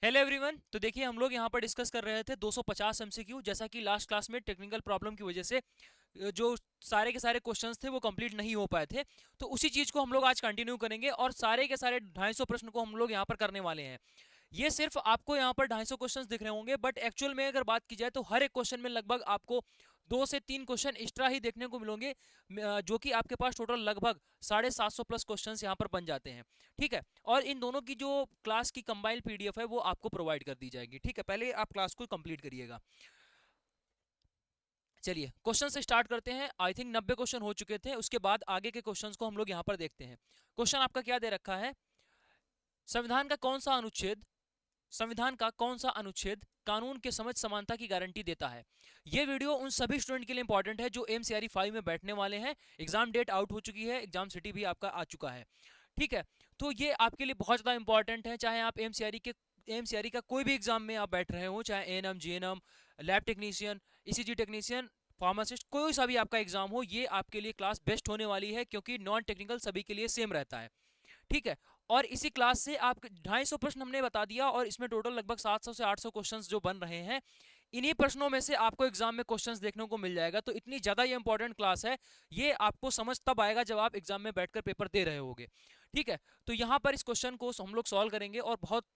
Hello everyone. तो देखिए हम लोग यहाँ पर डिस्कस कर रहे थे 250 एमसीक्यू। जैसा कि लास्ट क्लास में टेक्निकल प्रॉब्लम की वजह से जो सारे के सारे क्वेश्चंस थे वो कंप्लीट नहीं हो पाए थे, तो उसी चीज को हम लोग आज कंटिन्यू करेंगे और सारे के सारे 250 प्रश्न को हम लोग यहाँ पर करने वाले हैं। ये सिर्फ आपको यहाँ पर 250 क्वेश्चंस दिख रहे होंगे, बट एक्चुअल में अगर बात की जाए तो हर एक क्वेश्चन में लगभग आपको 2 से 3 क्वेश्चन एक्स्ट्रा ही देखने को मिलेंगे, जो कि आपके पास टोटल लगभग 750 प्लस क्वेश्चंस यहाँ पर बन जाते हैं। ठीक है, और इन दोनों की जो क्लास की कंबाइंड पीडीएफ है वो आपको प्रोवाइड कर दी जाएगी। ठीक है, पहले आप क्लास को कंप्लीट करिएगा। चलिए क्वेश्चन से स्टार्ट करते हैं। आई थिंक 90 क्वेश्चन हो चुके थे, उसके बाद आगे के क्वेश्चंस को हम लोग यहाँ पर देखते हैं। क्वेश्चन आपका क्या दे रखा है? संविधान का कौन सा अनुच्छेद संविधान का कौन सा अनुच्छेद कानून के समझ समानता की गारंटी देता है? ये वीडियो उन सभी स्टूडेंट के लिए इंपॉर्टेंट है जो एमसीआरई 5 में बैठने वाले हैं। एग्जाम डेट आउट हो चुकी है, एग्जाम सिटी भी आपका आ चुका है। ठीक है, तो ये आपके लिए बहुत ज़्यादा इंपॉर्टेंट है, चाहे आप एमसीआरई का कोई भी एग्जाम में आप बैठ रहे हो, चाहे ANM, GNM, lab technician, ECG technician, pharmacist, कोई सा भी आपका एग्जाम हो, ये आपके लिए क्लास बेस्ट होने वाली है, क्योंकि नॉन टेक्निकल सभी के लिए सेम रहता है। ठीक है, और इसी क्लास से आप 250 प्रश्न हमने बता दिया, और इसमें टोटल लगभग 700 से 800 क्वेश्चंस जो बन रहे हैं, इन्हीं प्रश्नों में से आपको एग्जाम में क्वेश्चंस देखने को मिल जाएगा। तो इतनी ज्यादा ये इंपॉर्टेंट क्लास है, ये आपको समझ तब आएगा जब आप एग्जाम में बैठकर पेपर दे रहे होगे। ठीक है, तो यहाँ पर इस क्वेश्चन को हम लोग सॉल्व करेंगे, और बहुत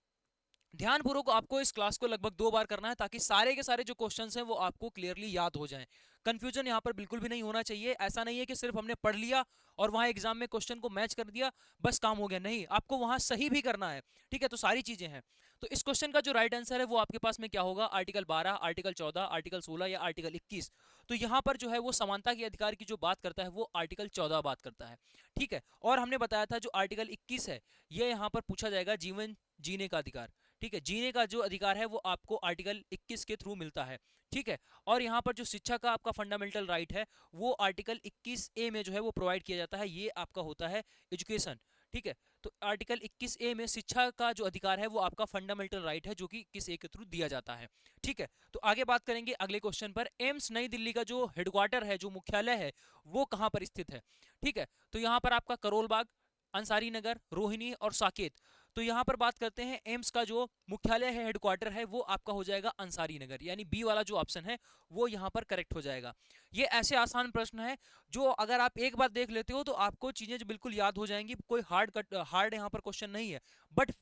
ध्यानपूर्वक आपको इस क्लास को लगभग 2 बार करना है, ताकि सारे के सारे जो क्वेश्चंस हैं वो आपको क्लियरली याद हो जाएं। कंफ्यूजन यहाँ पर बिल्कुल भी नहीं होना चाहिए। ऐसा नहीं है कि सिर्फ हमने पढ़ लिया और वहां एग्जाम में क्वेश्चन को मैच कर दिया, बस काम हो गया। नहीं, आपको वहां सही भी करना है। ठीक है, तो सारी चीजें हैं। तो इस क्वेश्चन का जो राइट आंसर है वो आपके पास में क्या होगा? आर्टिकल 12, आर्टिकल 14, आर्टिकल 16 या आर्टिकल 21। तो यहाँ पर जो है वो समानता के अधिकार की जो बात करता है वो आर्टिकल 14 बात करता है। ठीक है, और हमने बताया था जो आर्टिकल 21 है, ये यहाँ पर पूछा जाएगा जीवन जीने का अधिकार। ठीक है, जीने का जो अधिकार है वो आपको आर्टिकल 21 के थ्रू मिलता है। ठीक है, और यहाँ पर जो शिक्षा का आपका फंडामेंटल राइट है वो आर्टिकल 21A में जो है वो प्रोवाइड किया जाता है, ये आपका होता है एजुकेशन। ठीक है, तो आर्टिकल 21A में शिक्षा का जो अधिकार है वो आपका फंडामेंटल राइट है, जो कि 21A के थ्रू दिया जाता है। ठीक है, तो आगे बात करेंगे अगले क्वेश्चन पर। एम्स नई दिल्ली का जो हेडक्वार्टर है, जो मुख्यालय है, वो कहाँ पर स्थित है? ठीक है, तो यहाँ पर आपका करोल बाग, अंसारी नगर, रोहिणी और साकेत। तो यहाँ पर बात करते हैं एम्स का जो मुख्यालय है, हेडक्वार्टर है, वो आपका हो जाएगा अंसारी नगर, यानी बी वाला जो ऑप्शन है वो यहाँ पर करेक्ट हो जाएगा। ये ऐसे आसान प्रश्न है जो अगर आप एक बार देख लेते हो तो आपको चीजें जो बिल्कुल याद हो जाएंगी। कोई हार्ड यहाँ पर क्वेश्चन नहीं है, बट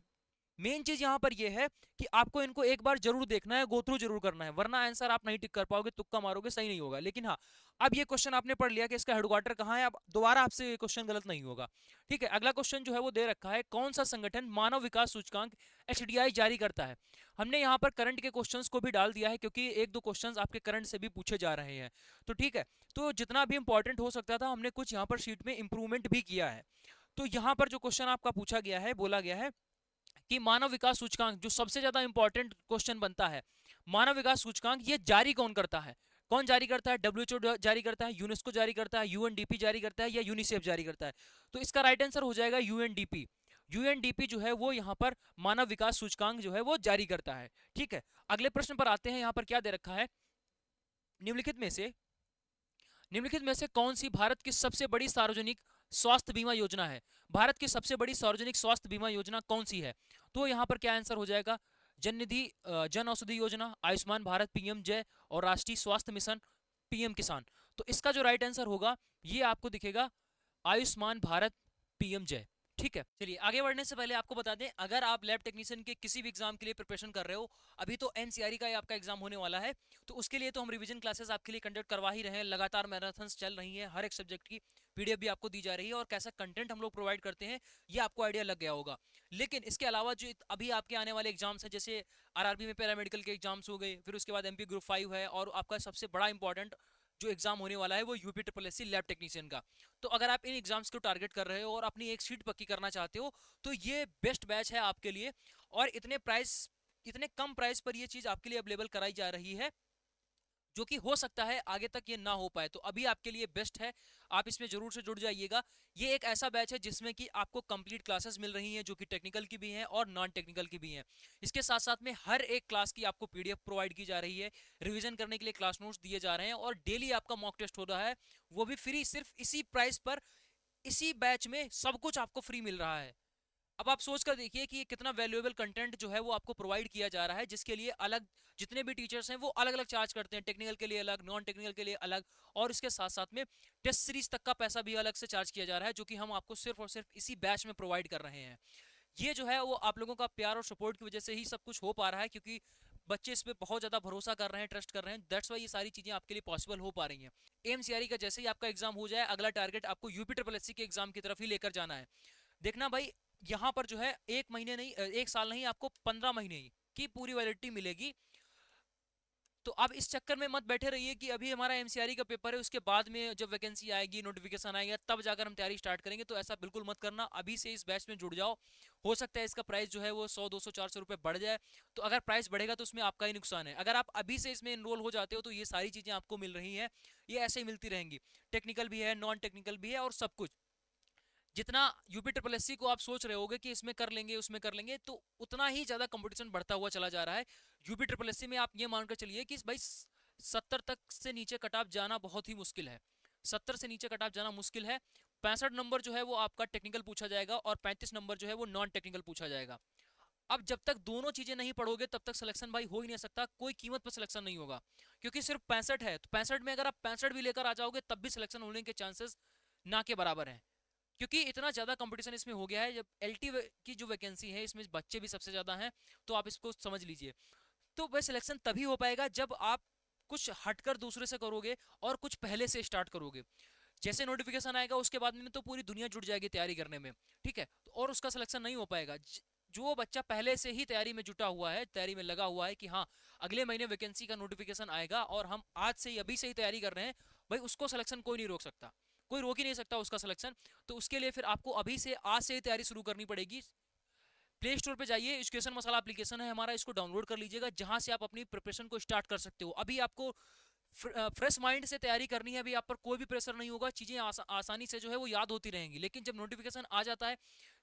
मेन चीज यहां पर यह है कि आपको इनको एक बार जरूर देखना है, गो थ्रू जरूर करना है, वरना आंसर आप नहीं टिक कर पाओगे, तुक्का मारोगे, सही नहीं होगा। लेकिन हाँ, अब ये क्वेश्चन आपने पढ़ लिया कि इसका हेडक्वार्टर कहाँ है, अब दोबारा आपसे ये क्वेश्चन गलत नहीं होगा। ठीक है, अगला क्वेश्चन जो है वो दे रखा है, कौन सा संगठन मानव विकास सूचकांक एचडीआई जारी करता है? हमने यहाँ पर करंट के क्वेश्चंस को भी डाल दिया है, क्योंकि एक दो क्वेश्चंस आपके करंट से भी पूछे जा रहे हैं। तो ठीक है, तो जितना भी इंपॉर्टेंट हो सकता था हमने कुछ यहाँ पर शीट में इंप्रूवमेंट भी किया है। तो यहाँ पर जो क्वेश्चन आपका पूछा गया है, बोला गया है कि मानव विकास सूचकांक, जो सबसे ज्यादा इंपॉर्टेंट क्वेश्चन बनता है, मानव विकास सूचकांक ये जारी कौन करता है? कौन जारी करता है? डब्ल्यूएचओ जारी करता है, यूनेस्को जारी करता है, यूएनडीपी जारी करता है, या यूनिसेफ जारी करता है? तो इसका राइट आंसर हो जाएगा यूएनडीपी। यूएनडीपी जो है वो यहाँ पर मानव विकास सूचकांक जो है वो जारी करता है। ठीक है, अगले प्रश्न पर आते हैं। यहाँ पर क्या दे रखा है? निम्नलिखित में से निम्नलिखित में से कौन सी भारत की सबसे बड़ी सार्वजनिक स्वास्थ्य बीमा योजना है? भारत की सबसे बड़ी सार्वजनिक स्वास्थ्य बीमा योजना कौन सी है? तो यहाँ पर क्या आंसर हो जाएगा? जन निधि, जन औषधि योजना, आयुष्मान भारत पीएम जय, और राष्ट्रीय स्वास्थ्य मिशन पीएम किसान। तो इसका जो राइट आंसर होगा ये आपको दिखेगा आयुष्मान भारत पीएम जय। ठीक है, चलिए आगे बढ़ने से पहले आपको बता दें, अगर आप लैब टेक्नीशियन के किसी भी एग्जाम के लिए प्रिपरेशन कर रहे हो, अभी तो एनसीआरई का आपका एग्जाम होने वाला है, तो उसके लिए तो हम रिवीजन क्लासेस आपके लिए कंडक्ट करवा ही रहे हैं। लगातार मैराथन्स चल रही हैं, हर एक सब्जेक्ट की पीडीएफ भी आपको दी जा रही है, और कैसा कंटेंट हम लोग प्रोवाइड करते हैं ये आपको आइडिया लग गया होगा। लेकिन इसके अलावा जो अभी आपके आने वाले एग्जाम्स हैं, जैसे आरआरबी में पैरामेडिकल के एग्जाम्स हो गए, फिर उसके बाद एमपी ग्रुप 5 है, और आपका सबसे बड़ा इंपॉर्टेंट जो एग्जाम होने वाला है वो UP triple S C lab technician का। तो अगर आप इन एग्जाम्स को टारगेट कर रहे हो और अपनी एक सीट पक्की करना चाहते हो, तो ये बेस्ट बैच है आपके लिए। और इतने कम प्राइस पर ये चीज आपके लिए अवेलेबल कराई जा रही है, जो कि हो सकता है आगे तक ये ना हो पाए। तो अभी आपके लिए बेस्ट है, आप इसमें जरूर से जुड़ जाइएगा। ये एक ऐसा बैच है जिसमें कि आपको कंप्लीट क्लासेस मिल रही हैं, जो कि टेक्निकल की भी हैं और नॉन टेक्निकल की भी हैं। इसके साथ साथ में हर एक क्लास की आपको पीडीएफ प्रोवाइड की जा रही है, रिवीजन करने के लिए क्लास नोट्स दिए जा रहे हैं, और डेली आपका मॉक टेस्ट हो रहा है, वो भी फ्री, सिर्फ इसी प्राइस पर, इसी बैच में सब कुछ आपको फ्री मिल रहा है। अब आप सोच कर देखिए कि ये कितना वैल्यूएबल कंटेंट जो है वो आपको प्रोवाइड किया जा रहा है, जिसके लिए अलग जितने भी टीचर्स हैं वो अलग अलग चार्ज करते हैं, टेक्निकल के लिए अलग, नॉन टेक्निकल के लिए अलग, और इसके साथ साथ में टेस्ट सीरीज तक का पैसा भी अलग से चार्ज किया जा रहा है, जो कि हम आपको सिर्फ और सिर्फ इसी बैच में प्रोवाइड कर रहे हैं। ये जो है वो आप लोगों का प्यार और सपोर्ट की वजह से ही सब कुछ हो पा रहा है, क्योंकि बच्चे इस पे बहुत ज्यादा भरोसा कर रहे हैं, ट्रस्ट कर रहे हैं, दैट्स वाई ये सारी चीजें आपके लिए पॉसिबल हो पा रही हैं। एमसीआरई का जैसे ही आपका एग्जाम हो जाए, अगला टारगेट आपको यूपी ट्रिपल एससी के एग्जाम की तरफ ही लेकर जाना है। देखना भाई, यहाँ पर जो है एक महीने नहीं, एक साल नहीं, आपको 15 महीने की पूरी वैलिडिटी मिलेगी। तो अब इस चक्कर में मत बैठे रहिए कि अभी हमारा एमसीआरई का पेपर है, उसके बाद में जब वैकेंसी आएगी, नोटिफिकेशन आएगा, तब जाकर हम तैयारी स्टार्ट करेंगे। तो ऐसा बिल्कुल मत करना, अभी से इस बैच में जुड़ जाओ। हो सकता है इसका प्राइस जो है वो 100 200 400 रुपए बढ़ जाए, तो अगर प्राइस बढ़ेगा तो उसमें आपका ही नुकसान है। अगर आप अभी से इसमें इनरोल हो जाते हो तो ये सारी चीजें आपको मिल रही हैं, ये ऐसे ही मिलती रहेंगी, टेक्निकल भी है, नॉन टेक्निकल भी है, और सब कुछ। जितना यूपी ट्रिपल एससी को आप सोच रहे होगे कि इसमें कर लेंगे उसमें कर लेंगे, तो उतना ही ज्यादा कंपटीशन बढ़ता हुआ चला जा रहा है। यूपी ट्रिपल एससी में आप ये मानकर चलिए कि भाई 70 तक से नीचे कट ऑफ जाना बहुत ही मुश्किल है। 70 से नीचे कट ऑफ जाना मुश्किल है। 65 नंबर जो है वो आपका टेक्निकल पूछा जाएगा, और 35 नंबर जो है वो नॉन टेक्निकल पूछा जाएगा। अब जब तक दोनों चीजें नहीं पढ़ोगे तब तक सिलेक्शन भाई हो ही नहीं सकता, कोई कीमत पर सिलेक्शन नहीं होगा। क्योंकि सिर्फ 65 है, तो 65 में अगर आप 65 भी लेकर आ जाओगे तब भी सिलेक्शन होने के चांसेस ना के बराबर हैं। क्योंकि इतना ज्यादा कंपटीशन इसमें हो गया है। जब एलटी की जो वैकेंसी है इसमें बच्चे भी सबसे ज्यादा हैं, तो आप इसको समझ लीजिए। तो वह सिलेक्शन तभी हो पाएगा जब आप कुछ हटकर दूसरे से करोगे और कुछ पहले से स्टार्ट करोगे। जैसे नोटिफिकेशन आएगा उसके बाद में तो पूरी दुनिया जुट जाएगी तैयारी करने में, ठीक है, और उसका सिलेक्शन नहीं हो पाएगा। जो बच्चा पहले से ही तैयारी में जुटा हुआ है, तैयारी में लगा हुआ है कि हाँ अगले महीने वैकेंसी का नोटिफिकेशन आएगा और हम आज से ही अभी से ही तैयारी कर रहे हैं, भाई उसको सिलेक्शन कोई नहीं रोक सकता, कोई रोक ही नहीं सकता उसका सिलेक्शन। तो उसके लिए फिर आपको अभी से आज से ही तैयारी शुरू करनी पड़ेगी। प्ले स्टोर पे जाइए, एजुकेशन मसाला एप्लीकेशन है हमारा, इसको डाउनलोड कर लीजिएगा, जहां से आप अपनी प्रिपरेशन को स्टार्ट कर सकते हो। अभी आपको फ्रेश माइंड से तैयारी करनी है, अभी आप पर कोई भी प्रेशर नहीं होगा, चीजें आसानी से जो है वो याद होती रहेंगी। लेकिन जब नोटिफिकेशन आ जाता है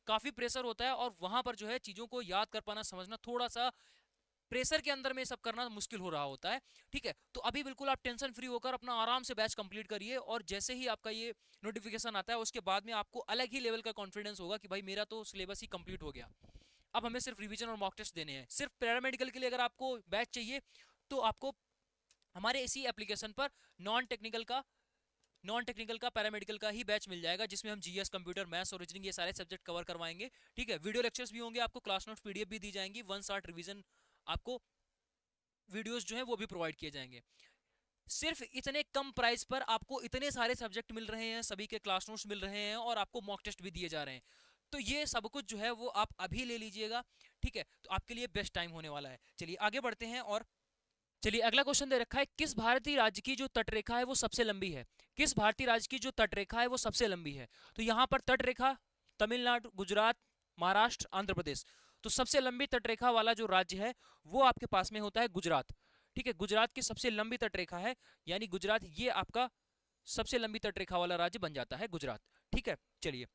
काफी प्रेशर होता है, और वहां पर जो है चीजों को याद कर पाना, समझना, थोड़ा सा प्रेशर के अंदर में सब करना मुश्किल हो रहा होता है, ठीक है। तो अभी बिल्कुल आप टेंशन फ्री होकर अपना आराम से बैच कंप्लीट करिए, और जैसे ही आपका ये नोटिफिकेशन आता है उसके बाद में आपको अलग ही लेवल का कॉन्फिडेंस होगा कि भाई मेरा तो सिलेबस ही कंप्लीट हो गया, अब हमें सिर्फ रिवीजन और मॉक टेस्ट देने हैं। सिर्फ पैरामेडिकल के लिए अगर आपको बैच चाहिए तो आपको हमारे इसी एप्लीकेशन पर नॉन टेक्निकल का पैरामेडिकल का ही बैच मिल जाएगा, जिसमें हम जीएस, कंप्यूटर, मैथ्स और रीजनिंग ये सारे सब्जेक्ट कवर करवाएंगे, ठीक है। वीडियो लेक्चर्स भी होंगे, आपको क्लास नोट्स पीडीएफ भी दी जाएंगी, 1 शॉट रिवीजन आपको वीडियोस जो है वो भी प्रोवाइड किए जाएंगे। सिर्फ इतने कम प्राइस पर आपको इतने सारे सब्जेक्ट मिल रहे हैं, सभी के क्लास नोट्स मिल रहे हैं, और आपको मॉक टेस्ट भी दिए जा रहे हैं। तो ये सब कुछ जो है वो आप अभी ले लीजिएगा, ठीक है। तो आपके लिए बेस्ट टाइम होने वाला है। चलिए आगे बढ़ते हैं, और चलिए अगला क्वेश्चन दे रखा है, किस भारतीय राज्य की जो तटरेखा है वो सबसे लंबी है? किस भारतीय राज्य की जो तटरेखा है वो सबसे लंबी है? तो यहाँ पर तटरेखा तमिलनाडु, गुजरात, महाराष्ट्र, आंध्र प्रदेश। तो सबसे लंबी तटरेखा वाला जो राज्य है वो आपके पास में होता है गुजरात, ठीक है। गुजरात की सबसे लंबी तटरेखा है, यानी गुजरात ये आपका सबसे लंबी तटरेखा वाला राज्य बन जाता है गुजरात, ठीक है। चलिए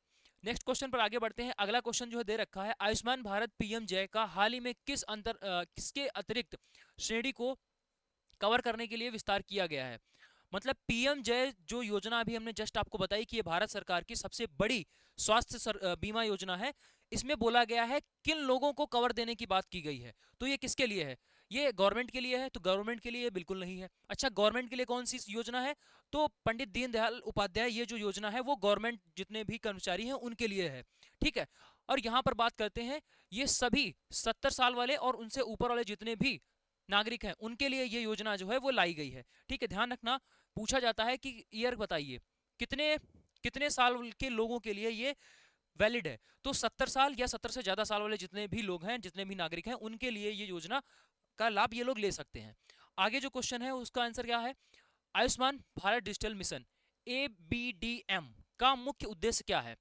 नेक्स्ट क्वेश्चन पर आगे बढ़ते हैं। अगला क्वेश्चन जो है दे रखा है, आयुष्मान भारत पीएम जय का हाल ही में किसके अतिरिक्त श्रेणी को कवर करने के लिए विस्तार किया गया है? मतलब पीएम जय जो योजना अभी हमने जस्ट आपको बताई कि ये भारत सरकार की सबसे बड़ी स्वास्थ्य बीमा योजना है, इसमें बोला गया है किन लोगों को कवर देने की बात की गई है। तो ये किसके लिए है? ये गवर्नमेंट के लिए है? तो गवर्नमेंट के लिए बिल्कुल नहीं है। अच्छा, गवर्नमेंट के लिए कौन सी योजना है? तो पंडित दीनदयाल उपाध्याय ये जो योजना है वो गवर्नमेंट जितने भी कर्मचारी हैं उनके लिए है, ठीक है। और यहाँ पर बात करते हैं, ये सभी 70 साल वाले और उनसे ऊपर वाले जितने भी नागरिक हैं उनके लिए ये योजना जो है वो लाई गई है, ठीक है। ध्यान रखना, पूछा जाता है कि ईयर बताइए कितने कितने साल के लोगों के लिए ये वैलिड है। तो 70 साल या 70 से ज्यादा साल वाले जितने भी लोग हैं, जितने भी नागरिक हैं, उनके लिए ये योजना का लाभ ये लोग ले सकते हैं। आगे जो क्वेश्चन है उसका आंसर क्या है? Ayushman Bharat digital mission ABDM का मुख्य उद्देश्य क्या है?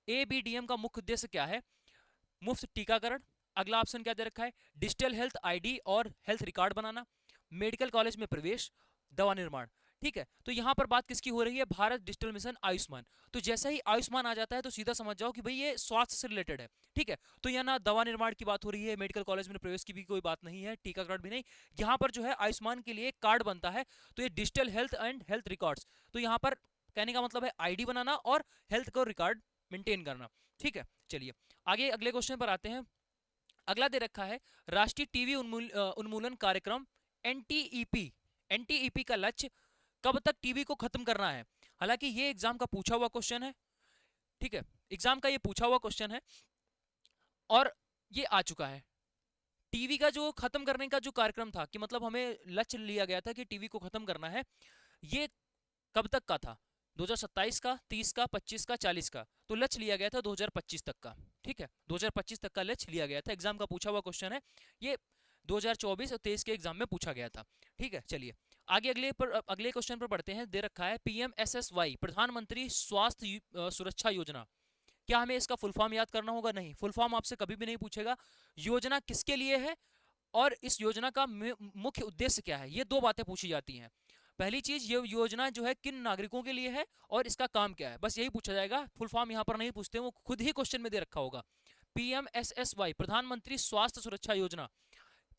ABDM का मुख्य उद्देश्य क्या है? मुफ्त टीकाकरण, अगला ऑप्शन क्या दे रखा है, डिजिटल हेल्थ आईडी और हेल्थ रिकॉर्ड बनाना, मेडिकल कॉलेज में प्रवेश, दवा निर्माण, ठीक है। तो यहां पर बात किसकी हो रही है? Bharat digital mission Ayushman. तो जैसे ही आयुष्मान आ जाता है तो सीधा समझ जाओ कि भाई ये स्वास्थ्य से रिलेटेड है, ठीक है। तो यहाँ ना दवा निर्माण की बात हो रही है, मेडिकल कॉलेज में प्रवेश की भी कोई बात नहीं है, टीकाकरण भी नहीं। यहाँ पर जो है आयुष्मान के लिए कार्ड बनता है, तो ये digital health and health records, तो यहाँ पर कहने का मतलब है आईडी बनाना और हेल्थ का रिकॉर्ड मेंटेन करना, ठीक है। चलिए आगे अगले क्वेश्चन पर आते हैं। अगला दे रखा है राष्ट्रीय टीवी उन्मूलन कार्यक्रम एनटीईपी। एनटीईपी का लक्ष्य कब तक टीवी को खत्म करना है। हालांकि ये एग्जाम का पूछा हुआ क्वेश्चन है, ठीक है, एग्जाम का ये पूछा हुआ क्वेश्चन है और ये आ चुका है। टीवी का जो खत्म करने का जो कार्यक्रम था कि मतलब हमें लक्ष्य लिया गया था कि टीवी को खत्म करना है, ये कब तक का था? 2027 का, 30 का, 25 का, 40 का। तो लक्ष्य लिया गया था 2025 तक का, ठीक है, 2025 तक का लक्ष्य लिया गया था। एग्जाम का पूछा हुआ क्वेश्चन है ये, 2024 और 23 के एग्जाम में पूछा गया था, ठीक है। चलिए आगे अगले क्वेश्चन पर पढ़ते हैं। दे रखा है PMSSY, प्रधानमंत्री स्वास्थ्य सुरक्षा योजना। क्या हमें इसका फुल फॉर्म याद करना होगा? नहीं, फुल फॉर्म आपसे कभी भी नहीं पूछेगा। योजना किसके लिए है और इस योजना का मुख्य उद्देश्य क्या है, ये दो बातें पूछी जाती हैं। पहली चीज, ये योजना जो है किन नागरिकों के लिए है और इसका काम क्या है, बस यही पूछा जाएगा। फुल फॉर्म यहाँ पर नहीं पूछते, वो खुद ही क्वेश्चन में दे रखा होगा। PMSSY, प्रधानमंत्री स्वास्थ्य सुरक्षा योजना,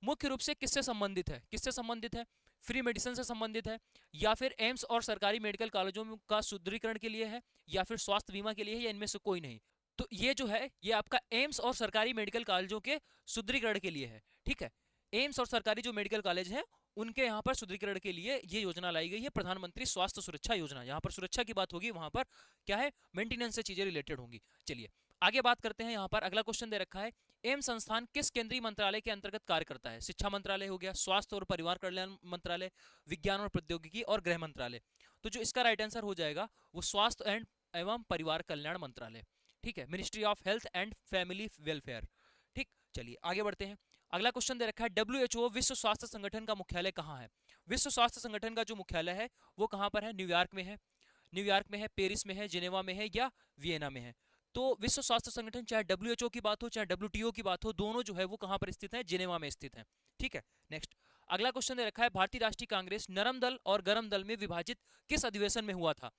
मुख्य रूप से किससे संबंधित है? किससे संबंधित है? फ्री मेडिसिन से संबंधित है, या फिर एम्स और सरकारी मेडिकल कॉलेजों का सुदृढ़ीकरण के लिए है, या फिर स्वास्थ्य बीमा के लिए है, या इनमें से कोई नहीं। तो ये जो है ये आपका एम्स और सरकारी मेडिकल कॉलेजों के सुदृढ़ीकरण के लिए है, ठीक है। एम्स और सरकारी जो मेडिकल कॉलेज हैं उनके यहाँ पर सुदृढ़ीकरण के लिए ये योजना लाई गई है, प्रधानमंत्री स्वास्थ्य सुरक्षा योजना। यहाँ पर सुरक्षा की बात होगी, वहां पर क्या है, मेंटेनेंस से चीजें रिलेटेड होंगी। चलिए आगे बात करते हैं। यहाँ पर अगला क्वेश्चन दे रखा है, एम्स संस्थान किस केंद्रीय मंत्रालय के अंतर्गत कार्य करता है? शिक्षा मंत्रालय हो गया, स्वास्थ्य और परिवार कल्याण मंत्रालय, विज्ञान और प्रौद्योगिकी और गृह मंत्रालय। तो जो इसका राइट आंसर हो जाएगा वो स्वास्थ्य एवं परिवार कल्याण मंत्रालय, ठीक है, ministry of health and family welfare, ठीक। चलिए आगे बढ़ते हैं। अगला क्वेश्चन दे रखा है, WHO विश्व स्वास्थ्य संगठन का मुख्यालय कहाँ है? विश्व स्वास्थ्य संगठन का जो मुख्यालय है वो कहाँ पर है? न्यूयॉर्क में है, न्यूयॉर्क में है, पेरिस में है, जिनेवा में है, या वियना में है। तो विश्व स्वास्थ्य संगठन, चाहे WHO की बात हो चाहे WTO की बात हो, दोनों जो है वो कहाँ पर स्थित है? जिनेवा में स्थित है, ठीक है। नेक्स्ट अगला क्वेश्चन दे रखा है, भारतीय राष्ट्रीय कांग्रेस नरम दल और गरम दल में विभाजित किस अधिवेशन में हुआ था?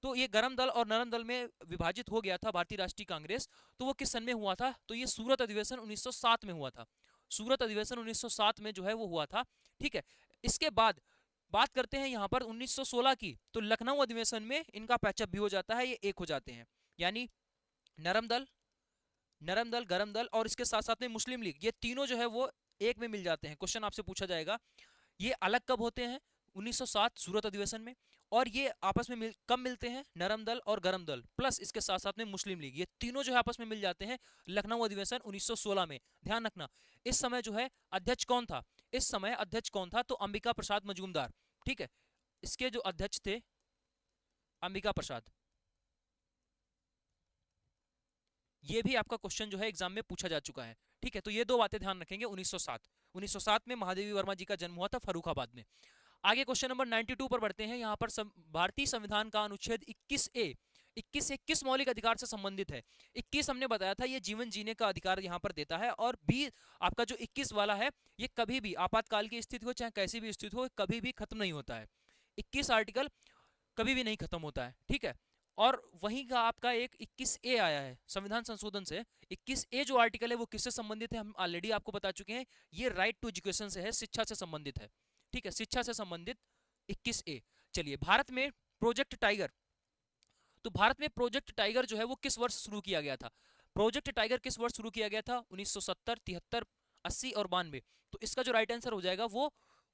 तो ये गरम दल और नरम दल में विभाजित हो गया था भारतीय राष्ट्रीय कांग्रेस, तो वो किस सन में हुआ था? तो ये सूरत अधिवेशन 1907 में हुआ था। सूरत अधिवेशन 1907 में जो है वो हुआ था, ठीक है। इसके बाद बात करते हैं यहाँ पर 1916 की, तो लखनऊ अधिवेशन में इनका पैचअप भी हो जाता है, ये एक हो जाते हैं। यानी नरम दल, गरम दल और इसके साथ साथ में मुस्लिम लीग, ये तीनों जो है वो एक में मिल जाते हैं। क्वेश्चन आपसे पूछा जाएगा ये अलग कब होते हैं? 1907 सूरत अधिवेशन में। और ये आपस में कब मिलते हैं? नरम दल और गरम दल प्लस इसके साथ साथ में मुस्लिम लीग, ये तीनों जो है आपस में मिल जाते हैं लखनऊ अधिवेशन 1916 में। ध्यान रखना इस समय जो है अध्यक्ष कौन था? इस समय अध्यक्ष कौन था? तो अंबिका प्रसाद मजूमदार, ठीक है। इसके जो अध्यक्ष थे अंबिका प्रसाद। ये भी आपका क्वेश्चन जो है एग्जाम में पूछा जा चुका है, ठीक है। तो ये दो बातें ध्यान रखेंगे। 1907 में महादेवी वर्मा जी का जन्म हुआ था फर्रुखाबाद में। आगे क्वेश्चन नंबर 92 पर बढ़ते हैं। यहाँ पर भारतीय संविधान का अनुच्छेद 21A किस मौलिक अधिकार से संबंधित है? 21 हमने बताया था ये जीवन जीने का अधिकार यहाँ पर देता है, और बी आपका जो 21 वाला है ये कभी भी आपातकाल की स्थिति हो चाहे कैसी भी स्थिति हो कभी भी खत्म नहीं होता है। 21 आर्टिकल कभी भी नहीं खत्म होता है, ठीक है। और वहीं का आपका एक 21A आया है संविधान संशोधन से। 21A जो आर्टिकल है वो किससे संबंधित है? हम ऑलरेडी आपको बता चुके हैं, ये राइट टू एजुकेशन से है, शिक्षा से संबंधित है, ठीक है, शिक्षा से संबंधित 21A। चलिए भारत में प्रोजेक्ट टाइगर, तो भारत में प्रोजेक्ट टाइगर जो है वो किस वर्ष शुरू किया गया था? प्रोजेक्ट टाइगर किस वर्ष शुरू किया गया था? 1970, 73, 80 और 92। तो इसका जो राइट आंसर हो जाएगा वो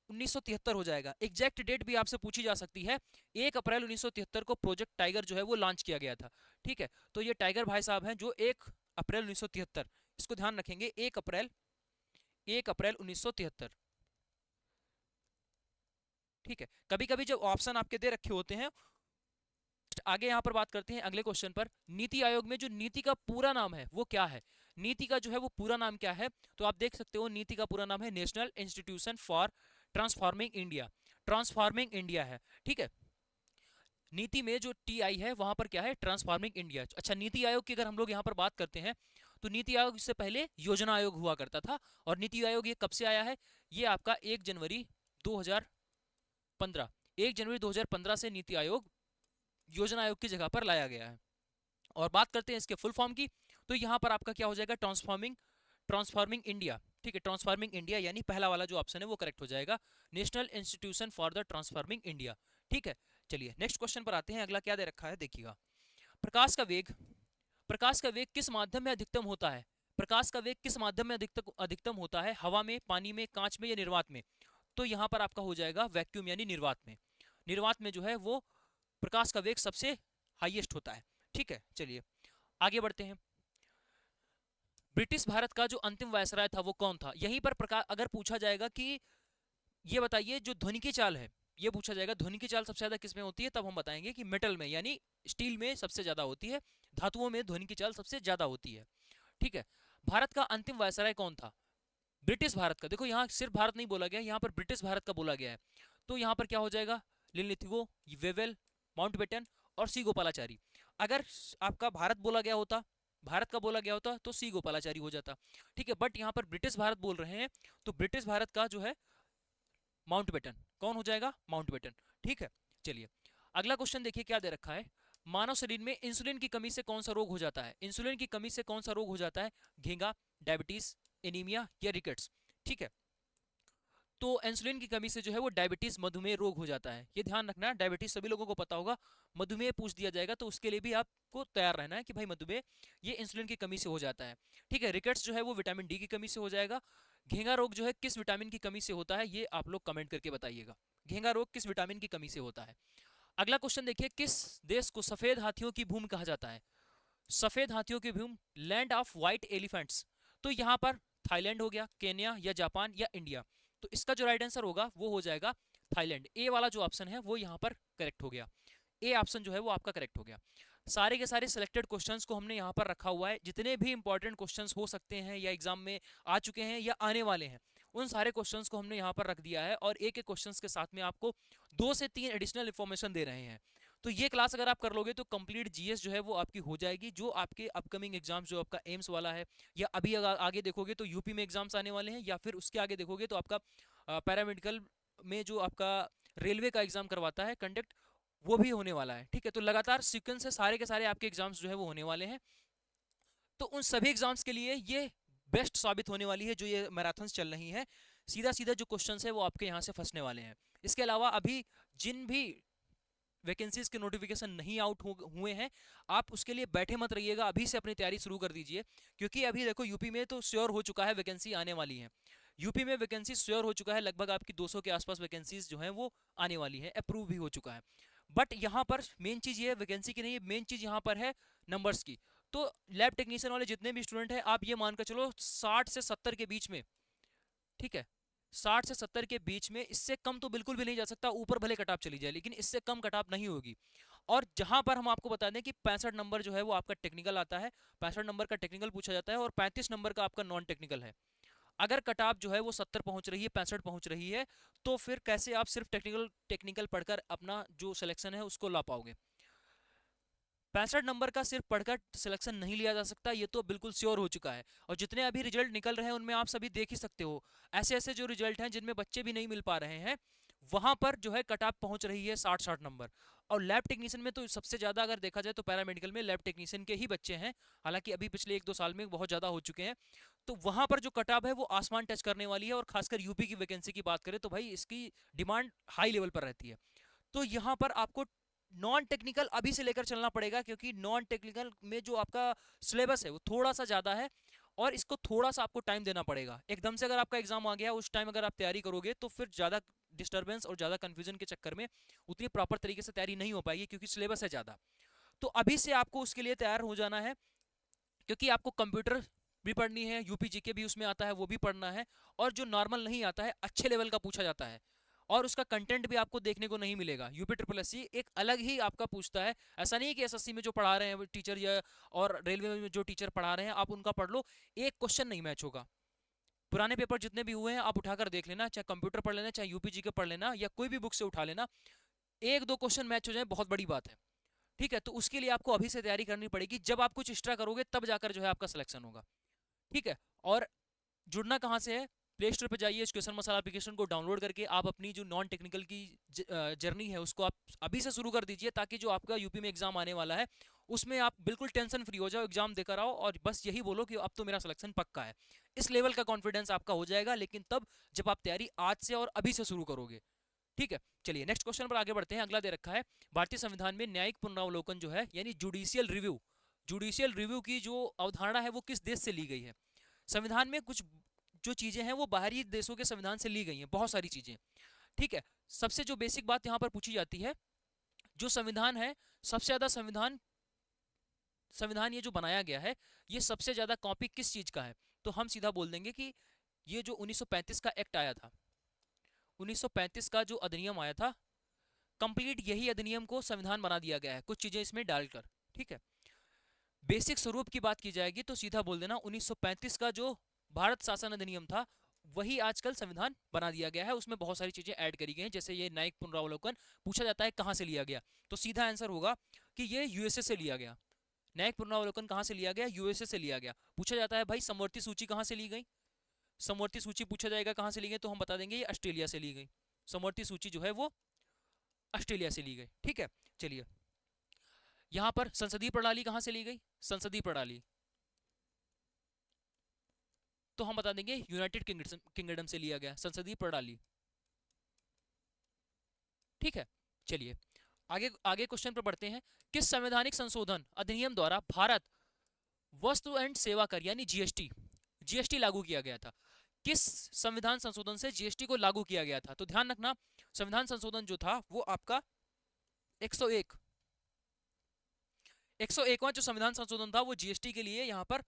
1973 हो जाएगा। एग्जैक्ट डेट भी आपसे पूछी जा सकती है। 1 अप्रैल 1973 को प्रोजेक्ट टाइगर जो है वो लॉन्च किया गया था, ठीक है। तो ये टाइगर भाई साहब हैं जो 1 अप्रैल 1973, इसको ध्यान रखेंगे, 1 अप्रैल 1973, ठीक है। कभी कभी जब ऑप्शन आपके दे रखे होते हैं। आगे यहाँ पर बात करते हैं अगले क्वेश्चन पर। नीति आयोग में जो नीति का पूरा नाम है वो क्या है? नीति का जो है वो पूरा नाम क्या है? तो आप देख सकते हो नीति का पूरा नाम है national institution for transforming India, transforming India है, ठीक है। नीति में जो TI है वहां पर क्या है? Transforming India. अच्छा, नीति आयोग की अगर हम लोग यहाँ पर बात करते हैं तो नीति आयोग से पहले योजना आयोग हुआ करता था। और नीति आयोग ये कब से आया है? ये आपका 1 जनवरी 2015, 1 जनवरी 2015 से नीति आयोग योजना आयोग की जगह पर लाया गया है। और बात करते हैं इसके फुल फॉर्म की, तो यहाँ पर आपका क्या हो जाएगा? ट्रांसफॉर्मिंग इंडिया, ठीक है, ट्रांसफॉर्मिंग इंडिया, यानी पहला वाला जो ऑप्शन है वो करेक्ट हो जाएगा, national institution for the transforming India, ठीक है। चलिए नेक्स्ट क्वेश्चन पर आते हैं। अगला क्या दे रखा है देखिएगा। प्रकाश का वेग प्रकाश का वेग किस माध्यम में अधिकतम होता है? प्रकाश का वेग किस माध्यम में अधिकतम होता है? हवा में, पानी में, कांच में या निर्वात में? तो यहाँ पर आपका हो जाएगा वैक्यूम यानी निर्वात में। निर्वात में जो है वो प्रकाश का वेग सबसे हाईएस्ट होता है। ठीक है, चलिए आगे बढ़ते हैं। ब्रिटिश भारत का जो अंतिम वायसराय था वो कौन था? यहीं पर प्रकाश अगर पूछा जाएगा कि ये बताइए जो ध्वनि की चाल है, ये पूछा जाएगा ध्वनि की चाल सबसे ज्यादा किसमें होती है, तब हम बताएंगे कि मेटल में यानी स्टील में सबसे ज्यादा होती है, धातुओं में ध्वनि की चाल सबसे ज्यादा होती है। ठीक है, भारत का अंतिम वायसराय कौन था? ब्रिटिश भारत का। देखो यहाँ सिर्फ भारत नहीं बोला गया, यहाँ पर ब्रिटिश भारत का बोला गया है। तो यहाँ पर क्या हो जाएगा? लिनलिथिगो, वेवेल, माउंटबेटन और सी गोपालाचारी। अगर आपका भारत बोला गया होता, भारत का बोला गया होता तो सी गोपालाचारी हो जाता। ठीक है, बट यहाँ पर ब्रिटिश भारत बोल रहे हैं तो ब्रिटिश भारत का जो है माउंटबेटन। कौन हो जाएगा? माउंटबेटन। ठीक है, चलिए अगला क्वेश्चन देखिए क्या दे रखा है। मानव शरीर में इंसुलिन की कमी से कौन सा रोग हो जाता है? इंसुलिन की कमी से कौन सा रोग हो जाता है? घेंगा, डायबिटीज, एनीमिया या रिकेट्स? ठीक है, तो इंसुलिन की कमी से जो है वो डायबिटीज, मधुमेह रोग हो जाता है। ये ध्यान रखना, डायबिटीज सभी लोगों को पता होगा, मधुमेह पूछ दिया जाएगा तो उसके लिए भी आपको तैयार रहना है कि भाई मधुमेह ये इंसुलिन की कमी से हो जाता है। ठीक है, रिकेट्स जो है वो विटामिन डी की कमी से हो जाएगा। घेंगा रोग जो है किस विटामिन की कमी से होता है, ये आप लोग कमेंट करके बताइएगा। घेंगा रोग किस विटामिन की कमी से होता है? अगला क्वेश्चन देखिए, किस देश को सफेद हाथियों की भूमि कहा जाता है? सफेद हाथियों की भूमि, लैंड ऑफ व्हाइट एलिफेंट्स। तो यहाँ पर थाईलैंड हो गया, केन्या या जापान या इंडिया? तो इसका जो राइट आंसर होगा वो हो जाएगा थाईलैंड। ए वाला जो ऑप्शन है वो यहाँ पर करेक्ट हो गया। ए ऑप्शन जो है वो आपका करेक्ट हो गया। सारे के सारे सिलेक्टेड क्वेश्चंस को हमने यहाँ पर रखा हुआ है, जितने भी इंपॉर्टेंट क्वेश्चंस हो सकते हैं या एग्जाम में आ चुके हैं या आने वाले हैं, उन सारे क्वेश्चंस को हमने यहाँ पर रख दिया है और एक एक क्वेश्चंस के साथ में आपको 2 से 3 एडिशनल इन्फॉर्मेशन दे रहे हैं। तो ये क्लास अगर आप कर लोगे तो कंप्लीट जीएस जो है वो आपकी हो जाएगी। जो आपके अपकमिंग एग्जाम जो आपका एम्स वाला है, या अभी अगर आगे देखोगे तो यूपी में एग्जाम्स आने वाले हैं, या फिर उसके आगे देखोगे तो आपका पैरामेडिकल में जो आपका रेलवे का एग्जाम करवाता है कंडक्ट, वो भी होने वाला है। ठीक है, तो लगातार सीक्वेंस से सारे के सारे आपके एग्जाम्स जो है वो होने वाले हैं। तो उन सभी एग्जाम्स के लिए ये बेस्ट साबित होने वाली है जो ये मैराथन्स चल रही है। सीधा सीधा जो क्वेश्चंस है वो आपके यहाँ से फंसने वाले हैं। इसके अलावा अभी जिन भी वैकेंसीज के नोटिफिकेशन नहीं आउट हुए हैं, आप उसके लिए बैठे मत रहिएगा, अभी से अपनी तैयारी शुरू कर दीजिए। क्योंकि अभी देखो यूपी में तो श्योर हो चुका है वैकेंसी आने वाली है। यूपी में वैकेंसी श्योर हो चुका है, लगभग आपकी 200 के आसपास वैकेंसीज जो हैं वो आने वाली है, अप्रूव भी हो चुका है। बट यहाँ पर मेन चीज ये वैकेंसी की नहीं है, मेन चीज यहाँ पर है नंबर्स की। तो लैब टेक्नीशियन वाले जितने भी स्टूडेंट हैं, आप ये मानकर चलो 60 से 70 के बीच में, ठीक है 60 से 70 के बीच में, इससे कम तो बिल्कुल भी नहीं जा सकता। ऊपर भले कट ऑफ चली जाए लेकिन इससे कम कट ऑफ नहीं होगी। और जहां पर हम आपको बता दें कि 65 नंबर जो है वो आपका टेक्निकल आता है, 65 नंबर का टेक्निकल पूछा जाता है और 35 नंबर का आपका नॉन टेक्निकल है। अगर कट ऑफ जो है वो 70 पहुंच रही है, 65 पहुंच रही है, तो फिर कैसे आप सिर्फ टेक्निकल टेक्निकल पढ़कर अपना जो सिलेक्शन है उसको ला पाओगे? 65 नंबर का सिर्फ पढ़कर सिलेक्शन नहीं लिया जा सकता, ये तो बिल्कुल श्योर हो चुका है। और जितने अभी रिजल्ट निकल रहे हैं उनमें आप सभी देख ही सकते हो, ऐसे ऐसे जो रिजल्ट हैं जिनमें बच्चे भी नहीं मिल पा रहे हैं, वहां पर जो है कट ऑफ पहुंच रही है 60-60 नंबर। और लैब टेक्नीशियन में तो सबसे ज्यादा अगर देखा जाए तो पैरामेडिकल में लैब टेक्नीशियन के ही बच्चे हैं, हालांकि अभी पिछले 1-2 साल में बहुत ज्यादा हो चुके हैं। तो वहां पर जो कट ऑफ है वो आसमान टच करने वाली है। और खासकर यूपी की वैकेंसी की बात करें तो भाई इसकी डिमांड हाई लेवल पर रहती है। तो यहाँ पर आपको नॉन टेक्निकल अभी से लेकर चलना पड़ेगा, क्योंकि नॉन टेक्निकल में जो आपका सिलेबस है वो थोड़ा सा ज्यादा है और इसको थोड़ा सा आपको टाइम देना पड़ेगा। एकदम से अगर आपका एग्जाम आ गया उस टाइम अगर आप तैयारी करोगे तो फिर ज्यादा डिस्टर्बेंस और ज्यादा कंफ्यूजन के चक्कर में उतनी प्रॉपर तरीके से तैयारी नहीं हो पाएगी, क्योंकि सिलेबस है ज्यादा। तो अभी से आपको उसके लिए तैयार हो जाना है, क्योंकि आपको कंप्यूटर भी पढ़नी है, यूपी जीके भी उसमें आता है वो भी पढ़ना है, और जो नॉर्मल नहीं आता है अच्छे लेवल का पूछा जाता है और उसका कंटेंट भी आपको देखने को नहीं मिलेगा। यूपी ट्रिपल एससी एक अलग ही आपका पूछता है। ऐसा नहीं कि एसएससी में जो पढ़ा रहे हैं टीचर या और रेलवे में जो टीचर पढ़ा रहे हैं आप उनका पढ़ लो, एक क्वेश्चन नहीं मैच होगा। पुराने पेपर जितने भी हुए हैं आप उठाकर देख लेना, चाहे कंप्यूटर पढ़ लेना, चाहे यूपी जीके पढ़ लेना, या कोई भी बुक से उठा लेना, 1-2 क्वेश्चन मैच हो जाए बहुत बड़ी बात है। ठीक है, तो उसके लिए आपको अभी से तैयारी करनी पड़ेगी। जब आप कुछ एक्स्ट्रा करोगे तब जाकर जो है आपका सिलेक्शन होगा। ठीक है, और जुड़ना कहाँ से है? प्ले स्टोर पर जाइए, एजुकेशन मसाला एप्लीकेशन को डाउनलोड करके आप अपनी जो नॉन टेक्निकल की जर्नी है उसको आप अभी से शुरू कर दीजिए, ताकि जो आपका यूपी में एग्जाम आने वाला है उसमें आप बिल्कुल टेंशन फ्री हो जाओ, एग्जाम देकर आओ और बस यही बोलो कि अब तो मेरा सिलेक्शन पक्का है। इस लेवल का कॉन्फिडेंस आपका हो जाएगा, लेकिन तब जब आप तैयारी आज से और अभी से शुरू करोगे। ठीक है, चलिए नेक्स्ट क्वेश्चन पर आगे बढ़ते हैं। अगला दे रखा है, भारतीय संविधान में न्यायिक पुनरावलोकन जो है यानी जुडिशियल रिव्यू जुडिशियल रिव्यू की जो अवधारणा है वो किस देश से ली गई है। संविधान में कुछ जो चीजें हैं वो बाहरी देशों के संविधान से ली गई हैं, बहुत सारी चीजें। ठीक है, सबसे जो बेसिक बात यहाँ पर पूछी जाती है, जो संविधान है, सबसे ज्यादा संविधान संविधान ये जो बनाया गया है, ये सबसे ज्यादा कॉपी किस चीज का है? तो हम सीधा बोल देंगे कि ये जो 1935 का एक्ट आया था, 1935 का जो अधिनियम आया था, कंप्लीट यही अधिनियम को संविधान बना दिया गया है कुछ चीजें इसमें डालकर। ठीक है, बेसिक स्वरूप की बात की जाएगी तो सीधा बोल देना 1935 का जो भारत शासन अधिनियम था वही आजकल संविधान बना दिया गया है, उसमें बहुत सारी चीजें ऐड करी गई हैं। जैसे ये न्यायिक पुनरावलोकन पूछा जाता है कहाँ से लिया गया, तो सीधा आंसर होगा कि ये यूएसए से लिया गया। न्यायिक पुनरावलोकन कहाँ से लिया गया? यूएसए से लिया गया। पूछा जाता है भाई समवर्ती सूची कहाँ से ली गई, समवर्ती सूची पूछा जाएगा कहाँ से ली गई, तो हम बता देंगे ये ऑस्ट्रेलिया से ली गई। समवर्ती सूची जो है वो ऑस्ट्रेलिया से ली गई। ठीक है, चलिए यहां पर संसदीय प्रणाली कहां से ली गई? संसदीय प्रणाली तो हम बता देंगे यूनाइटेड किंगडम से लिया गया संसदीय प्रणाली। ठीक है, चलिए आगे आगे क्वेश्चन पर बढ़ते हैं। किस संवैधानिक संशोधन अधिनियम द्वारा भारत वस्तु एंड सेवा कर यानी जीएसटी जीएसटी लागू किया गया था? किस संविधान संशोधन से जीएसटी को लागू किया गया था? तो ध्यान रखना संविधान संशोधन जो था वो आपका 101 101वां जो संविधान संशोधन था वो जीएसटी के लिए यहाँ पर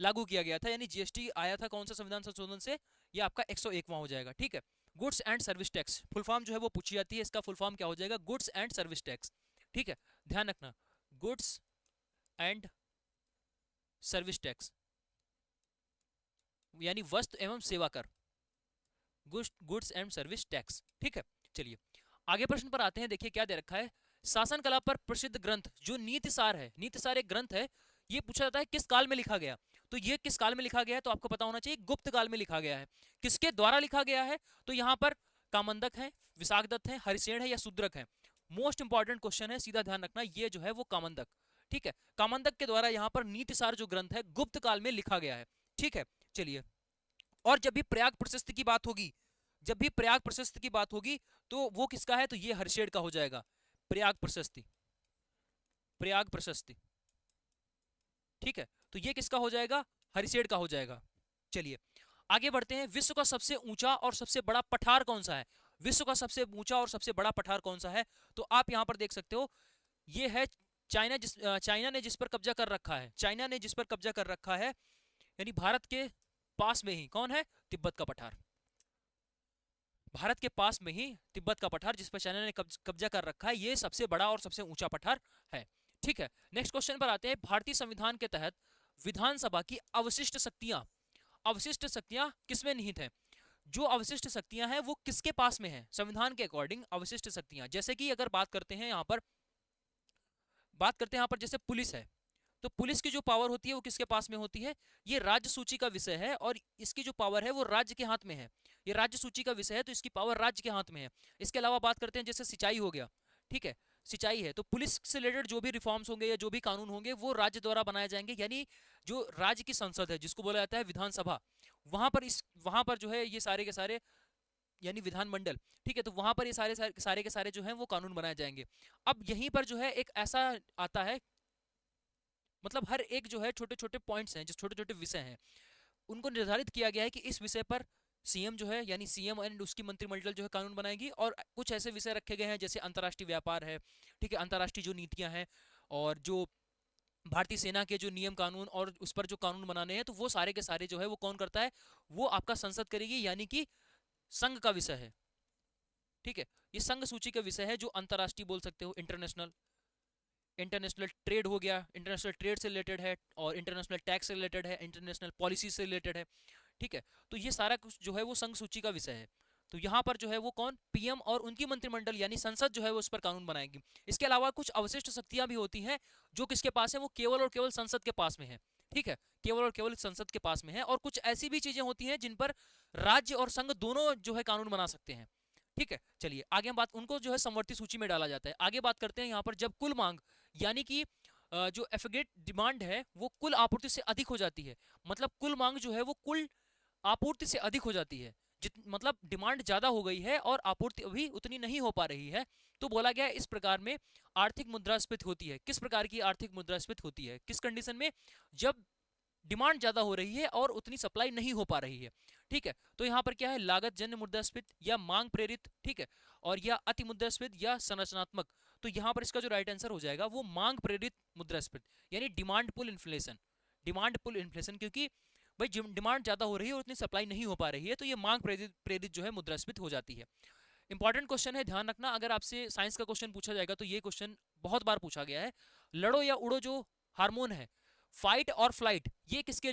लागू किया गया था, यानी जीएसटी आया था कौन सा संविधान संशोधन से? ये आपका 101वां हो जाएगा। ठीक है, goods and service tax full form जो है वो पूछी जाती है, इसका फुल फॉर्म क्या हो जाएगा? Goods and service tax. ठीक है, ध्यान रखना गुड्स एंड सर्विस टैक्स यानी वस्तु एवं सेवा कर, गुड्स एंड सर्विस टैक्स। ठीक है, चलिए आगे प्रश्न पर आते हैं। देखिए क्या दे रखा है, शासन कला पर प्रसिद्ध ग्रंथ जो नीति सार है, नीति सार एक ग्रंथ है, ये पूछा जाता है किस काल में लिखा गया? तो ये किस काल में लिखा गया है? तो आपको पता होना चाहिए गुप्त काल में लिखा गया है। किसके द्वारा लिखा गया है? तो यहाँ पर कामंदक है, विशाखदत्त है, हरिसेन है या शूद्रक है? मोस्ट इंपॉर्टेंट क्वेश्चन है, सीधा ध्यान रखना, ये जो है वो कामंदक। ठीक है, कामंदक के द्वारा यहाँ पर नीति सार जो ग्रंथ है गुप्त काल में लिखा गया है। ठीक है, चलिए और जब भी प्रयाग प्रशस्ति की बात होगी, जब भी प्रयाग प्रशस्ति की बात होगी तो वो किसका है? तो ये हर्षेड का हो जाएगा। प्रयाग प्रशस्ति, प्रयाग प्रशस्ति। ठीक है, तो ये किसका हो जाएगा? हरिसेड का हो जाएगा। चलिए आगे बढ़ते हैं। विश्व का सबसे ऊंचा और सबसे बड़ा पठार कौन सा है? विश्व का सबसे ऊंचा और सबसे बड़ा पठार कौन सा है? तो आप यहां पर देख सकते हो, ये है चाइना, चाइना ने जिस पर कब्जा कर रखा है, चाइना ने जिस पर कब्जा कर रखा है, यानी भारत के पास में ही कौन है? तिब्बत का पठार। भारत के पास में ही तिब्बत का पठार जिस पर चाइना ने कब्जा कर रखा है, ये सबसे बड़ा और सबसे ऊंचा पठार है। ठीक है, नेक्स्ट क्वेश्चन पर आते हैं। भारतीय संविधान के तहत विधानसभा की अवशिष्ट शक्तियां किसमें निहित है? जो अवशिष्ट शक्तियां हैं वो किसके पास में है? संविधान के अकॉर्डिंग अवशिष्ट शक्तियां, जैसे कि अगर बात करते हैं यहाँ पर जैसे पुलिस है, तो पुलिस की जो पावर होती है वो किसके पास में होती है? ये राज्य सूची का विषय है और इसकी जो पावर है वो राज्य के हाथ में है। ये राज्य सूची का विषय है तो इसकी पावर राज्य के हाथ में है। इसके अलावा बात करते हैं जैसे सिंचाई हो गया, ठीक है, सिंचाई है तो पुलिस से रिलेटेड जो भी रिफॉर्म्स होंगे या जो भी कानून होंगे वो राज्य द्वारा बनाए जाएंगे, यानी जो राज्य की संसद है जिसको बोला जाता है विधानसभा, वहां पर जो है ये सारे के सारे यानी विधानमंडल, ठीक है, तो वहां पर ये सारे के सारे जो है वो कानून बनाए जाएंगे। अब यहीं पर जो है एक ऐसा आता है, मतलब हर एक जो है छोटे छोटे पॉइंट्स हैं, जो छोटे छोटे विषय हैं, उनको निर्धारित किया गया है कि इस विषय पर सीएम जो है यानी सीएम एंड उसकी मंत्रिमंडल जो है कानून बनाएगी। और कुछ ऐसे विषय रखे गए हैं जैसे अंतर्राष्ट्रीय व्यापार है, ठीक है, अंतर्राष्ट्रीय जो नीतियां हैं और जो भारतीय सेना के जो नियम कानून और उस पर जो कानून बनाने हैं, तो वो सारे के सारे जो है वो कौन करता है? वो आपका संसद करेगी, यानी कि संघ का विषय है। ठीक है, ये संघ सूची का विषय है जो अंतर्राष्ट्रीय बोल सकते हो, इंटरनेशनल ट्रेड हो गया, इंटरनेशनल ट्रेड से रिलेटेड है, और इंटरनेशनल टैक्स से रिलेटेड है, इंटरनेशनल पॉलिसी से रिलेटेड है। ठीक है, तो ये सारा कुछ जो है वो संघ सूची का विषय है। तो यहाँ पर जो है वो कौन? पीएम और उनकी मंत्रिमंडल यानी संसद जो है वो उस पर कानून बनाएगी। इसके अलावा कुछ अवशिष्ट शक्तियां भी होती हैं जो किसके पास है? वो केवल और केवल संसद के पास में है। ठीक है, केवल और केवल संसद के पास में है। और कुछ ऐसी भी चीजें होती हैं जिन पर राज्य और संघ दोनों जो है कानून बना सकते हैं। ठीक है, चलिए आगे हम बात, उनको जो है समवर्ती सूची में डाला जाता है। आगे बात करते हैं यहाँ पर जब कुल मांग यानी कि जो एफिगेट डिमांड है वो कुल आपूर्ति से अधिक हो जाती है, मतलब कुल मांग जो है वो कुल आपूर्ति से अधिक हो जाती है, मतलब डिमांड ज्यादा हो गई है और आपूर्ति अभी उतनी नहीं हो पा रही है। तो बोला गया इस प्रकार में आर्थिक मुद्रास्फीति होती है। किस प्रकार की आर्थिक मुद्रास्फीति होती है? किस कंडीशन में? जब डिमांड ज्यादा हो रही है और उतनी सप्लाई नहीं हो पा रही है। ठीक है, तो यहाँ पर क्या है, लागत जन्य मुद्रास्फीति या मांग प्रेरित, ठीक है, और या अति मुद्रास्फीति या संरचनात्मक। तो यहाँ पर इसका जो राइट आंसर हो जाएगा वो मांग प्रेरित मुद्रास्फीति, यानी demand pull inflation. Demand pull inflation, क्योंकि भाई डिमांड ज्यादा हो रही है और उतनी सप्लाई नहीं हो पा रही है, तो ये मांग प्रेरित प्रेरित जो है मुद्रास्फीति हो जाती है। इंपॉर्टेंट क्वेश्चन है, ध्यान रखना। अगर आपसे साइंस का क्वेश्चन पूछा जाएगा तो ये क्वेश्चन बहुत बार पूछा गया है। लड़ो या उड़ो जो हार्मोन है, फाइट और फ्लाइट, ये किसके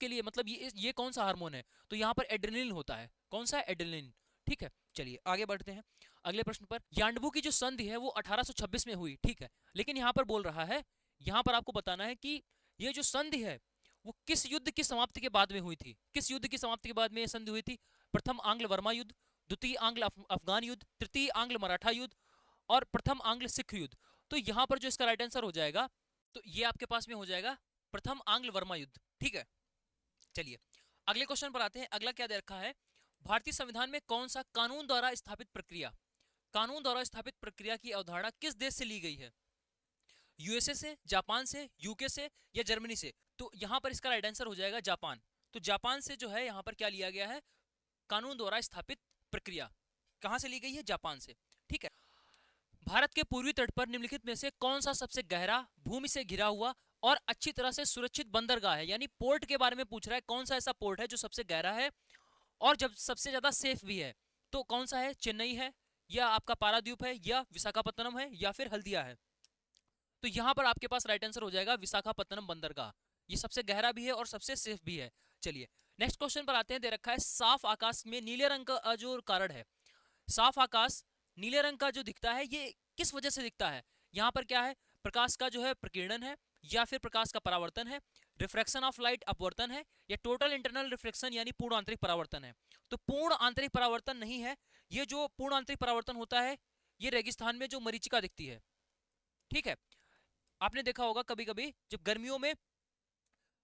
लिए मतलब ये कौन सा हार्मोन है? तो यहाँ पर एड्रेनलिन होता है। कौन सा? एड्रेनलिन। ठीक है, चलिए आगे बढ़ते हैं अगले प्रश्न पर। यान्डबू की जो संधि है वो 1826 में हुई, ठीक है, लेकिन यहाँ पर बोल रहा है, यहाँ पर आपको बताना है कि ये जो संधि है वो किस युद्ध की समाप्ति के बाद में हुई थी? किस युद्ध की समाप्ति के बाद में ये संधि हुई थी? प्रथम आंग्ल वर्मा युद्ध, द्वितीय आंग्ल अफगान युद्ध, तृतीय आंग्ल मराठा युद्ध और प्रथम आंग्ल सिख युद्ध। तो यहाँ पर जो इसका राइट आंसर हो जाएगा, तो ये आपके पास में हो जाएगा प्रथम आंग्ल वर्मा युद्ध। ठीक है, चलिए अगले क्वेश्चन पर आते हैं। अगला क्या दे रखा है? भारतीय संविधान में कौन सा कानून द्वारा स्थापित प्रक्रिया, कानून द्वारा स्थापित प्रक्रिया की अवधारणा किस देश से ली गई है? यूएसए से, जापान से, यूके से या जर्मनी से? तो यहाँ पर इसका राइट आंसर हो जाएगा जापान। तो जापान से जो है यहाँ पर क्या लिया गया है? कानून द्वारा स्थापित प्रक्रिया कहाँ से ली गई है? जापान से। ठीक है, भारत के पूर्वी तट पर निम्नलिखित में से कौन सा सबसे गहरा, भूमि से घिरा हुआ और अच्छी तरह से सुरक्षित बंदरगाह है? यानी पोर्ट के बारे में पूछ रहा है, कौन सा ऐसा पोर्ट है जो सबसे गहरा है और जब सबसे ज्यादा सेफ भी है? तो कौन सा है? चेन्नई है, या आपका पारादीप है, या विशाखापत्तनम है, या फिर हल्दिया है? तो यहां पर आपके पास राइट आंसर हो जाएगा विशाखापत्तनम बंदरगाह। ये सबसे गहरा भी है और सबसे सेफ भी है। चलिए नेक्स्ट क्वेश्चन पर आते हैं। दे रखा है साफ आकाश में नीले रंग का जो कारण है, साफ आकाश नीले रंग का जो दिखता है ये किस वजह से दिखता है? यहाँ पर क्या है? प्रकाश का जो है प्रकीर्णन है, या फिर प्रकाश का परावर्तन है, रिफ्रैक्शन ऑफ लाइट अपवर्तन है, या टोटल इंटरनल रिफ्लेक्शन यानी पूर्ण आंतरिक परावर्तन है? तो पूर्ण आंतरिक परावर्तन नहीं है। ये जो पूर्ण आंतरिक परावर्तन होता है ये रेगिस्तान में जो मरीचिका दिखती है। ठीक है, आपने देखा होगा कभी कभी जब गर्मियों में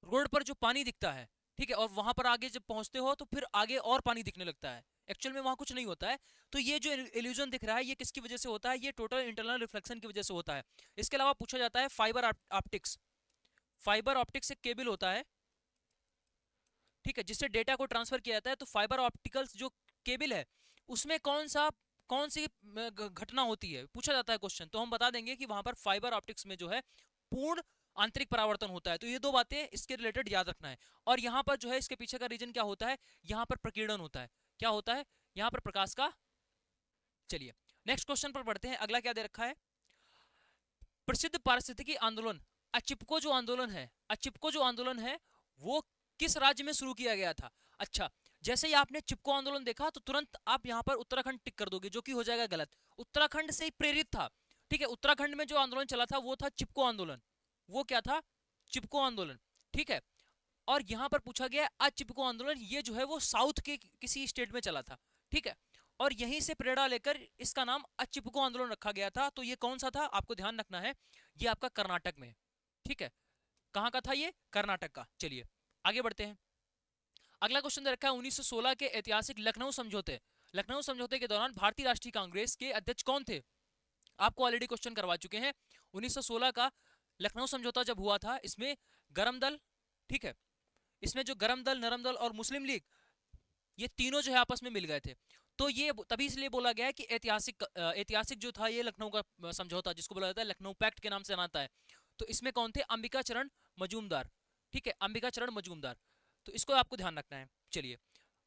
रोड पर जो पानी दिखता है, ठीक है, और वहां पर आगे जब पहुंचते हो तो फिर आगे और पानी दिखने लगता है, एक्चुअल में वहां कुछ नहीं होता है। तो ये जो इल्यूजन दिख रहा है ये किसकी वजह से होता है? ये टोटल इंटरनल रिफ्लेक्शन की वजह से होता है। इसके अलावा पूछा जाता है फाइबर ऑप्टिक्स। फाइबर ऑप्टिक्स एक केबल होता है, ठीक है, जिससे डेटा को ट्रांसफर किया जाता है। तो फाइबर ऑप्टिकल्स जो केबल है उसमें कौन सी घटना होती है, पूछा जाता है क्वेश्चन, तो हम बता देंगे कि वहां पर फाइबर ऑप्टिक्स में जो है पूर्ण आंतरिक परावर्तन होता है। तो ये दो बातें इसके रिलेटेड याद रखना है। और यहाँ पर जो है इसके पीछे का रीजन क्या होता है? यहाँ पर प्रकीर्णन होता है। क्या होता है? यहाँ पर प्रकाश का। चलिए नेक्स्ट क्वेश्चन पर बढ़ते हैं। अगला क्या दे रखा है? प्रसिद्ध पारिस्थितिकी आंदोलन अचिपको जो आंदोलन है, अचिपको जो आंदोलन है वो किस राज्य में शुरू किया गया था? अच्छा, जैसे ही आपने चिपको आंदोलन देखा तो तुरंत आप यहाँ पर उत्तराखंड टिक कर दोगे, जो कि हो जाएगा गलत। उत्तराखंड से ही प्रेरित था। ठीक है, उत्तराखंड में जो आंदोलन चला था वो था चिपको आंदोलन। वो क्या था? चिपको आंदोलन। ठीक है, और यहाँ पर पूछा गया अचिपको आंदोलन, ये जो है वो साउथ के किसी स्टेट में चला था। ठीक है, और यहीं से प्रेरणा लेकर इसका नाम अचिपको आंदोलन रखा गया था। तो ये कौन सा था? आपको ध्यान रखना है, ये आपका कर्नाटक में है। ठीक है, कहाँ का था ये? कर्नाटक का। चलिए आगे बढ़ते हैं। अगला क्वेश्चन दे रखा है 1916 के ऐतिहासिक लखनऊ समझौते, लखनऊ समझौते के दौरान भारतीय राष्ट्रीय कांग्रेस के अध्यक्ष कौन थे? आपको ऑलरेडी क्वेश्चन करवा चुके हैं। 1916 का लखनऊ समझौता जब हुआ था, इसमें गरम दल, ठीक है, इसमें जो गरम दल, नरम दल और मुस्लिम लीग, ये तीनों जो है आपस में मिल गए थे। तो ये तभी इसलिए बोला गया है कि ऐतिहासिक जो था ये लखनऊ का समझौता, जिसको बोला जाता है लखनऊ पैक्ट के नाम से जाना है। तो इसमें कौन थे? अंबिका चरण मजूमदार। ठीक है, अंबिका चरण मजूमदार। तो इसको आपको ध्यान रखना है। चलिए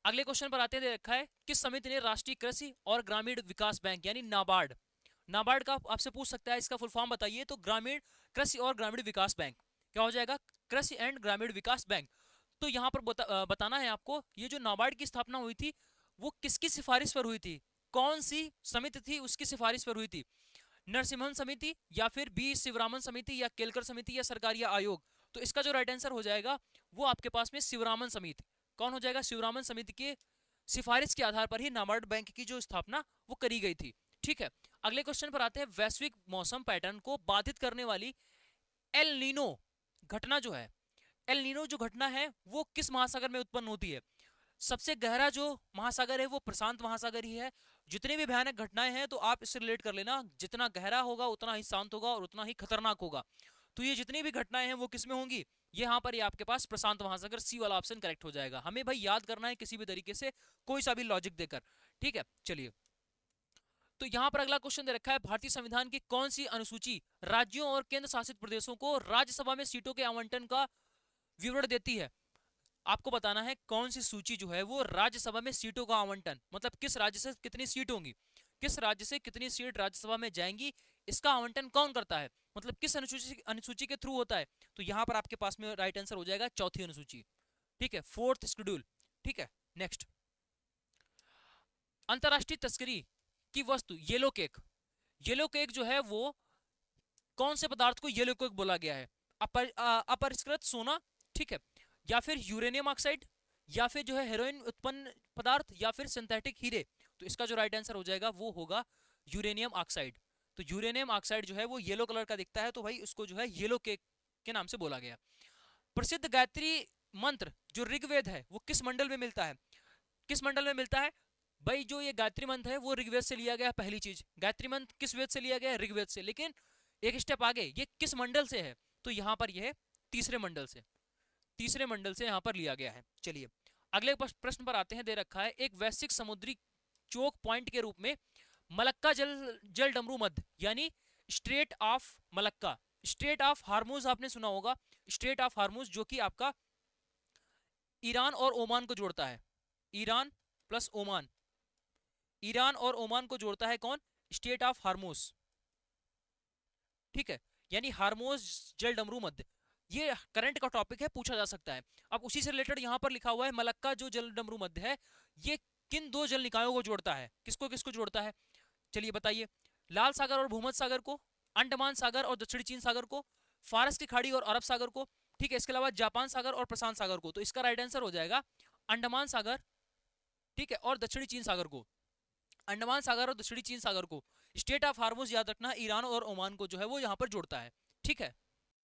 अगले क्वेश्चन पर आते हैं। दे रखा है किस समिति ने राष्ट्रीय कृषि और ग्रामीण विकास बैंक यानी नाबार्ड, नाबार्ड का आपसे पूछ सकता है इसका फुल फॉर्म बताइए। तो ग्रामीण कृषि और ग्रामीण विकास बैंक क्या हो जाएगा? कृषि एंड ग्रामीण विकास बैंक। तो यहाँ पर बताना है आपको, ये जो नाबार्ड की स्थापना हुई थी वो किसकी सिफारिश पर हुई थी? कौन सी समिति थी उसकी सिफारिश पर हुई थी? नरसिम्हन समिति, या फिर बी शिवरामन समिति, या केलकर समिति, या सरकारिया आयोग? तो इसका जो राइट आंसर हो जाएगा वो आपके पास में शिवरामन समिति। कौन हो जाएगा? शिवरामन समिति के सिफारिश के आधार पर ही नाबार्ड बैंक की जो स्थापना वो करी गई थी। ठीक है, अगले क्वेश्चन पर आते हैं। वैश्विक मौसम पैटर्न को बाधित करने वाली एल नीनो घटना जो है, एल नीनो जो घटना है वो किस महासागर में उत्पन्न होती है? सबसे गहरा जो महासागर है वो प्रशांत महासागर ही है। जितनी भी भयानक घटनाएं हैं तो आप इससे रिलेट कर लेना, जितना गहरा होगा उतना ही शांत होगा और उतना ही खतरनाक होगा। तो ये जितनी भी घटनाएं हैं वो किसमें होंगी, ये यहाँ पर ये आपके पास प्रशांत महासागर, सी वाला ऑप्शन करेक्ट हो जाएगा। हमें भाई याद करना है किसी भी तरीके से, कोई सा भी लॉजिक देकर, ठीक है। चलिए, तो यहाँ पर अगला क्वेश्चन दे रखा है, भारतीय संविधान की कौन सी अनुसूची राज्यों और केंद्र शासित प्रदेशों को राज्यसभा में सीटों के आवंटन का विवरण देती है। आपको बताना है कौन सी सूची जो है वो राज्यसभा में सीटों का आवंटन, मतलब किस राज्य से कितनी सीट होंगी, किस राज्य से कितनी सीट राज्यसभा में जाएंगी, इसका आवंटन कौन करता है, मतलब किस अनुसूची के थ्रू होता है। तो यहाँ पर आपके पास में राइट आंसर हो जाएगा चौथी अनुसूची, ठीक है, फोर्थ शेड्यूल, ठीक है। नेक्स्ट, अंतरराष्ट्रीय तस्करी की वस्तु येलो केक, येलो केक जो है वो कौन से पदार्थ को येलो केक बोला गया है, अपरिष्कृत सोना, ठीक है, या फिर यूरेनियम ऑक्साइड, या फिर जो है हेरोइन उत्पन्न पदार्थ, या फिर सिंथेटिक हीरे। तो इसका जो राइट आंसर हो जाएगा वो होगा यूरेनियम ऑक्साइड। तो यूरेनियम ऑक्साइड जो है वो येलो कलर का दिखता है, तो भाई उसको जो है येलो केक के नाम से बोला गया। प्रसिद्ध गायत्री मंत्र जो ऋग्वेद है वो किस मंडल में मिलता है, किस मंडल में मिलता है भाई। जो ये गायत्री मंत्र है वो ऋग्वेद से लिया गया, पहली चीज, गायत्री मंत्र किस वेद से लिया गया, ऋग्वेद से। लेकिन एक स्टेप आगे, ये किस मंडल से है, तो यहाँ पर यह तीसरे मंडल से, तीसरे मंडल से यहाँ पर लिया गया है। चलिए अगले प्रश्न पर आते हैं, दे रखा है, एक वैश्विक समुद्री चोक पॉइंट के रूप में मलक्का जल डमरू मध्य यानी straight of Malacca, straight of Hormuz आपने सुना होगा, स्ट्रेट ऑफ हार्मूज जो कि आपका ईरान और ओमान को जोड़ता है, ईरान प्लस ओमान, ईरान और ओमान को जोड़ता है कौन, स्टेट ऑफ हार्मूज, ठीक है, यानी हार्मोज जल डमरू मध्य। ये करंट का टॉपिक है, पूछा जा सकता है। अब उसी से रिलेटेड यहाँ पर लिखा हुआ है मलक्का जो जल डमरू मध्य है ये किन दो जल निकायों को जोड़ता है, किसको किसको जोड़ता है, चलिए बताइए। लाल सागर और भूमध्य सागर को, अंडमान सागर और दक्षिणी चीन सागर को, फारस की खाड़ी और अरब सागर को, ठीक है, इसके अलावा जापान सागर और प्रशांत सागर को। तो इसका राइट आंसर हो जाएगा अंडमान सागर, ठीक है, और दक्षिणी चीन सागर को, अंडमान सागर और दक्षिणी चीन सागर को स्टेट ऑफ हार्मोज याद रखना, ईरान और ओमान को जो है वो यहाँ पर जोड़ता है, ठीक है।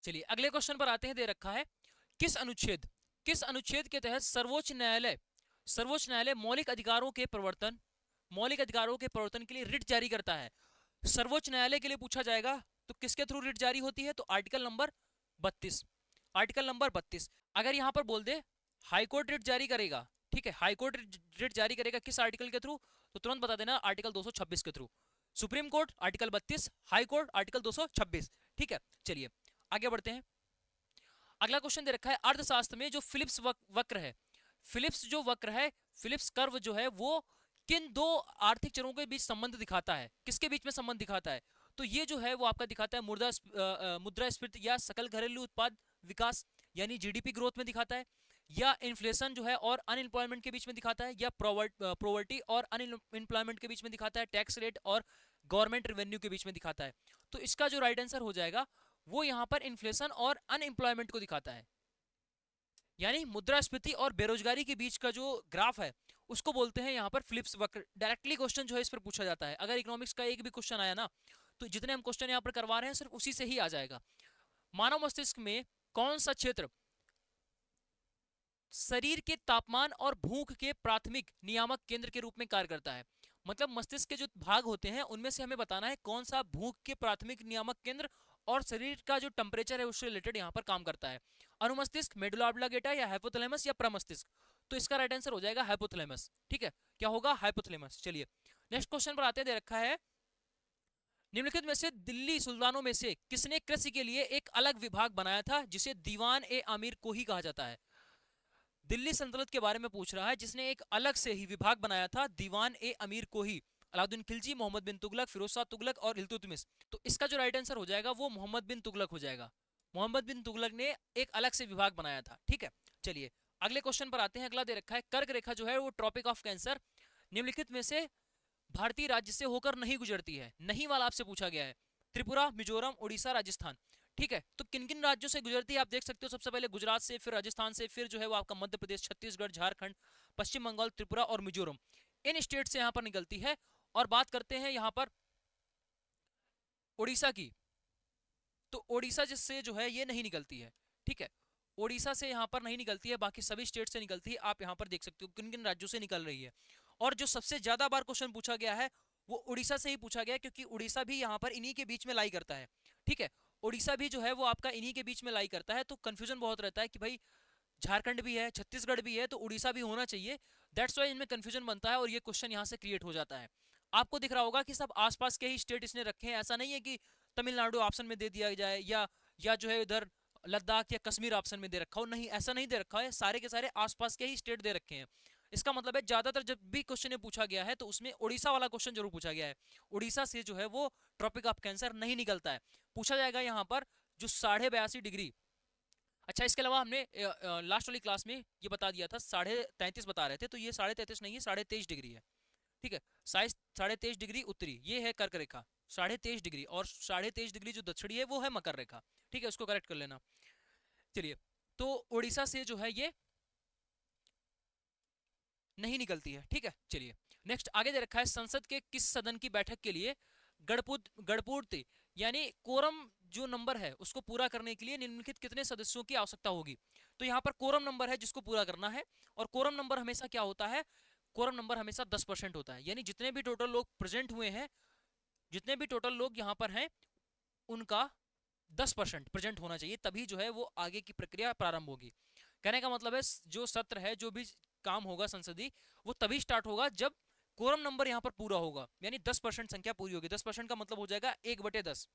चलिए अगले क्वेश्चन पर आते हैं, दे रखा है, किस अनुच्छेद, किस अनुच्छेद के तहत सर्वोच्च न्यायालय, सर्वोच्च न्यायालय मौलिक अधिकारों के प्रवर्तन, मौलिक अधिकारों के प्रवर्तन के लिए रिट जारी करता है। सर्वोच्च न्यायालय के लिए पूछा जाएगा तो किसके थ्रू रिट जारी होती है, तो आर्टिकल नंबर 32, आर्टिकल नंबर 32। अगर यहाँ पर बोल दे हाईकोर्ट रिट जारी करेगा, ठीक है, हाईकोर्ट रिट जारी करेगा किस आर्टिकल के थ्रू, तो तुरंत बता देना आर्टिकल 226 के through. Supreme court article 32, high court article 226, ठीक है। चलिए आगे बढ़ते हैं, अगला क्वेश्चन दे रखा है, अर्थशास्त्र में जो फिलिप्स वक्र है, फिलिप्स जो वक्र है, फिलिप्स कर्व जो है वो किन दो आर्थिक चरों के बीच संबंध दिखाता है, किसके बीच में संबंध दिखाता है, तो ये जो है वो आपका दिखाता है मुद्रास्फीति या सकल घरेलू उत्पाद विकास यानी जीडीपी ग्रोथ में दिखाता है, या इन्फ्लेशन जो है और अनएम्प्लॉयमेंट के बीच में दिखाता है, या प्रोवर्टी और अनएम्प्लॉयमेंट के बीच में दिखाता है, टैक्स रेट और गवर्नमेंट रेवेन्यू के बीच में दिखाता है। तो इसका जो राइट आंसर हो जाएगा वो यहाँ पर इन्फ्लेशन और अनएम्प्लॉयमेंट को दिखाता है, यानी मुद्रास्फीति और बेरोजगारी के बीच का जो ग्राफ है उसको बोलते हैं यहाँ पर फिलिप्स वक्र। डायरेक्टली क्वेश्चन जो है इस पर पूछा जाता है, अगर इकोनॉमिक्स का एक भी क्वेश्चन आया ना तो जितने हम क्वेश्चन यहाँ पर करवा रहे हैं सिर्फ उसी से ही आ जाएगा। मानव मस्तिष्क में कौन सा क्षेत्र शरीर के तापमान और भूख के प्राथमिक नियामक केंद्र के रूप में कार्य करता है, मतलब मस्तिष्क के जो भाग होते हैं उनमें से हमें बताना है कौन सा भूख के प्राथमिक नियामक केंद्र और शरीर का जो टेम्परेचर है उससे रिलेटेड यहाँ पर काम करता है। अनुमस्तिष्क, मेडुला ऑब्लांगेटा या हाइपोथैलेमस या प्रमस्तिष्क। तो इसका राइट आंसर हो जाएगा हाइपोथैलेमस, ठीक है, क्या होगा हाइपोथैलेमस। चलिए नेक्स्ट क्वेश्चन पर आते हैं, दे रखा है, निम्नलिखित में से दिल्ली सुल्तानों में से किसने कृषि के लिए एक अलग विभाग बनाया था जिसे दीवान ए आमिर को ही कहा जाता है। दिल्ली सल्तनत के बारे में पूछ रहा है, जिसने एक अलग से ही विभाग बनाया था दीवान ए अमीर को ही, अलाउद्दीन खिलजी, मोहम्मद बिन तुगलक, फिरोज शाह तुगलक और इल्तुतमिश। तो इसका जो राइट आंसर हो जाएगा वो मोहम्मद बिन तुगलक हो जाएगा, मोहम्मद बिन तुगलक ने एक अलग से विभाग बनाया था, ठीक है। चलिए अगले क्वेश्चन पर आते हैं, अगला दे रखा है, कर्क रेखा जो है वो ट्रॉपिक ऑफ कैंसर निम्नलिखित में से भारतीय राज्य से होकर नहीं गुजरती है। नहीं वाला आपसे पूछा गया है, त्रिपुरा, मिजोरम, उड़ीसा, राजस्थान, ठीक है। तो किन किन राज्यों से गुजरती है आप देख सकते हो, सबसे पहले गुजरात से, फिर राजस्थान से, फिर जो है वो आपका मध्य प्रदेश, छत्तीसगढ़, झारखंड, पश्चिम बंगाल, त्रिपुरा और मिजोरम, इन स्टेट से यहाँ पर निकलती है। और बात करते हैं यहाँ पर उड़ीसा की, तो उड़ीसा जिससे जो है ये नहीं निकलती है, ठीक है, ओडिशा से यहाँ पर नहीं निकलती है, बाकी सभी स्टेट से निकलती है। आप यहाँ पर देख सकते हो किन किन राज्यों से निकल रही है। और जो सबसे ज्यादा बार क्वेश्चन पूछा गया है वो उड़ीसा से ही पूछा गया है, क्योंकि उड़ीसा भी यहाँ पर इन्हीं के बीच में लाई करता है। ठीक है, उड़ीसा भी जो है वो आपका इन्हीं के बीच में लाई करता है। तो कंफ्यूजन बहुत रहता है कि भाई झारखंड भी है, छत्तीसगढ़ भी है, तो उड़ीसा भी होना चाहिए। दैट्स वाई इनमें कंफ्यूजन बनता है और ये क्वेश्चन यहाँ से क्रिएट हो जाता है। आपको दिख रहा होगा कि सब आसपास के ही स्टेट इसने रखे हैं। ऐसा नहीं है कि तमिलनाडु ऑप्शन में दे दिया जाए या जो है इधर लद्दाख या कश्मीर ऑप्शन में दे रखा हो। नहीं, ऐसा नहीं दे रखा है, सारे के सारे आसपास के ही स्टेट दे रखे हैं। इसका मतलब है ज्यादातर जब भी क्वेश्चन पूछा गया है तो उसमें उड़ीसा वाला क्वेश्चन जरूर पूछा गया है। उड़ीसा से जो है वो ट्रॉपिक ऑफ कैंसर नहीं निकलता है। पूछा जाएगा यहाँ पर जो 82.5 डिग्री। अच्छा, इसके अलावा हमने लास्ट वाली क्लास में ये बता दिया था 33.5 बता रहे थे, तो ये 33.5 नहीं है, 23.5 डिग्री है। ठीक है, 23.5 डिग्री उत्तरी ये है कर्क रेखा 23.5 डिग्री, और 23.5 डिग्री जो दक्षिणी है वो है मकर रेखा। ठीक है, उसको करेक्ट कर लेना। चलिए, तो उड़ीसा से जो है ये नहीं निकलती है। ठीक है, चलिए नेक्स्ट आगे दे रखा है संसद के किस सदन की बैठक के लिए गणपूर्ति यानी कोरम जो नंबर है उसको पूरा करने के लिए निम्नलिखित कितने सदस्यों की आवश्यकता होगी। तो यहाँ पर कोरम नंबर है जिसको पूरा करना है, और कोरम नंबर हमेशा क्या होता है, कोरम नंबर हमेशा 10% होता है। यानी जितने भी टोटल लोग प्रेजेंट हुए हैं, जितने भी टोटल लोग यहाँ पर हैं उनका 10% प्रेजेंट होना चाहिए, तभी जो है वो आगे की प्रक्रिया प्रारंभ होगी। कहने का मतलब है जो सत्र है, जो भी काम होगा संसदीय, वो तभी स्टार्ट होगा जब कोरम नंबर यहाँ पर पूरा होगा, यानी 10% संख्या पूरी होगी। 10% का मतलब हो जाएगा 1/10।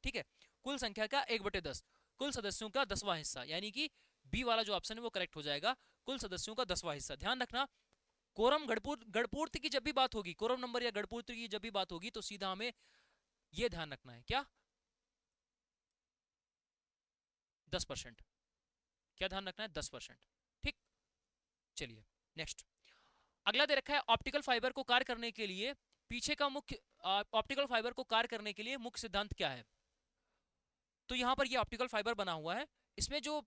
ठीक है, कुल संख्या का 1/10, कुल सदस्यों का 10वां हिस्सा, यानी कि बी वाला जो ऑप्शन है वो करेक्ट हो जाएगा, कुल सदस्यों का 10वां हिस्सा। ध्यान रखना, कोरम गणपूर्ति की जब भी बात होगी, कोरम नंबर या गणपूर्ति की जब भी बात होगी, तो सीधा हमें यह ध्यान रखना है, क्या 10%। क्या ध्यान रखना है, 10%। ठीक, चलिए नेक्स्ट अगला दे रखा है ऑप्टिकल फाइबर को कार्य करने के लिए पीछे का मुख्य ऑप्टिकल फाइबर को कार्य करने के लिए मुख्य सिद्धांत क्या है। तो यहाँ पर ये ऑप्टिकल फाइबर बना हुआ है, इसमें जो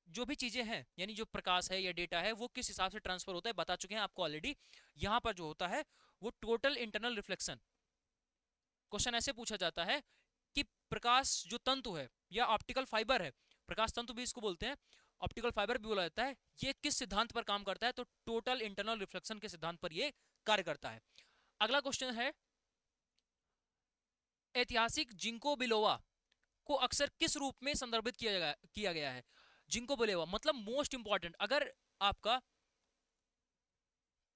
जो भी चीजें हैं, यानी जो प्रकाश है या डेटा है, वो किस हिसाब से ट्रांसफर होता है बता चुके हैं आपको ऑलरेडी। यहाँ पर जो होता है वो टोटल इंटरनल रिफ्लेक्शन। क्वेश्चन ऐसे पूछा जाता है कि प्रकाश जो तंतु है या ऑप्टिकल फाइबर है, प्रकाश तंतु भी इसको बोलते हैं, ऑप्टिकल फाइबर भी बोला जाता है, ये किस सिद्धांत पर काम करता है। तो टोटल इंटरनल रिफ्लेक्शन के सिद्धांत पर ये कार्य करता है। अगला क्वेश्चन है ऐतिहासिक जिंको बिलोवा को अक्सर किस रूप में संदर्भित किया गया है। जिंको बिलोवा मतलब मोस्ट इंपॉर्टेंट, अगर आपका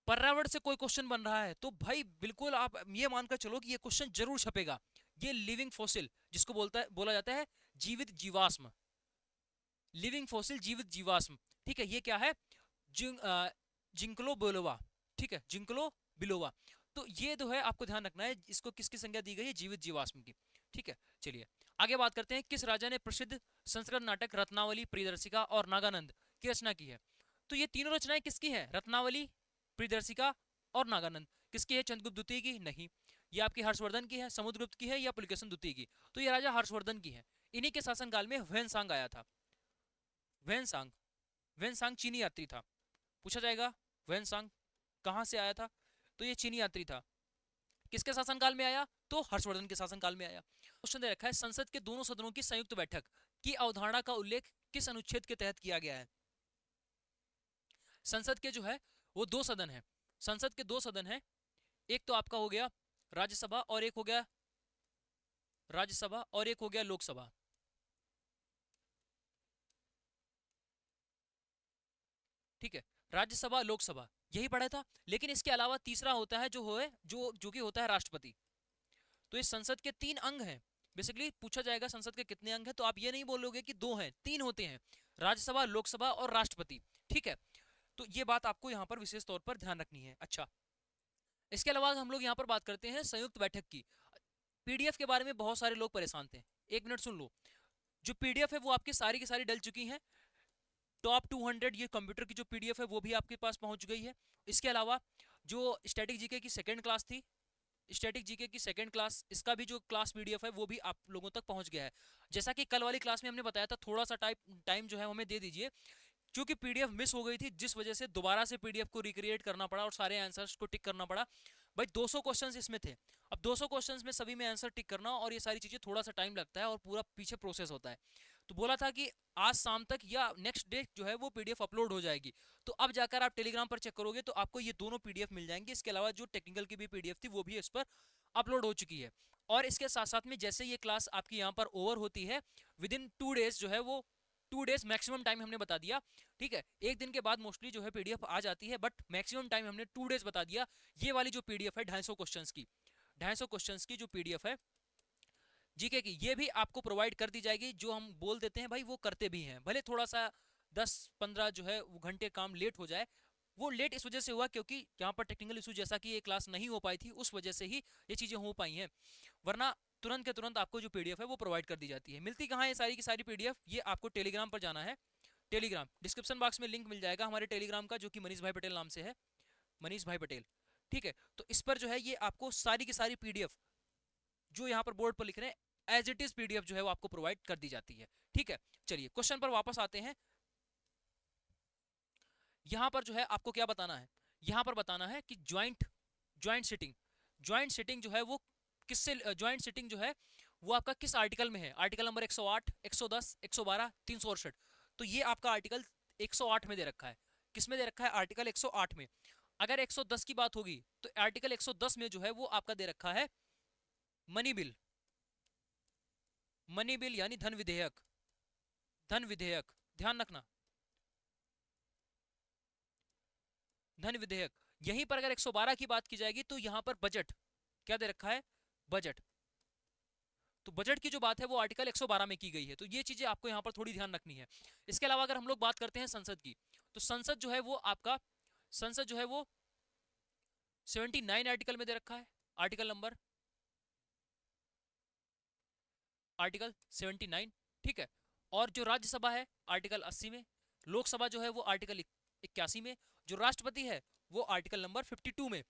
पर्यावरण से कोई क्वेश्चन बन रहा है तो भाई बिल्कुल आप ये मानकर चलो कि ये क्वेश्चन जरूर छपेगा। ये लिविंग फॉसिल जिसको बोला जाता है जीवित जीवाश्म, लिविंग फॉसिल जीवित जीवाश्म। ठीक है, ये क्या है, जिंकलो बिलोवा। ठीक है, जिंकलो बिलोवा। तो ये जो है आपको ध्यान रखना है, इसको किसकी संज्ञा दी गई है, जीवित जीवाश्म की। ठीक है, चलिए आगे बात करते हैं किस राजा ने प्रसिद्ध संस्कृत नाटक रत्नावली, प्रियदर्शिका और नागानंद की रचना की है। तो ये तीनों रचनाएं किसकी है, रत्नावली, प्रियदर्शिका और नागानंद किसकी है, चंद्रगुप्त द्वितीय की नहीं, ये आपकी हर्षवर्धन की है, समुद्रगुप्त की है या पुलकेशन द्वितीय की। तो ये राजा हर्षवर्धन की है, इन्हीं के शासनकाल में ह्वेनसांग आया था। ह्वेनसांग, ह्वेनसांग चीनी यात्री था। पूछा जाएगा ह्वेनसांग कहां से आया था, तो ये चीनी यात्री था। किसके शासनकाल में आया, तो हर्षवर्धन के शासनकाल में आया। क्वेश्चन दे रखा है संसद के दोनों सदनों की संयुक्त बैठक की अवधारणा का उल्लेख किस अनुच्छेद के तहत किया गया है। संसद के जो है वो दो सदन है, संसद के दो सदन है, एक तो आपका हो गया राज्यसभा और एक हो गया लोकसभा। ठीक है, राज्यसभा लोकसभा यही पढ़ा था, लेकिन इसके अलावा तीसरा होता है जो कि होता है राष्ट्रपति। तो इस संसद के 3 अंग हैं। बेसिकली पूछा जाएगा संसद के कितने अंग हैं, तो आप ये नहीं बोलोगे कि 2 हैं, 3 होते हैं, राज्यसभा, लोकसभा और राष्ट्रपति। ठीक है, तो ये बात आपको यहाँ पर विशेष तौर पर ध्यान रखनी है। अच्छा, इसके अलावा हम लोग यहाँ पर बात करते हैं संयुक्त बैठक की। पीडीएफ के बारे में बहुत सारे लोग परेशान थे, 1 मिनट सुन लो। जो पीडीएफ है वो आपकी सारी की सारी डल चुकी हैं। टॉप 200 ये कंप्यूटर की जो पीडीएफ है वो भी आपके पास पहुंच गई है। इसके अलावा जो स्टैटिक जीके की सेकंड क्लास थी, स्टैटिक जीके की सेकंड क्लास, इसका भी जो क्लास पीडीएफ है वो भी आप लोगों तक पहुंच गया है। जैसा कि कल वाली क्लास में हमने बताया था, थोड़ा सा टाइम जो है हमें दे दीजिए, क्योंकि पीडीएफ मिस हो गई थी, जिस वजह से दोबारा से पीडीएफ को रिक्रिएट करना पड़ा और सारे आंसर्स को टिक करना पड़ा। भाई 200 क्वेश्चंस इसमें थे, अब 200 क्वेश्चंस में सभी में आंसर टिक करना और ये सारी चीजें थोड़ा सा टाइम लगता है और पूरा पीछे प्रोसेस होता है। तो बोला था कि आज शाम तक या नेक्स्ट डे जो है वो पीडीएफ अपलोड हो जाएगी। तो अब जाकर आप टेलीग्राम पर चेक करोगे तो आपको ये दोनों पीडीएफ मिल जाएंगे। इसके अलावा जो टेक्निकल की भी पीडीएफ थी वो भी इस पर अपलोड हो चुकी है। और इसके साथ साथ में जैसे ये क्लास आपकी यहाँ पर ओवर होती है, विद इन 2 डेज जो है वो 2 डेज मैक्सिमम टाइम हमने बता दिया, ठीक है। एक दिन के बाद मोस्टली जो है पीडीएफ आ जाती है, बट मैक्सिमम टाइम हमने 2 डेज बता दिया। ये वाली जो पीडीएफ है 250 क्वेश्चंस की, 250 क्वेश्चंस की जो पीडीएफ है जीके की, ये भी आपको प्रोवाइड कर दी जाएगी। जो हम बोल देते हैं भाई वो करते भी हैं, भले थोड़ा सा 10-15 जो है घंटे काम लेट हो जाए। वो लेट इस वजह से हुआ क्योंकि यहाँ पर टेक्निकल इशू, जैसा कि ये क्लास नहीं हो पाई थी, उस वजह से ही ये चीजें हो पाई हैं। वरना तुरंत के तुरंत आपको जो पीडीएफ है वो प्रोवाइड कर दी जाती है। मिलती कहाँ है सारी की सारी पीडीएफ? ये आपको टेलीग्राम पर जाना है। टेलीग्राम डिस्क्रिप्शन बॉक्स में लिंक मिल जाएगा हमारे टेलीग्राम का, जो कि मनीष भाई पटेल नाम से है, मनीष भाई पटेल, ठीक है। तो इस पर जो है ये आपको सारी की सारी पीडीएफ जो यहाँ पर बोर्ड पर लिख रहे हैं एज इट इज पीडीएफ जो है वो आपको प्रोवाइड कर दी जाती है, ठीक है। चलिए क्वेश्चन पर वापस आते हैं। यहां पर जो है आपको क्या बताना है? यहां पर बताना है कि ज्वाइंट सिटिंग जो है वो किससे, ज्वाइंट सिटिंग जो है वो आपका किस आर्टिकल में है? Article number 108, 110, 112, 368। तो ये आपका आर्टिकल 108 में दे रखा है। किस में दे रखा है? आर्टिकल 108 में। अगर 110 की बात होगी तो आर्टिकल 110 में जो है वो आपका दे रखा है मनी बिल, मनी बिल यानी धन विधेयक, धन विधेयक, ध्यान रखना, धन विधेयक। यहीं पर अगर 112 की बात की जाएगी तो यहां पर बजट क्या दे रखा है? बजट। तो बजट की जो बात है वो आर्टिकल 112 में की गई है। तो ये चीजें आपको यहाँ पर थोड़ी ध्यान रखनी है। इसके अलावा अगर हम लोग बात करते हैं संसद की, तो संसद जो है वो आपका, संसद जो है वो 79 आर्टिकल में दे रखा है। आर्टिकल 79, ठीक है। और जो राज्यसभा है आर्टिकल 80 में, लोकसभा जो है वो आर्टिकल 81 में, जो राष्ट्रपति है वो आर्टिकल नंबर 52 में।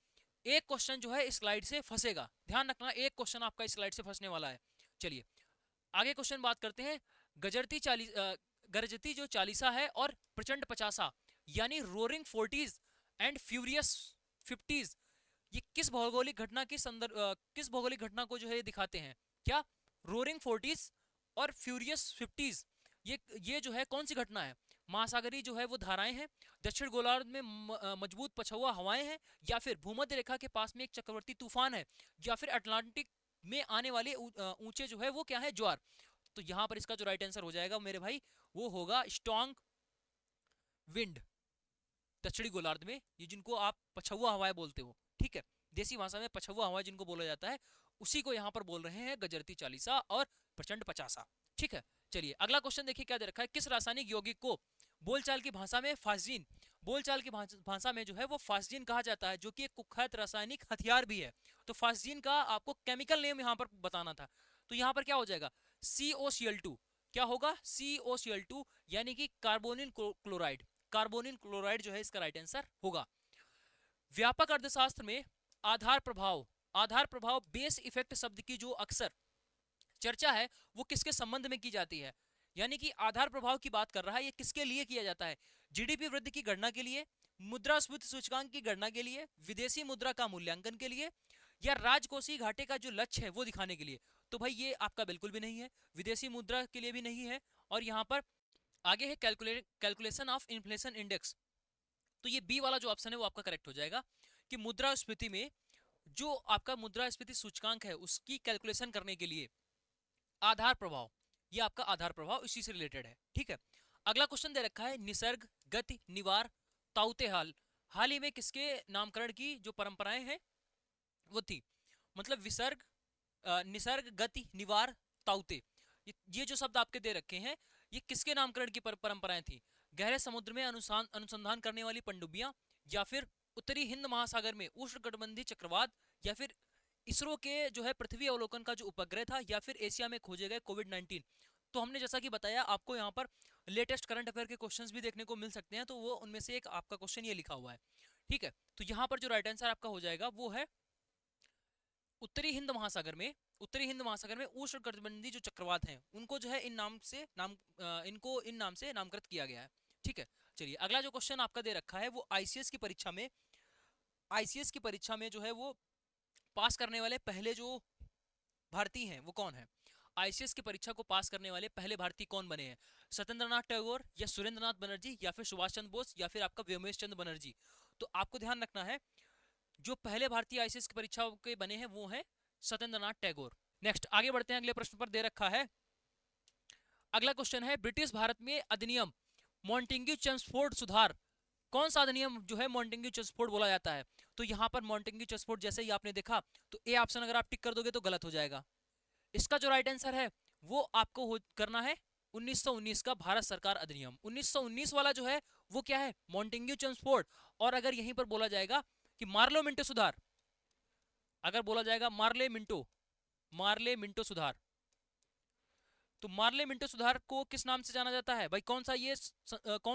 एक क्वेश्चन जो है इस स्लाइड से फंसेगा, ध्यान रखना, एक क्वेश्चन आपका इस स्लाइड से फंसने वाला है। चलिए आगे क्वेश्चन बात करते हैं। गरजती जो चालीसा है और प्रचंड पचासा, यानी roaring 40s and furious 50s, ये किस भौगोलिक घटना की किस भौगोलिक घटना को जो है दिखाते हैं? क्या? रोरिंग 40s और फ्यूरियस 50s, ये जो है कौन सी घटना है? महासागरीय जो है वो धाराएं हैं, दक्षिण गोलार्ध में मजबूत पछुआ हवाएं हैं, या फिर भूमध्य रेखा के पास में एक चक्रवर्ती तूफान है, या फिर अटलांटिक में आने वाले ऊंचे जो है वो क्या है? ज्वार। तो यहां पर इसका जो राइट आंसर हो जाएगा मेरे भाई वो होगा स्ट्रॉन्ग विंड, दक्षिणी गोलार्ध में, ये जिनको आप पछुआ हवाएं बोलते हो, ठीक है। देसी भाषा में पछुआ हवाएं जिनको बोला जाता है, उसी को यहाँ पर बोल रहे हैं गजरती चालीसा और प्रचंड पचासा, ठीक है। चलिए अगला क्वेश्चन देखिए क्या दे रखा है। किस रासायनिक यौगिक को बोलचाल की भाषा में फास्जीन, बोलचाल की भाषा में जो है वो फास्जीन कहा जाता है, जो कि एक कुख्यात रासायनिक हथियार भी है। तो फास्जीन का आपको केमिकल नेम यहाँ पर बताना था। तो यहाँ पर क्या हो जाएगा? COCl2। क्या होगा? COCl2 यानी कि कार्बोनिल क्लोराइड, कार्बोनिल क्लोराइड जो है इसका राइट आंसर होगा। व्यापक अर्थशास्त्र में आधार प्रभाव, आधार प्रभाव बेस इफेक्ट शब्द की जो अक्सर चर्चा है वो किसके संबंध में की जाती है? यानी कि आधार प्रभाव की बात कर रहा है, ये किसके लिए किया जाता है? जीडीपी वृद्धि की गणना के लिए, मुद्रास्फीति सूचकांक की गणना के लिए, विदेशी मुद्रा का मूल्यांकन के लिए, या राजकोषीय घाटे का जो लक्ष्य है वो दिखाने के लिए? तो भाई ये आपका बिल्कुल भी नहीं है, विदेशी मुद्रा के लिए भी नहीं है, और यहाँ पर आगे है कैलकुलेशन ऑफ इन्फ्लेशन इंडेक्स। तो ये बी वाला जो ऑप्शन है वो आपका करेक्ट हो जाएगा कि मुद्रास्फीति में जो आपका मुद्रास्फीति सूचकांक है उसकी कैलकुलेशन करने के लिए आधार प्रभाव, ये आपका आधार प्रभाव इसी से रिलेटेड है, ठीक है। अगला क्वेश्चन दे रखा है निसर्ग गति निवार ताउतेहाल, हाल ही में किसके नामकरण की जो परंपराएं हैं वो थी? मतलब विसर्ग, निसर्ग, गति, निवार, ताउते, ये जो शब्द आपके दे रखे हैं ये किसके नामकरण की परंपराएं थी? गहरे समुद्र में अनुसंधान करने वाली पनडुब्बियां, या फिर उत्तरी हिंद महासागर में उष्णकटिबंधीय चक्रवात, या फिर इसरो के जो है पृथ्वी अवलोकन का जो उपग्रह था, या फिर एशिया में खोजे गए कोविड-19। तो हमने जैसा कि बताया आपको यहाँ पर लेटेस्ट करंट अफेयर के क्वेश्चंस भी देखने को मिल सकते हैं, तो वो उनमें से एक आपका क्वेश्चन ये लिखा हुआ है, ठीक है। तो यहाँ पर जो राइट आंसर आपका हो जाएगा वो है उत्तरी हिंद महासागर में, उत्तरी हिंद महासागर में उष्णकटिबंधीय जो चक्रवात हैं उनको जो है इनको इन नाम से नामकृत किया गया है, ठीक है। चलिए अगला जो क्वेश्चन आपका दे रखा है वो आईसीएस की परीक्षा में, आईसीएस की परीक्षा में जो है वो पास करने वाले पहले जो भारतीय हैं वो कौन है? आईसीएस की परीक्षा को पास करने वाले पहले भारतीय कौन बने हैं? सत्येंद्रनाथ टैगोर या सुरेंद्रनाथ बनर्जी या फिर सुभाष चंद्र बोस या फिर आपका व्योमेश चंद्र बनर्जी? तो आपको ध्यान रखना है जो पहले भारतीय आईसीएस की परीक्षा के बने हैं वो है सत्येंद्रनाथ टैगोर। नेक्स्ट आगे बढ़ते हैं, अगले प्रश्न पर दे रखा है, अगला क्वेश्चन है ब्रिटिश भारत में अधिनियम मॉन्टेग्यू चेम्सफोर्ड सुधार, कौन सा अधिनियम जो है मॉन्टेग्यू चेम्सफोर्ड बोला जाता है? तो यहाँ पर मॉन्टेग्यू चेम्सफोर्ड जैसे ही आपने देखा तो ए ऑप्शन अगर आप टिक कर दोगे तो गलत हो जाएगा। इसका जो राइट आंसर है वो आपको करना है 1919 का भारत सरकार अधिनियम। 1919 वाला जो है वो क्या है? Montagu Chelmsford. और अगर यहीं पर बोला जाएगा कि मार्लो मिंटो सुधार, अगर बोला जाएगा मार्ले मिंटो सुधार, तो मार्ले मिंटो सुधार को किस नाम से जाना जाता है भाई? कौन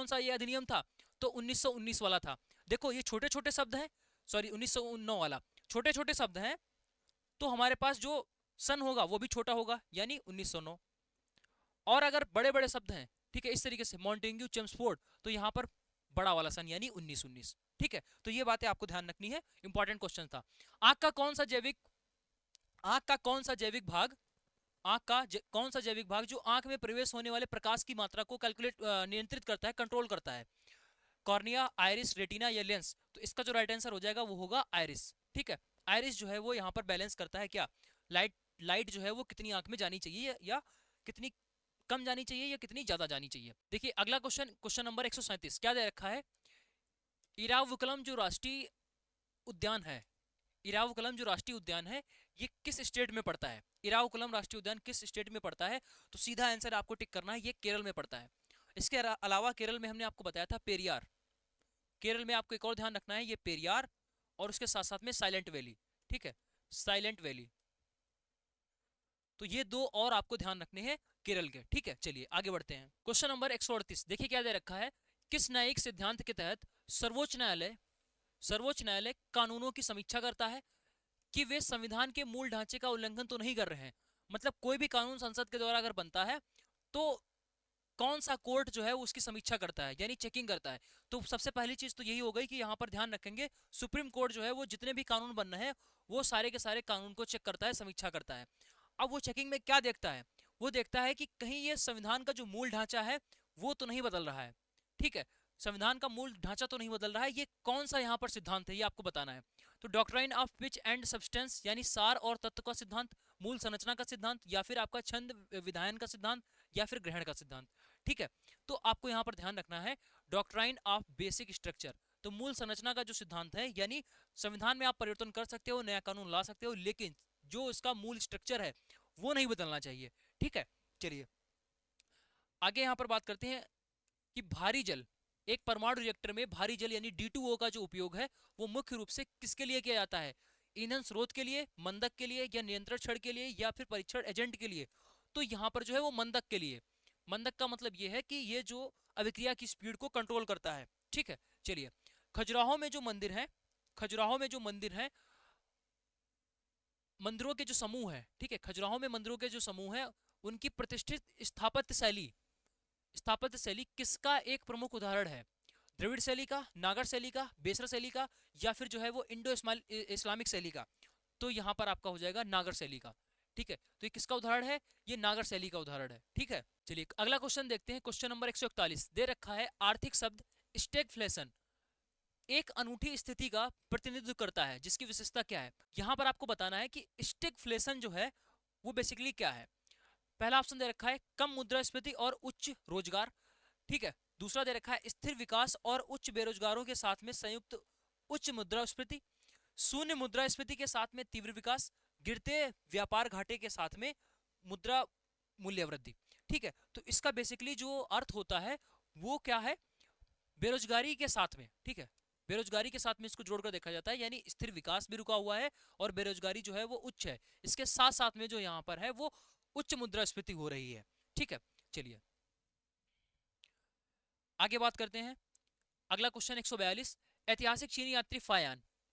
सा ये अधिनियम था? तो 1919 वाला था। देखो ये छोटे छोटे शब्द हैं, सॉरी 1909 वाला, छोटे छोटे शब्द हैं, तो हमारे पास जो सन होगा वो भी छोटा होगा यानी 1909। और अगर बड़े बड़े शब्द हैं, ठीक है, इस तरीके से मॉन्टेग्यू चेम्सफोर्ड, तो यहाँ पर बड़ा वाला सन यानी 1919। ठीक है, तो ये बातें आपको ध्यान रखनी है, इंपॉर्टेंट क्वेश्चन था। आंख का कौन सा जैविक भाग कौन सा जैविक भाग जो आंख में प्रवेश होने वाले प्रकाश की मात्रा को नियंत्रित करता है, कंट्रोल करता है? कॉर्निया, आइरिस, रेटिना या लेंस? तो इसका जो राइट आंसर हो जाएगा वो होगा आइरिस। ठीक है, आइरिस जो है वो यहाँ पर बैलेंस करता है क्या, लाइट जो है वो कितनी आंख में जानी चाहिए या कितनी कम जानी चाहिए या कितनी ज्यादा जानी चाहिए। देखिए अगला क्वेश्चन नंबर 137 क्या दे रखा है? इरावुकुलम जो राष्ट्रीय उद्यान है, इरावुकुलम जो राष्ट्रीय उद्यान है ये किस स्टेट में पड़ता है? इरावुकुलम राष्ट्रीय उद्यान किस स्टेट में पड़ता है? तो सीधा आंसर आपको टिक करना है, ये केरल में पड़ता है। इसके अलावा केरल में हमने आपको बताया था पेरियार, केरल में आपको एक और ध्यान रखना है ये पेरियार, और उसके साथ साथ में साइलेंट वैली। ठीक है, साइलेंट वैली, तो ये दो और आपको ध्यान रखने हैं केरल के। ठीक है, चलिए आगे बढ़ते हैं। क्वेश्चन नंबर 138 देखिए क्या दे रखा है, किस न्यायिक सिद्धांत के तहत सर्वोच्च न्यायालय कानूनों की समीक्षा करता है कि वे संविधान के मूल ढांचे का उल्लंघन तो नहीं कर रहे हैं? मतलब कोई भी कानून संसद के द्वारा अगर बनता है तो कौन सा कोर्ट जो है उसकी समीक्षा करता है यानी चेकिंग करता है? तो सबसे पहली चीज तो यही हो गई कि यहाँ पर ध्यान रखेंगे सुप्रीम कोर्ट जो है वो जितने भी कानून बन रहे हैं वो सारे के सारे कानून को चेक करता है, समीक्षा करता है। अब वो चेकिंग में क्या देखता है? वो देखता है कि कहीं ये संविधान का जो मूल ढांचा है वो तो नहीं बदल रहा है। ठीक है, संविधान का मूल ढांचा तो नहीं बदल रहा है, ये कौन सा यहाँ पर सिद्धांत है ये आपको बताना है। तो doctrine of pitch and substance यानी सार और तत्व का सिद्धांत, मूल संरचना का सिद्धांत, या फिर आपका छंद विधायन का सिद्धांत, या फिर ग्रहण का सिद्धांत। ठीक है, तो आपको यहाँ पर ध्यान रखना है डॉक्ट्राइन ऑफ बेसिक स्ट्रक्चर, तो मूल संरचना का जो सिद्धांत है यानी संविधान में आप परिवर्तन कर सकते हो, नया कानून ला सकते हो, लेकिन जो इसका मूल स्ट्रक्चर है वो नहीं बदलना चाहिए। ठीक है, चलिए आगे यहाँ पर बात करते हैं कि भारी जल, एक परमाणु रिएक्टर में भारी जल यानी D2O का जो उपयोग है वो मुख्य रूप से किसके लिए किया जाता है? ईंधन स्रोत के लिए, मंदक के लिए, या नियंत्रण छड़ के लिए, या फिर परीक्षण एजेंट के लिए? तो यहाँ पर जो है वो मंदक के लिए। मंदक का मतलब ये है कि ये जो अभिक्रिया की स्पीड को कंट्रोल करता है। ठीक है, चलिए खजुराहो में जो मंदिर है, मंदिरों के जो समूह है, ठीक है, खजुराहो में मंदिरों के जो समूह है उनकी प्रतिष्ठित स्थापत्य शैली किसका एक प्रमुख उदाहरण है? द्रविड़ शैली का, नागर शैली का, बेसर शैली का, या फिर जो है वो इंडो इस्लामिक शैली का? तो यहाँ पर आपका हो जाएगा नागर शैली का। ठीक है, तो ये किसका उदाहरण है? ये नागर शैली का उदाहरण है। ठीक है, चलिए अगला क्वेश्चन देखते हैं। क्वेश्चन नंबर 141 दे रखा है, आर्थिक शब्द स्टैगफ्लेशन एक अनूठी स्थिति का प्रतिनिधित्व करता है जिसकी विशेषता क्या है? यहाँ पर आपको बताना है कि स्टैगफ्लेशन जो है वो बेसिकली क्या है। पहला ऑप्शन दे रखा है कम मुद्रास्फीति और उच्च रोजगार। ठीक है, दूसरा दे रखा है स्थिर विकास और उच्च बेरोजगारों के साथ में संयुक्त उच्च मुद्रास्फीति, शून्य मुद्रास्फीति के साथ में तीव्र विकास, गिरते व्यापार घाटे के साथ में मुद्रा मूल्य वृद्धि। ठीक है, तो इसका बेसिकली जो अर्थ होता है वो क्या है? बेरोजगारी के साथ में। ठीक है, बेरोजगारी के साथ में इसको जोड़कर देखा जाता है, यानी स्थिर विकास भी रुका हुआ है और बेरोजगारी जो है वो उच्च है, इसके साथ साथ में जो यहाँ पर है वो उच्च मुद्रास्फीति हो रही है। ठीक है, चलिए आगे बात करते हैं। अगला क्वेश्चन 142, ऐतिहासिक चीनी यात्री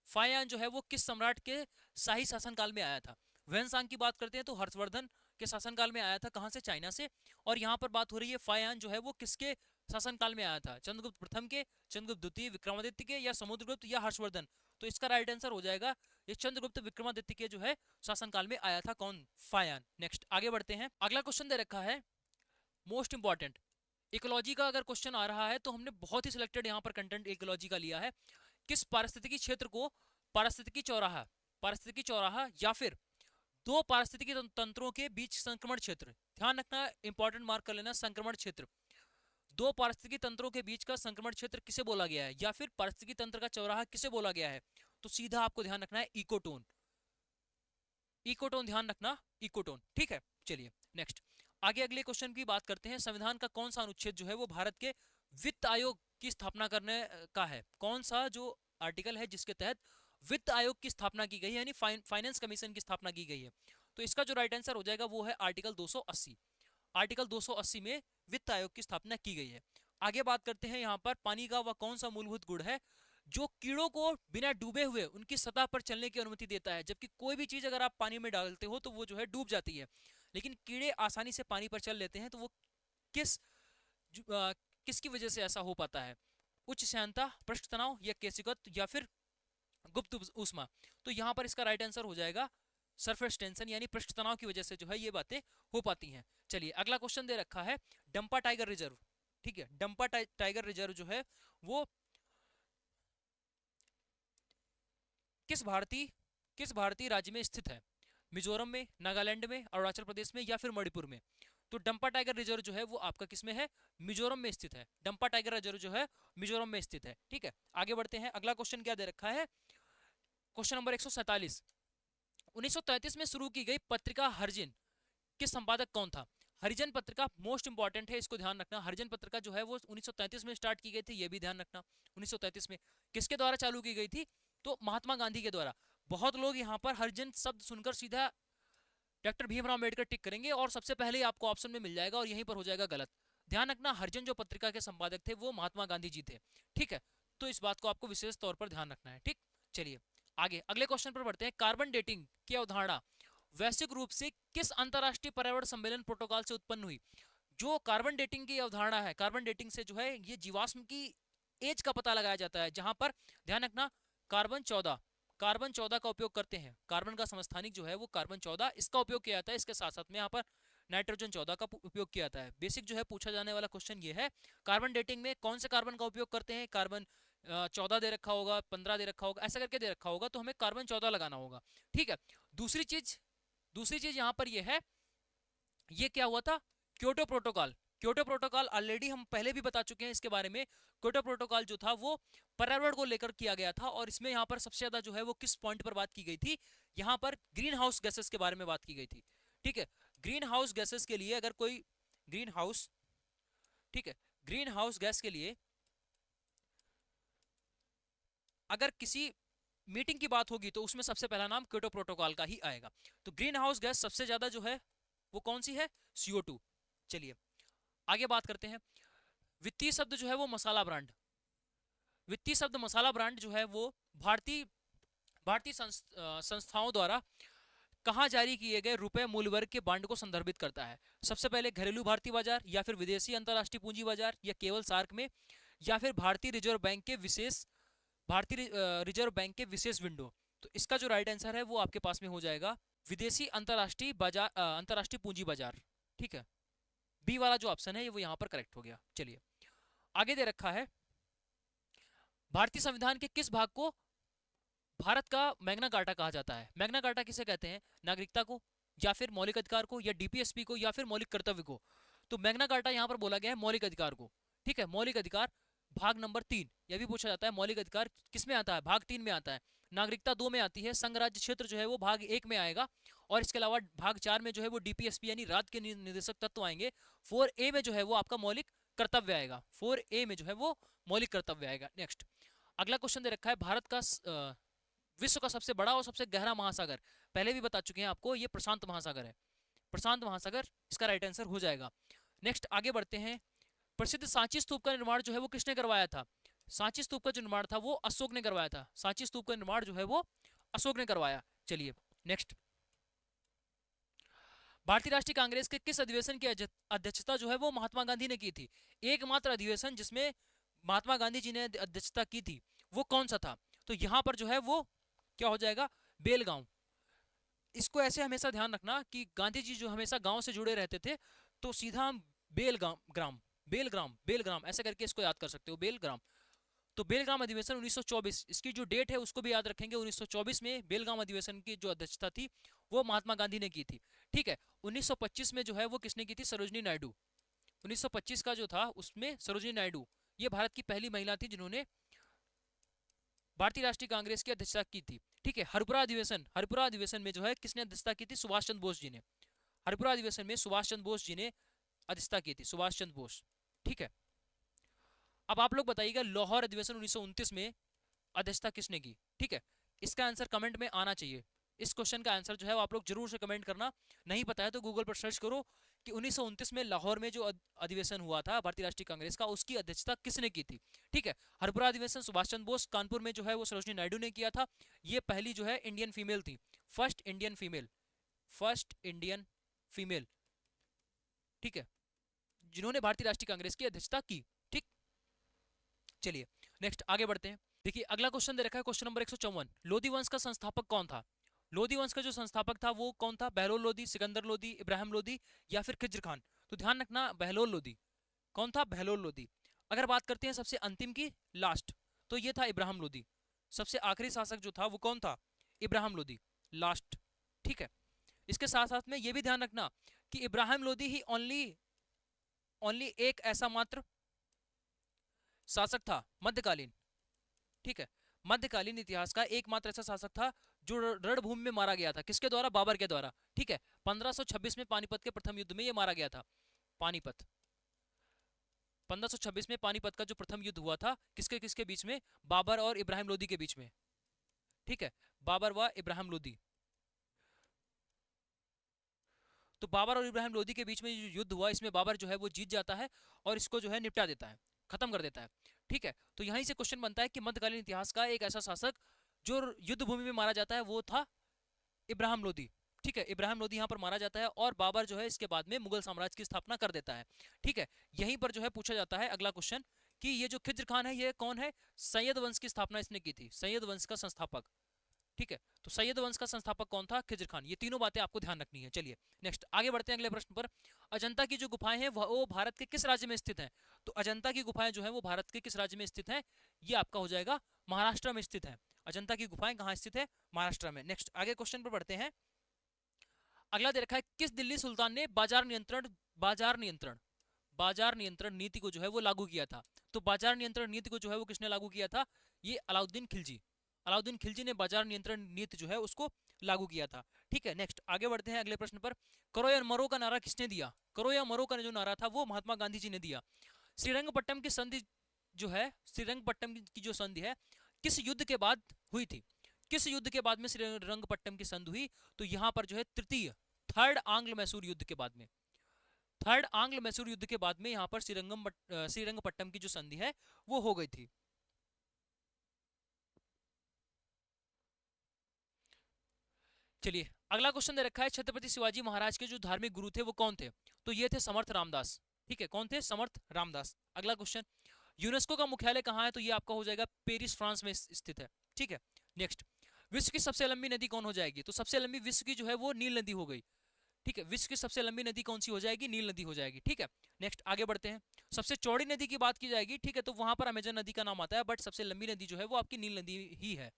फायान जो है वो किस सम्राट के शाही शासनकाल में आया था? वैनसांग की बात करते हैं तो हर्षवर्धन के शासनकाल में आया था। कहां से? चाइना से। और यहाँ पर बात हो रही है फायान जो है वो किसके शासनकाल में आया था? चंद्रगुप्त प्रथम के, चंद्रगुप्त द्वितीय, विक्रमादित्य के, या समुद्रगुप्त, या हर्षवर्धन? तो इसका राइट आंसर हो जाएगा ये चंद्रगुप्त विक्रमादित्य के जो है शासनकाल में आया था। कौन? फायान। नेक्स्ट आगे बढ़ते हैं। अगला क्वेश्चन दे रखा है मोस्ट इंपॉर्टेंट, इकोलॉजी का अगर क्वेश्चन आ रहा है तो हमने बहुत ही सिलेक्टेड यहाँ पर कंटेंट इकोलॉजी का लिया है। किस पारिस्थितिकी क्षेत्र को पारिस्थितिकी चौराहा या फिर दो पारिस्थितिकी तंत्रों के बीच संक्रमण क्षेत्र, ध्यान रखना, इंपॉर्टेंट मार्क कर लेना, संक्रमण क्षेत्र, दो पारिस्थितिकी तंत्रों के बीच का संक्रमण क्षेत्र किसे बोला गया है, या फिर पारिस्थितिकी तंत्र का चौराहा किसे बोला गया है? तो सीधा आपको ध्यान रखना है इकोटोन, इकोटोन ध्यान रखना, इकोटोन। ठीक है, चलिए नेक्स्ट आगे अगले क्वेश्चन की बात करते हैं। संविधान का कौन सा अनुच्छेद जो है वो भारत के वित्त आयोग की स्थापना करने का है? कौन सा जो आर्टिकल है जिसके तहत वित्त आयोग की स्थापना की गई है, यानी फाइनेंस कमीशन की स्थापना की गई है? तो इसका जो राइट आंसर हो जाएगा वो है आर्टिकल 280। आर्टिकल 280 में वित्त आयोग की स्थापना की गई है। आगे बात करते हैं यहाँ पर पानी का वह कौन सा मूलभूत गुण है जो कीड़ों को बिना डूबे हुए उनकी सतह पर चलने की अनुमति देता है? जबकि कोई भी चीज अगर आप पानी में डालते हो तो वो जो है डूब जाती है, लेकिन कीड़े आसानी से पानी पर चल लेते हैं। तो वो किस किसकी वजह से ऐसा हो पाता है? उच्च श्यानता, पृष्ठ तनाव, या केशिकत्व, या फिर गुप्त ऊष्मा? तो यहाँ पर इसका राइट आंसर हो जाएगा सरफेस टेंशन, यानी पृष्ठ तनाव की वजह से जो है ये बातें हो पाती हैं। चलिए अगला क्वेश्चन दे रखा है डंपा टाइगर रिजर्व। ठीक है, डंपा टाइगर रिजर्व जो है वो किस भारतीय राज्य में स्थित है? मिजोरम में, नागालैंड में, अरुणाचल प्रदेश में, या फिर मणिपुर में? तो डंपा टाइगर रिजर्व जो है वो आपका किस में है? मिजोरम में स्थित है। डंपा टाइगर रिजर्व जो है मिजोरम में स्थित है। ठीक है, आगे बढ़ते हैं। अगला क्वेश्चन क्या दे रखा है? क्वेश्चन नंबर 147, 1933 में शुरू की गई पत्रिका हरिजन के संपादक कौन था? हरिजन पत्रिका मोस्ट इंपॉर्टेंट है, इसको ध्यान रखना। हरिजन पत्रिका जो है वो 1933 में स्टार्ट की गई थी, ये भी ध्यान रखना। 1933 में किसके द्वारा चालू की गई थी? तो महात्मा गांधी के द्वारा। बहुत लोग यहाँ पर हरिजन शब्द सुनकर सीधा डॉक्टर भीमराव अम्बेडकर टिक करेंगे और सबसे पहले आपको ऑप्शन में मिल जाएगा और यहीं पर हो जाएगा गलत। ध्यान रखना, हरिजन जो पत्रिका के संपादक थे वो महात्मा गांधी जी थे। ठीक है, तो इस बात को आपको विशेष तौर पर ध्यान रखना है। ठीक, चलिए आगे अगले क्वेश्चन पर बढ़ते हैं। कार्बन डेटिंग की अवधारणा वैश्विक रूप से किस अंतरराष्ट्रीय पर्यावरण सम्मेलन प्रोटोकॉल से उत्पन्न हुई? जो कार्बन डेटिंग की अवधारणा है, कार्बन डेटिंग से जो है ये जीवाश्म की एज का पता लगाया जाता है, जहां पर ध्यान रखना कार्बन 14 का उपयोग करते हैं। कार्बन का समस्थानिक जो है वो कार्बन 14, इसका उपयोग किया जाता है। इसके साथ साथ में यहाँ पर नाइट्रोजन 14 का उपयोग किया जाता है। बेसिक जो है पूछा जाने वाला क्वेश्चन ये है, कार्बन डेटिंग में कौन से कार्बन का उपयोग करते हैं? कार्बन 14 दे रखा होगा, 15 दे रखा होगा, ऐसा करके दे रखा होगा, तो हमें कार्बन 14 लगाना होगा। ठीक है, दूसरी चीज यहाँ पर ये है, ये क्या हुआ था? क्योटो प्रोटोकॉल ऑलरेडी हम पहले भी बता चुके हैं इसके बारे में। क्योटो प्रोटोकॉल जो था वो पर्यावरण को लेकर किया गया था, और इसमें यहाँ पर सबसे ज्यादा जो है वो किस पॉइंट पर बात की गई थी? यहाँ पर ग्रीन हाउस गैसेस के बारे में बात की गई थी। ठीक है, ग्रीन हाउस गैसेस के लिए अगर कोई ग्रीन हाउस, ठीक है, ग्रीन हाउस गैस के लिए अगर किसी मीटिंग की बात होगी तो उसमें सबसे पहला नाम क्योटो प्रोटोकॉल का ही आएगा। तो ग्रीन हाउस गैस सबसे ज्यादा जो है वो कौन सी है? CO2। चलिए आगे बात करते हैं। वित्तीय शब्द जो है वो मसाला ब्रांड, वित्तीय शब्द मसाला ब्रांड जो है वो भारतीय संस्थाओं द्वारा कहाँ जारी किए गए रुपए मूल्य वर्ग के बांड को संदर्भित करता है? सबसे पहले घरेलू भारतीय बाजार, या फिर विदेशी अंतरराष्ट्रीय पूंजी बाजार, या केवल सार्क में, या फिर भारतीय रिजर्व बैंक के विशेष विंडो? तो इसका जो राइट आंसर है वो आपके पास में हो जाएगा विदेशी अंतरराष्ट्रीय बाजार, अंतरराष्ट्रीय पूंजी बाजार। ठीक है, बी वाला जो ऑप्शन है वो यहाँ पर करेक्ट हो गया। चलिए आगे दे रखा है, भारतीय संविधान के किस भाग को भारत का मैग्ना कार्टा कहा जाता है? मैग्ना कार्टा किसे कहते हैं? नागरिकता को, या फिर मौलिक अधिकार को, या DPSP को, या फिर मौलिक कर्तव्य को? तो मैग्ना कार्टा यहाँ पर बोला गया है मौलिक अधिकार को। ठीक है, मौलिक अधिकार भाग नंबर 3, यह भी पूछा जाता है मौलिक अधिकार किस में आता है? भाग 3 में आता है। नागरिकता 2 में आती है। संघ राज्य क्षेत्र जो है वो भाग 1 में आएगा, और इसके अलावा भाग 4 में जो है वो DPSP यानी राज्य के निर्देशक तत्व आएंगे। 4A में जो है वो आपका मौलिक कर्तव्य आएगा। 4A में जो है वो मौलिक कर्तव्य आएगा। नेक्स्ट अगला क्वेश्चन दे रखा है, भारत का विश्व का सबसे बड़ा और सबसे गहरा महासागर, पहले भी बता चुके हैं आपको, ये प्रशांत महासागर है। प्रशांत महासागर इसका राइट आंसर हो जाएगा। नेक्स्ट आगे बढ़ते हैं। प्रसिद्ध सांची स्तूप का निर्माण जो है वो किसने करवाया था? सांची स्तूप का जो निर्माण था वो अशोक ने करवाया था। सांची स्तूप का निर्माण जो है वो अशोक ने करवाया। चलिए नेक्स्ट, भारतीय राष्ट्रीय कांग्रेस के किस अधिवेशन की अध्यक्षता जो है वो महात्मा गांधी ने की थी? एकमात्र अधिवेशन जिसमें महात्मा गांधी जी ने अध्यक्षता की थी वो कौन सा था? तो यहाँ पर जो है वो क्या हो जाएगा? बेलगांव। इसको ऐसे हमेशा ध्यान रखना कि गांधी जी जो हमेशा गांव से जुड़े रहते थे, तो सीधा हम बेलगाम ग्राम बेलग्राम बेलग्राम ऐसे करके इसको याद कर सकते हो, बेलग्राम। तो बेलगाम अधिवेशन 1924, इसकी जो डेट है उसको भी याद रखेंगे। 1924 में बेलगाम अधिवेशन की जो अध्यक्षता थी वो महात्मा गांधी ने की थी। ठीक है, 1925 में जो है वो किसने की थी? सरोजनी नायडू। 1925 का जो था उसमें सरोजनी नायडू, ये भारत की पहली महिला थी जिन्होंने भारतीय राष्ट्रीय कांग्रेस की अध्यक्षता की थी। ठीक है, हरिपुरा अधिवेशन में जो है किसने अध्यक्षता की थी? सुभाष चंद्र बोस जी ने। हरिपुरा अधिवेशन में सुभाष चंद्र बोस जी ने अध्यक्षता की थी, सुभाष चंद्र बोस। ठीक है, अब आप लोग बताइएगा लाहौर अधिवेशन 1929 में अध्यक्षता किसने की? ठीक है, इसका आंसर कमेंट में आना चाहिए। इस क्वेश्चन का आंसर जो है वो आप लोग जरूर से कमेंट करना। नहीं पता है तो गूगल पर सर्च करो कि 1929 में लाहौर में जो अधिवेशन हुआ था भारतीय राष्ट्रीय कांग्रेस का, उसकी अध्यक्षता किसने की थी? ठीक है, हरिपुरा अधिवेशन सुभाष चंद्र बोस, कानपुर में जो है वो सरोजनी नायडू ने किया था। ये पहली जो है इंडियन फीमेल थी, first Indian female, first Indian female. ठीक है, जिन्होंने भारतीय राष्ट्रीय कांग्रेस की अध्यक्षता की। ठीक, चलिए नेक्स्ट आगे बढ़ते हैं। देखिए अगला क्वेश्चन दे रखा है, क्वेश्चन नंबर 154। लोधी वंश का संस्थापक कौन था? लोधी वंश का जो संस्थापक था वो कौन था? बहलोल लोधी, सिकंदर लोधी, इब्राहिम लोधी या फिर खिज्र खान? तो ध्यान रखना, बहलोल लोधी। कौन था? बहलोल लोधी। अगर बात करते हैं सबसे अंतिम की, लास्ट, तो ये था इब्राहिम लोधी। सबसे आखिरी शासक जो था वो कौन था? इब्राहिम लोधी, लास्ट। ठीक है, इसके साथ साथ में ये भी ध्यान रखना कि इब्राहिम लोधी ही ओनली ओनली एक ऐसा मात्र शासक था मध्यकालीन। ठीक है, मध्यकालीन इतिहास का एकमात्र ऐसा शासक था जो रणभूमि में मारा गया था। किसके द्वारा? बाबर के द्वारा। ठीक है, 1526 में पानीपत के प्रथम युद्ध में ये मारा गया था। पानीपत, 1526 में पानीपत का जो प्रथम युद्ध हुआ था, किसके किसके बीच में? बाबर और इब्राहिम लोधी के बीच में। ठीक है, बाबर व इब्राहिम लोधी। तो बाबर और इब्राहिम लोधी के बीच में जो युद्ध हुआ, इसमें बाबर जो है वो जीत जाता है और इसको जो है निपटा देता है, खत्म कर देता है। ठीक है, तो यहीं से क्वेश्चन बनता है कि मध्यकालीन इतिहास का एक ऐसा शासक जो युद्ध भूमि में मारा जाता है वो था इब्राहिम लोधी। ठीक है, इब्राहिम लोधी यहाँ पर मारा जाता है और बाबर जो है इसके बाद में मुगल साम्राज्य की स्थापना कर देता है। ठीक है, यहीं पर जो है पूछा जाता है अगला क्वेश्चन कि ये जो खिज्र खान है ये कौन है? सैयद वंश की स्थापना इसने की थी, सैयद वंश का संस्थापक। ठीक है, तो सैयद वंश का संस्थापक कौन था? खिज्र खान। ये तीनों बातें आपको ध्यान रखनी है। चलिए नेक्स्ट आगे बढ़ते हैं अगले प्रश्न पर। अजंता की जो गुफाएं हैं वो भारत के किस राज्य में स्थित हैं? तो अजंता की गुफाएं जो है वो भारत के किस राज्य में स्थित हैं? ये आपका हो जाएगा महाराष्ट्र में स्थित है। अजंता की गुफाएं कहाँ स्थित है? महाराष्ट्र में। नेक्स्ट आगे क्वेश्चन पर बढ़ते हैं। अगला दे रखा है, किस दिल्ली सुल्तान ने बाजार नियंत्रण नीति को जो है वो लागू किया था? तो बाजार नियंत्रण नीति को जो है वो किसने लागू किया था? ये अलाउद्दीन खिलजी। अलाउद्दीन खिलजी ने बाजार नियंत्रण नीति जो है उसको लागू किया था। ठीक है, नेक्स्ट आगे बढ़ते हैं अगले प्रश्न पर। करो या मरो का नारा किसने दिया? करो या मरो का जो नारा था वो महात्मा गांधी जी ने दिया। श्रीरंगपट्टम की संधि जो है, श्रीरंगपट्टम की जो संधि है किस युद्ध के बाद हुई थी? किस युद्ध के बाद में श्रीरंगपट्टम की संधि हुई? तो यहां पर जो है तृतीय, थर्ड आंग्ल मैसूर युद्ध के बाद में, थर्ड आंग्ल मैसूर युद्ध के बाद में यहां पर श्रीरंगपट्टम की जो संधि है वो हो गई थी। चलिए अगला क्वेश्चन दे रखा है, छत्रपति शिवाजी महाराज के जो धार्मिक गुरु थे वो कौन थे? तो ये थे समर्थ रामदास। ठीक है, कौन थे? समर्थ रामदास। अगला क्वेश्चन, यूनेस्को का मुख्यालय कहाँ है? तो ये आपका हो जाएगा पेरिस, फ्रांस में स्थित है। ठीक है, नेक्स्ट, विश्व की सबसे लंबी नदी कौन हो जाएगी? तो सबसे लंबी विश्व की जो है वो नील नदी हो गई। ठीक है, विश्व की सबसे लंबी नदी कौन सी हो जाएगी? नील नदी हो जाएगी। ठीक है, नेक्स्ट आगे बढ़ते हैं। सबसे चौड़ी नदी की बात की जाएगी, ठीक है, तो वहां पर अमेजन नदी का नाम आता है, बट सबसे लंबी नदी जो है वो आपकी नील नदी ही है।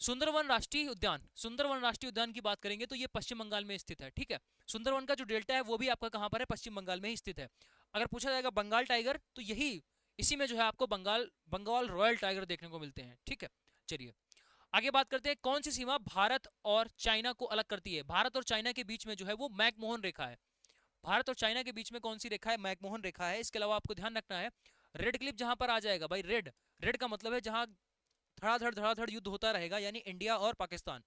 सुंदरवन राष्ट्रीय उद्यान, सुंदरवन राष्ट्रीय उद्यान की बात करेंगे तो ये पश्चिम बंगाल में स्थित है। ठीक है, सुंदरवन का जो डेल्टा है वो भी आपका कहां पर है? पश्चिम बंगाल में ही स्थित है। अगर पूछा जाएगा बंगाल टाइगर, तो यही इसी में जो है आपको बंगाल रॉयल टाइगर देखने को मिलते हैं। ठीक है, चलिए आगे बात करते हैं। कौन सी सीमा भारत और चाइना को अलग करती है? भारत और चाइना के बीच में जो है वो मैकमोहन रेखा है। भारत और चाइना के बीच में कौन सी रेखा है? मैकमोहन रेखा है। इसके अलावा आपको ध्यान रखना है, रेड क्लिफ जहां पर आ जाएगा भाई, रेड, रेड का मतलब है जहां धड़ाधड़ युद्ध होता रहेगा, यानी इंडिया और पाकिस्तान,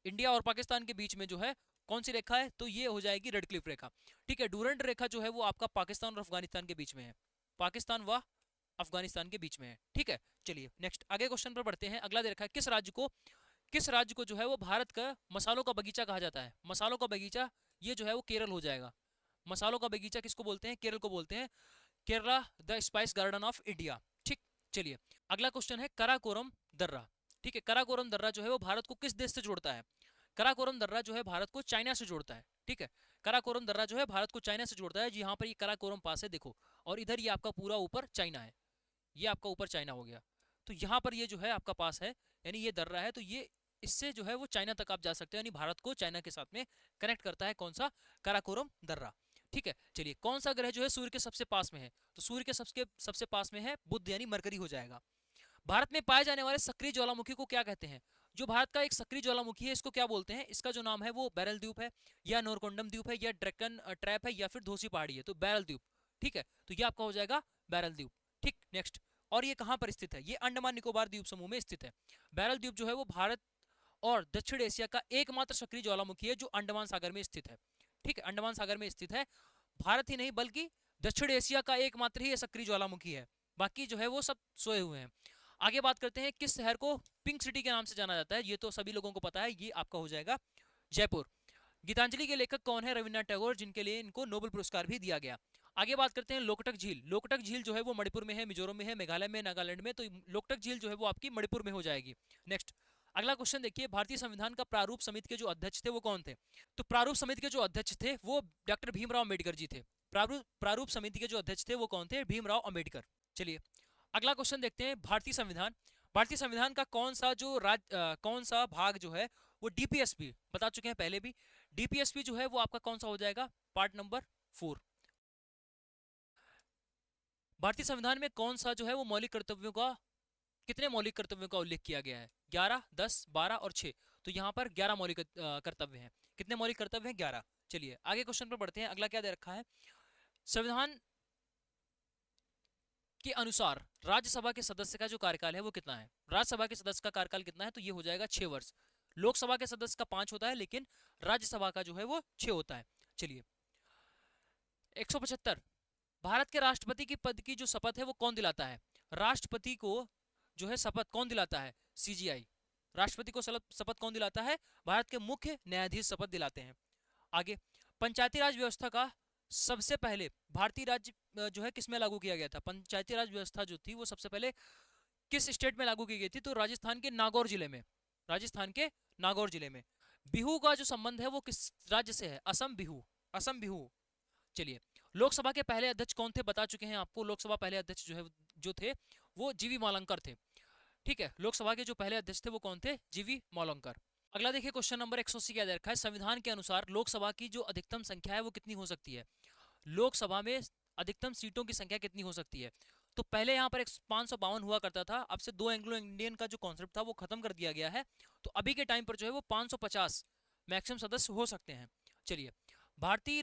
इंडिया और पाकिस्तान के बीच में जो है कौन सी रेखा है? तो ये हो जाएगी रेड क्लिफ रेखा। ठीक है, डूरंट रेखा जो है वो आपका पाकिस्तान और अफगानिस्तान के बीच में है, पाकिस्तान व अफगानिस्तान के बीच में है। ठीक है, चलिए नेक्स्ट आगे क्वेश्चन पर बढ़ते हैं। अगला दे रखा है, किस राज्य को जो है वो भारत का मसालों का बगीचा कहा जाता है? मसालों का बगीचा ये जो है वो केरल हो जाएगा। मसालों का बगीचा किसको बोलते हैं? केरल को बोलते हैं, Kerala the spice garden of India. ठीक, चलिए अगला क्वेश्चन है, कराकोरम दर्रा। ठीक है, कराकोरम दर्रा जो है वो भारत को किस देश से जोड़ता है? कराकोरम दर्रा जो है भारत को चाइना से जोड़ता है। ठीक है, कराकोरम दर्रा जो है भारत को चाइना से जोड़ता है जी। यहाँ पर ये कराकोरम पास है देखो, और इधर ये आपका पूरा ऊपर चाइना है, ये आपका ऊपर चाइना हो गया। तो यहाँ पर ये जो है आपका पास है, यानी ये दर्रा है, तो ये इससे जो है वो चाइना तक आप जा सकते हो, यानी भारत को चाइना के साथ में कनेक्ट करता है कौन सा? कराकोरम दर्रा। ठीक है, चलिए कौन सा ग्रह जो है सूर्य के सबसे पास में है? तो सूर्य के सबसे सबसे पास में है बुध, यानी मरकरी हो जाएगा। भारत में पाए जाने वाले सक्रिय ज्वालामुखी को क्या कहते हैं? जो भारत का एक सक्रिय ज्वालामुखी है इसको क्या बोलते हैं? इसका जो नाम है वो बैरल द्वीप है, या नोरकोंडम द्वीप है, या ड्रैकन ट्रैप है, या फिर धोसी पहाड़ी है। तो बैरल द्वीप। ठीक है, तो ये आपका हो जाएगा बैरल द्वीप। ठीक, नेक्स्ट। और ये कहां पर स्थित है? ये अंडमान निकोबार द्वीप समूह में स्थित है। बैरल द्वीप जो है वो भारत और दक्षिण एशिया का एकमात्र सक्रिय ज्वालामुखी है जो अंडमान सागर में स्थित है। ठीक है, अंडमान सागर में स्थित है। भारत ही नहीं बल्कि दक्षिण एशिया का एकमात्र ही सक्रिय ज्वालामुखी है, बाकी जो है वो सब सोए हुए हैं। आगे बात करते हैं, किस शहर को पिंक सिटी के नाम से जाना जाता है? ये तो सभी लोगों को पता है, ये आपका हो जाएगा जयपुर। गीतांजलि के लेखक कौन है? रविन्द्रनाथ टैगोर, जिनके लिए इनको नोबेल पुरस्कार भी दिया गया। आगे बात करते हैं लोकटक झील। लोकटक झील जो है वो मणिपुर में है, मिजोरम में है, मेघालय में, नागालैंड में। तो लोकटक झील जो है वो आपकी मणिपुर में हो जाएगी। नेक्स्ट, अगला क्वेश्चन देखिए, भारतीय संविधान का प्रारूप समिति के जो अध्यक्ष थे वो कौन थे? तो प्रारूप समिति के जो अध्यक्ष थे वो डॉक्टर भीमराव अम्बेडकर जी थे। प्रारूप समिति के जो अध्यक्ष थे वो कौन थे? भीमराव अम्बेडकर। चलिए अगला क्वेश्चन देखते हैं, भारतीय संविधान। भारतीय संविधान का कौन सा भाग जो है वो डीपीएसपी, बता चुके हैं पहले भी, डीपीएसपी जो है वो आपका कौन सा हो जाएगा? Part number 4। भारतीय संविधान में कौन सा जो है वो मौलिक कर्तव्यों का, कितने मौलिक कर्तव्यों का उल्लेख किया गया है? 11, 10, 12 और 6। तो यहाँ पर 11 मौलिक कर्तव्य हैं। कितने मौलिक कर्तव्य हैं? 11। चलिए आगे क्वेश्चन पर बढ़ते हैं। अगला क्या दे रखा है? संविधान के अनुसार राज्यसभा के सदस्य का जो कार्यकाल है वो कितना है? राज्यसभा के सदस्य का कार्यकाल कितना है? तो ये हो जाएगा 6 वर्ष। लोकसभा के सदस्य का 5 होता है, लेकिन राज्यसभा का जो है वो 6 होता है। चलिए 175, भारत के राष्ट्रपति की पद की जो शपथ है वो कौन दिलाता है? राष्ट्रपति को जो है शपथ कौन दिलाता है? सीजीआई। राष्ट्रपति को शपथ कौन दिलाता है? भारत के मुख्य न्यायाधीश शपथ दिलाते हैं। आगे, पंचायती राज व्यवस्था का सबसे पहले भारतीय राज्य जो है किसमें लागू किया गया था? पंचायती राज व्यवस्था जो थी वो सबसे पहले किस स्टेट में लागू की गई थी? तो राजस्थान के नागौर जिले में। राजस्थान के नागौर जिले में। बिहू का जो संबंध है वो किस राज्य से है? असम बिहू। असम बिहू। चलिए लोकसभा के पहले अध्यक्ष कौन थे? बता चुके हैं आपको, लोकसभा पहले अध्यक्ष जो थे वो जीवी मालंकर थे। ठीक है, लोकसभा के जो पहले अध्यक्ष थे वो कौन थे? जीवी मालंकर। अगला देखिए क्वेश्चन नंबर 180 क्या दे रखा है? संविधान के अनुसार लोकसभा की जो अधिकतम संख्या है वो कितनी हो सकती है? लोकसभा में अधिकतम सीटों की संख्या कितनी हो सकती है? तो पहले यहाँ पर 552 हुआ करता था, अब से दो एंग्लो इंडियन का जो कॉन्सेप्ट था वो खत्म कर दिया गया है। तो अभी के टाइम पर जो है वो 550 मैक्सिमम सदस्य हो सकते हैं। चलिए, भारतीय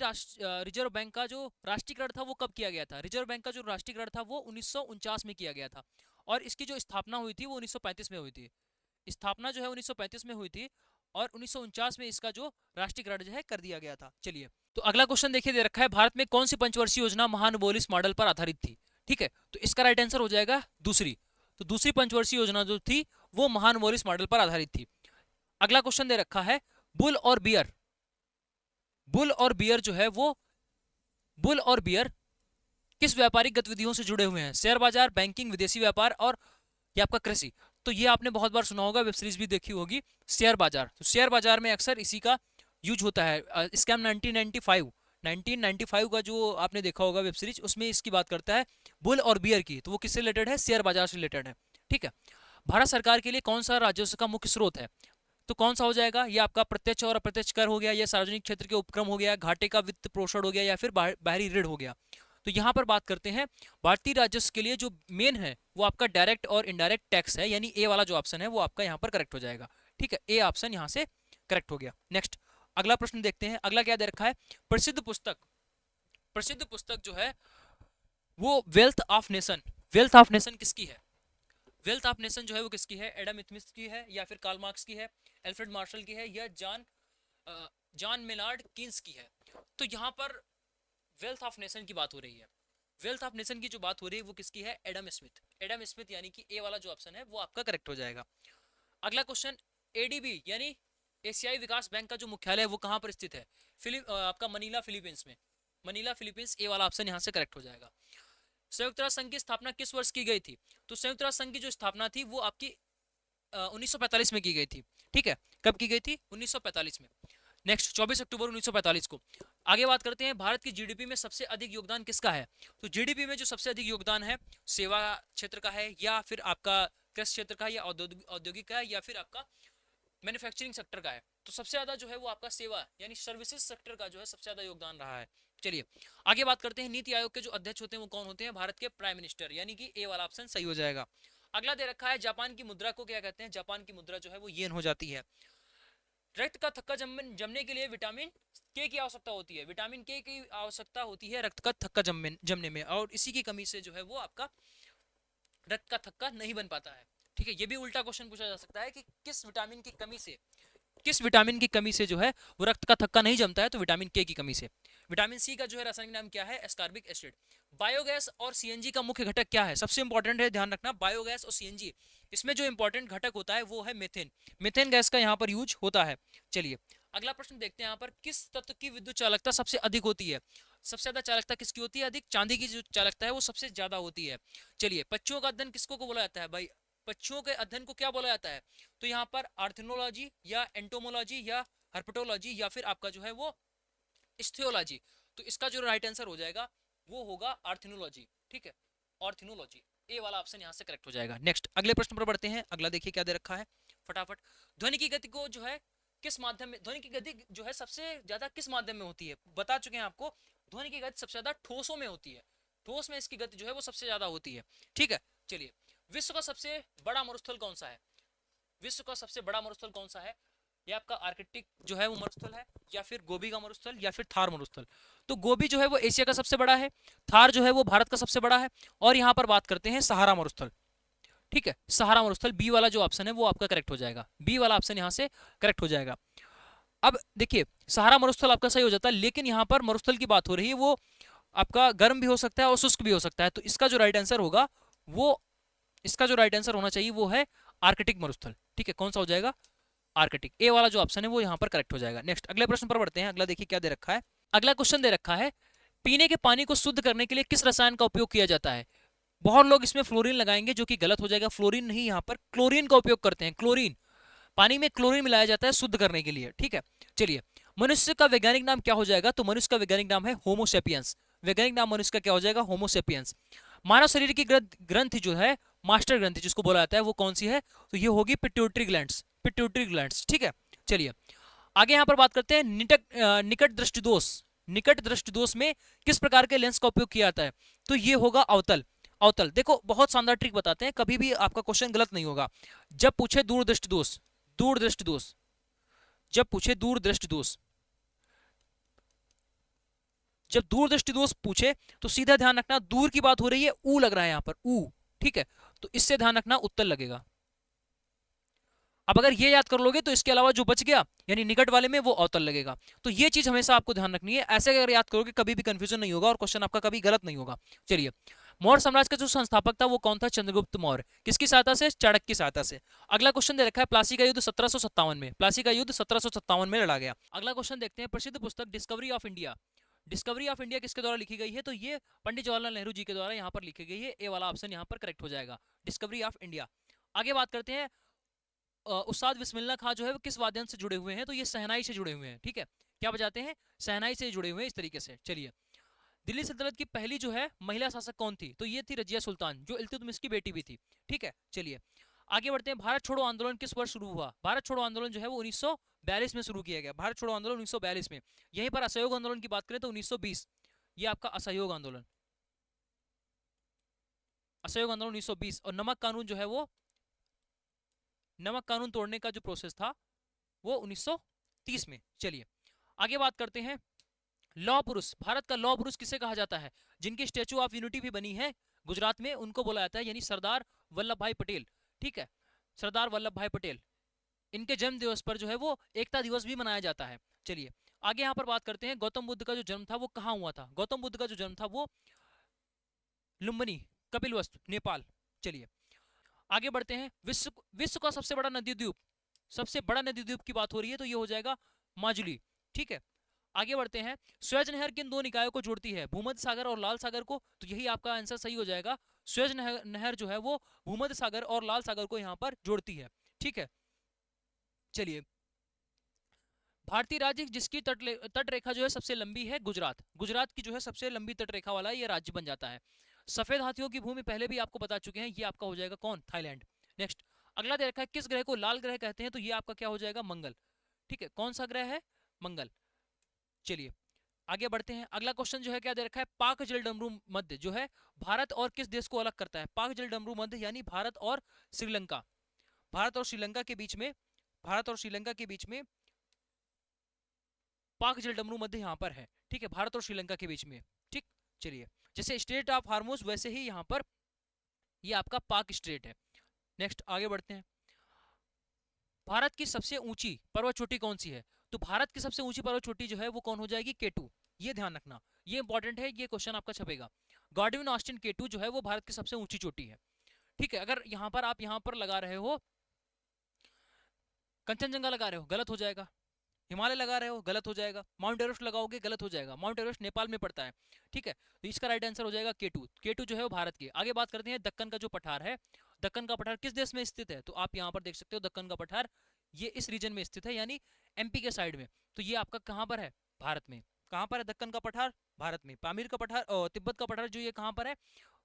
रिजर्व बैंक का जो राष्ट्रीयकरण था वो कब किया गया था? रिजर्व बैंक का जो राष्ट्रीयकरण था वो 1949 में किया गया था, और इसकी जो स्थापना हुई थी वो 1935 में हुई थी। स्थापना जो है 1935 में हुई थी, और 1949 में इसका जो राष्ट्रीयकरण जो है कर दिया गया था। चलिए, तो अगला क्वेश्चन देखिए दे रखा है, भारत में कौन सी पंचवर्षीय योजना महानवोलिस मॉडल पर आधारित थी? ठीक है, तो इसका राइट आंसर हो जाएगा दूसरी। तो दूसरी पंचवर्षीय योजना जो थी वो महानवोलिस मॉडल पर आधारित थी। अगला क्वेश्चन दे रखा है, बुल और बियर। बुल और बियर जो है वो, बुल और बियर किस व्यापारिक गतिविधियों से जुड़े हुए हैं? शेयर बाजार, बैंकिंग, विदेशी व्यापार, और ये आपका कृषि। तो ये आपने बहुत बार सुना होगा, वेब सीरीज भी देखी होगी, शेयर बाजार। तो शेयर बाजार में अक्सर इसी का यूज होता है। स्कैम 1995 का जो आपने देखा होगा वेब सीरीज, उसमें इसकी बात करता है बुल और बियर की, तो वो किससे रिलेटेड है? शेयर बाजार से रिलेटेड है। ठीक है, भारत सरकार के लिए कौन सा राजस्व का मुख्य स्रोत है? तो कौन सा हो जाएगा? ये आपका प्रत्यक्ष और अप्रत्यक्ष कर हो गया, या सार्वजनिक क्षेत्र के उपक्रम हो गया, घाटे का वित्त पोषण हो गया, या फिर बाहरी ऋण हो गया। तो यहाँ पर बात करते हैं भारतीय राजस्व के लिए जो मेन है वो आपका डायरेक्ट और इनडायरेक्ट टैक्स है, यानी ए वाला जो ऑप्शन है वो आपका यहाँ पर करेक्ट हो जाएगा। ठीक है, ए ऑप्शन यहाँ से करेक्ट हो गया। नेक्स्ट, अगला प्रश्न देखते हैं। अगला क्या दे रखा है? प्रसिद्ध पुस्तक जो है वो wealth of nation. Wealth of nation किसकी है? वेल्थ ऑफ नेशन जो है वो किसकी है? एडम स्मिथ की है, या फिर कार्ल मार्क्स की है, एल्फ्रेड मार्शल की है, या जॉन मेनार्ड कीन्स की है? तो यहाँ पर वेल्थ ऑफ नेशन की बात हो रही है। वेल्थ ऑफ नेशन की जो बात हो रही है वो किसकी है? Adam Smith. एडम स्मिथ, यानी कि ए वाला जो ऑप्शन है वो आपका करेक्ट हो जाएगा। अगला क्वेश्चन, एडीबी यानी एशियाई विकास बैंक का जो मुख्यालय है वो कहाँ पर स्थित है? आपका मनीला, फिलीपींस में। मनीला, फिलीपींस, ए वाला ऑप्शन यहाँ से करेक्ट हो जाएगा। संयुक्त राष्ट्र संघ की स्थापना किस वर्ष की गई थी? तो संयुक्त राष्ट्र संघ की जो स्थापना थी वो आपकी 1945 में की गई थी। ठीक है, कब की गई थी? 1945 में। नेक्स्ट 24 अक्टूबर 1945 को। आगे बात करते हैं, भारत की जीडीपी में सबसे अधिक योगदान किसका है? तो जीडीपी में जो सबसे अधिक योगदान है, सेवा क्षेत्र का है, या फिर आपका कृषि क्षेत्र का, या औद्योगिक का है, या फिर आपका मैन्युफैक्चरिंग सेक्टर का है। तो सबसे ज्यादा जो है वो आपका सेवा यानी सर्विसेज सेक्टर का जो है सबसे ज्यादा योगदान रहा है। चलिए आगे बात करते हैं, नीति आयोग के जो अध्यक्ष होते हैं वो कौन होते हैं? भारत के प्राइम मिनिस्टर, यानी कि ए वाला ऑप्शन सही हो जाएगा। अगला दे रखा है, जापान की मुद्रा को क्या कहते हैं? जापान की मुद्रा जो है वो येन हो जाती है। रक्त का थक्का जमने के लिए विटामिन के की आवश्यकता होती है। विटामिन के की आवश्यकता होती है रक्त का थक्का जमने में, और इसी की कमी से जो है वो आपका रक्त का थक्का नहीं बन पाता है। ठीक है, ये भी उल्टा क्वेश्चन पूछा जा सकता है कि किस विटामिन की कमी से जो है वो रक्त का थक्का नहीं जमता है? तो विटामिन के की कमी से। विटामिन सी का जो है रासायनिक नाम क्या है? Ascorbic acid. बायोगैस और सीएनजी का मुख्य घटक क्या है? सबसे इंपॉर्टेंट है, ध्यान रखना, बायोगैस और सीएनजी, इसमें जो इंपॉर्टेंट घटक होता है वो है मीथेन। मीथेन गैस का यहाँ पर यूज होता है। चलिए अगला प्रश्न देखते हैं, यहाँ पर किस तत्व की विद्युत चालकता सबसे अधिक होती है? सबसे ज्यादा चालकता किसकी होती है? अधिक। चांदी की जो चालकता है वो सबसे ज्यादा होती है। चलिए पक्षियों का अध्ययन किसको को बोला जाता है भाई? पक्षियों के अध्ययन को क्या बोला जाता है? तो यहाँ पर आर्थ्रोलॉजी या एंटोमोलॉजी या हर्पेटोलॉजी या फिर आपका जो है वो स्थियोलॉजी। तो इसका जो राइट आंसर हो जाएगा वो होगा आर्थ्रोलॉजी। ठीक है, ऑर्थिनोलॉजी, ए वाला ऑप्शन यहाँ से करेक्ट हो जाएगा। नेक्स्ट अगले प्रश्न पर बढ़ते हैं। अगला देखिए क्या दे रखा है फटाफट। ध्वनि की गति को जो है किस माध्यम में, ध्वनि की गति जो है सबसे ज्यादा किस माध्यम में होती है? बता चुके हैं आपको, ध्वनि की गति सबसे ज्यादा ठोसों में होती है। ठोस में इसकी गति जो है वो सबसे ज्यादा होती है। ठीक है, चलिए विश्व का सबसे बड़ा मरुस्थल कौन सा है? विश्व का सबसे बड़ा मरुस्थल कौन सा है? ये आपका आर्कटिक जो है वो मरुस्थल है, या फिर गोबी का मरुस्थल, या फिर थार मरुस्थल। तो गोबी जो है वो एशिया का सबसे बड़ा है, थार जो है वो भारत का सबसे बड़ा है, और यहाँ पर बात करते हैं सहारा मरुस्थल। ठीक है, सहारा मरुस्थल, बी वाला जो ऑप्शन है वो आपका करेक्ट हो जाएगा। बी वाला ऑप्शन यहाँ से करेक्ट हो जाएगा। अब देखिए सहारा मरुस्थल आपका सही हो जाता है, लेकिन यहाँ पर मरुस्थल की बात हो रही है, वो आपका गर्म भी हो सकता है और शुष्क भी हो सकता है। तो इसका जो राइट आंसर होगा वो, इसका जो राइट आंसर होना चाहिए वो है आर्कटिक मरुस्थल। ठीक है, कौन सा हो जाएगा? आर्कटिक। ए वाला जो ऑप्शन है वो यहाँ पर करेक्ट हो जाएगा। नेक्स्ट अगले प्रश्न पर बढ़ते हैं। अगला देखिए क्या दे रखा है। अगला क्वेश्चन दे रखा है, पीने के पानी को शुद्ध करने के लिए किस रसायन का उपयोग किया जाता है? बहुत लोग इसमें फ्लोरीन लगाएंगे, जो कि गलत हो जाएगा। फ्लोरीन नहीं, यहाँ पर क्लोरीन का उपयोग करते हैं। क्लोरीन, पानी में क्लोरीन मिलाया जाता है शुद्ध करने के लिए। ठीक है, चलिए मनुष्य का वैज्ञानिक नाम क्या हो जाएगा? तो मनुष्य का वैज्ञानिक नाम है होमोसेपियंस। वैज्ञानिक नाम मनुष्य का क्या हो जाएगा? होमोसेपियंस। मानव शरीर की ग्रंथि जो है, मास्टर ग्रंथि जिसको बोला जाता है, वो कौन सी है? तो ये होगी पिट्यूटरी ग्लैंड्स। Pituitary glands. ठीक है, चलिए आगे यहाँ पर बात करते हैं निकट दृष्टि दोष। निकट दृष्टि दोष में किस प्रकार के लेंस का उपयोग किया जाता है? तो ये होगा अवतल। अवतल, देखो बहुत शानदार ट्रिक बताते हैं, कभी भी आपका क्वेश्चन गलत नहीं होगा। जब पूछे दूर दृष्टि दोष, दूर दृष्टि दोष, जब पूछे दूर दृष्टि दोष, जब दूर दृष्टि दोष पूछे तो सीधा ध्यान रखना, दूर की बात हो रही है, ऊ लग रहा है यहाँ पर, ऊ। ठीक है, तो इससे ध्यान रखना उत्तर लगेगा। अब अगर ये याद कर लोगे तो इसके अलावा जो बच गया यानी निकट वाले में वो अवतल लगेगा। तो ये चीज हमेशा आपको ध्यान रखनी है। ऐसे अगर याद करोगे कभी भी कंफ्यूजन नहीं होगा और क्वेश्चन आपका कभी गलत नहीं होगा। चलिए मौर्य साम्राज्य का जो संस्थापक था वो कौन था? चंद्रगुप्त मौर्य। किसकी सहायता से? चाणक्य की सहायता से। अगला क्वेश्चन दे रखा है, प्लासी का युद्ध 1757 में, प्लासी का युद्ध 1757 में लड़ा गया। अगला क्वेश्चन देखते हैं, प्रसिद्ध पुस्तक discovery of India. Discovery of India किसके द्वारा लिखी गई है? तो ये पंडित जवाहरलाल नेहरू जी के द्वारा यहाँ पर लिखी गई है। ए वाला ऑप्शन यहाँ पर करेक्ट हो जाएगा, डिस्कवरी ऑफ इंडिया। आगे बात करते हैं, उस्ताद बिस्मिल्लाह खां जो है वो किस वाद्यंत्र से जुड़े हुए हैं? तो ये शहनाई से जुड़े हुए हैं। ठीक है, क्या बजाते हैं? शहनाई से जुड़े हुए हैं इस तरीके से। चलिए दिल्ली सल्तनत की पहली जो है महिला शासक कौन थी? तो ये थी रजिया सुल्तान, जो इल्तुतमिश की बेटी भी थी। ठीक है, चलिए आगे बढ़ते हैं। भारत छोड़ो आंदोलन किस वर्ष शुरू हुआ? भारत छोड़ो आंदोलन जो है वो 1942 में शुरू किया गया। भारत छोड़ो आंदोलन 1942 में। यहीं पर असहयोग आंदोलन की बात करें तो 1920, ये आपका असहयोग आंदोलन, असहयोग आंदोलन 1920। और नमक कानून जो है वो, नमक कानून तोड़ने का जो प्रोसेस था वो 1930 में। चलिए आगे बात करते हैं, लौह पुरुष, भारत का लौह पुरुष किसे कहा जाता है? जिनकी स्टैचू ऑफ यूनिटी भी बनी है गुजरात में, उनको बोला जाता है, यानी सरदार वल्लभ भाई पटेल। ठीक है, सरदार वल्लभ भाई पटेल, इनके जन्म दिवस पर जो है वो एकता दिवस भी मनाया जाता है। चलिए आगे यहाँ पर बात करते हैं, गौतम बुद्ध का जो जन्म था वो कहाँ हुआ था? गौतम बुद्ध का जो जन्म था वो लुम्बिनी, कपिलवस्तु, नेपाल। चलिए आगे बढ़ते हैं, विश्व का सबसे बड़ा नदी द्वीप, सबसे बड़ा नदी द्वीप की बात हो रही है तो ये हो जाएगा माजुली। ठीक है, आगे बढ़ते हैं, स्वेज नहर किन दो निकायों को जोड़ती है? भूमध्य सागर और लाल सागर को। तो यही आपका आंसर सही हो जाएगा, स्वेज नहर जो है वो भूमध्य सागर और लाल सागर को यहाँ पर जोड़ती है। ठीक है, चलिए। भारतीय राज्य जिसकी तट रेखा जो है सबसे लंबी है, गुजरात। गुजरात की जो है सबसे लंबी तट रेखा वाला ये राज्य बन जाता है। सफेद हाथियों की भूमि पहले भी आपको बता चुके हैं, ये आपका हो जाएगा कौन, थाईलैंड। नेक्स्ट, अगला दे रखा है किस ग्रह को लाल ग्रह कहते हैं, तो ये आपका क्या हो जाएगा, मंगल। ठीक है, कौन सा ग्रह है, मंगल। चलिए आगे बढ़ते हैं। अगला क्वेश्चन जो है क्या दे रखा है, पाक जलडमरू मध्य जो है भारत और किस देश को अलग करता है। पाक जलडमरू मध्य यानी भारत और श्रीलंका। भारत और श्रीलंका के बीच में, भारत और श्रीलंका के बीच में पाक जलडमरू मध्य यहाँ पर है। ठीक है, भारत और श्रीलंका के बीच में। ठीक, चलिए, जैसे स्ट्रेट ऑफ हार्मोज वैसे ही यहाँ पर ये आपका पाक स्ट्रेट है। नेक्स्ट आगे बढ़ते हैं। भारत की सबसे ऊंची पर्वत चोटी कौन सी है, तो भारत की सबसे ऊंची पर्वत चोटी जो है वो कौन हो जाएगी, केटू। ये ध्यान रखना, ये इंपॉर्टेंट है, ये क्वेश्चन आपका छपेगा। गॉडविन ऑस्टिन केटू जो है वो भारत की सबसे ऊंची चोटी है। ठीक है, अगर यहाँ पर आप यहाँ पर लगा रहे हो कंचनजंगा लगा रहे हो, गलत हो जाएगा। हिमालय लगा रहे हो, गलत हो जाएगा। माउंट एवरेस्ट लगाओगे, गलत हो जाएगा। माउंट एवरेस्ट नेपाल में पड़ता है। ठीक है, तो इसका राइट आंसर हो जाएगा केटू। केटू जो है वो भारत की। आगे बात करते हैं दक्कन का जो पठार है, दक्कन का पठार किस देश में स्थित है, तो आप यहाँ पर देख सकते हो दक्कन का पठार ये इस रीजन में स्थित है, यानी एमपी के साइड में। तो ये आपका कहाँ पर है, भारत में। कहाँ पर है दक्कन का पठार, भारत में। पामीर का पठार और तिब्बत का पठार जो ये कहाँ पर है,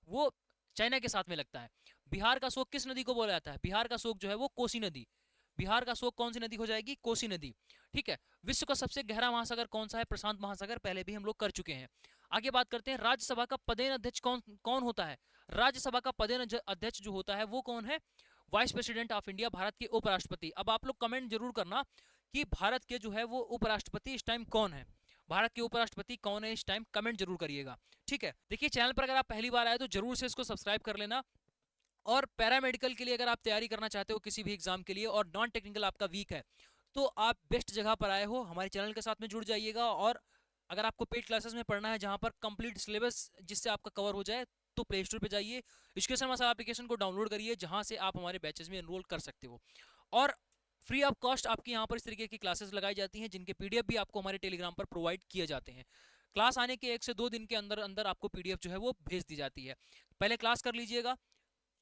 वो चाइना के साथ में लगता है। बिहार का शोक किस नदी को बोला जाता है, बिहार का शोक जो है वो कोसी नदी। बिहार का शोक कौन सी नदी हो जाएगी, कोसी नदी। ठीक है, विश्व का सबसे गहरा महासागर कौन सा है, प्रशांत महासागर, पहले भी हम लोग कर चुके हैं। आगे बात करते हैं राज्यसभा का पदेन अध्यक्ष कौन कौन होता है। राज्यसभा का पदेन अध्यक्ष जो होता है वो कौन है, vice president of India, Bharat के उपराष्ट्रपति। अब आप लोग कमेंट जरूर करना कि भारत के जो है वो उपराष्ट्रपति इस टाइम कौन है, भारत के उपराष्ट्रपति कौन है इस टाइम, कमेंट जरूर करिएगा। ठीक है, देखिए चैनल पर अगर आप पहली बार आए तो जरूर से इसको सब्सक्राइब कर लेना। और पैरामेडिकल के लिए अगर आप तैयारी करना चाहते हो किसी भी एग्जाम के लिए और नॉन टेक्निकल आपका वीक है, तो आप बेस्ट जगह पर आए हो, हमारे चैनल के साथ में जुड़ जाइएगा। और अगर आपको पेड क्लासेस में पढ़ना है जहां पर कंप्लीट सिलेबस जिससे आपका कवर हो जाए, तो प्ले स्टोर पर जाइए, एजुकेशन मसाला एप्लीकेशन को डाउनलोड करिए, जहां से आप हमारे बैचेस में एनरोल कर सकते हो। और फ्री ऑफ कॉस्ट आपकी यहाँ पर इस तरीके की क्लासेस लगाई जाती हैं, जिनके पीडीएफ भी आपको हमारे टेलीग्राम पर प्रोवाइड किए जाते हैं। क्लास आने के 1 से 2 दिन के अंदर अंदर आपको पीडीएफ जो है वो भेज दी जाती है। पहले क्लास कर लीजिएगा,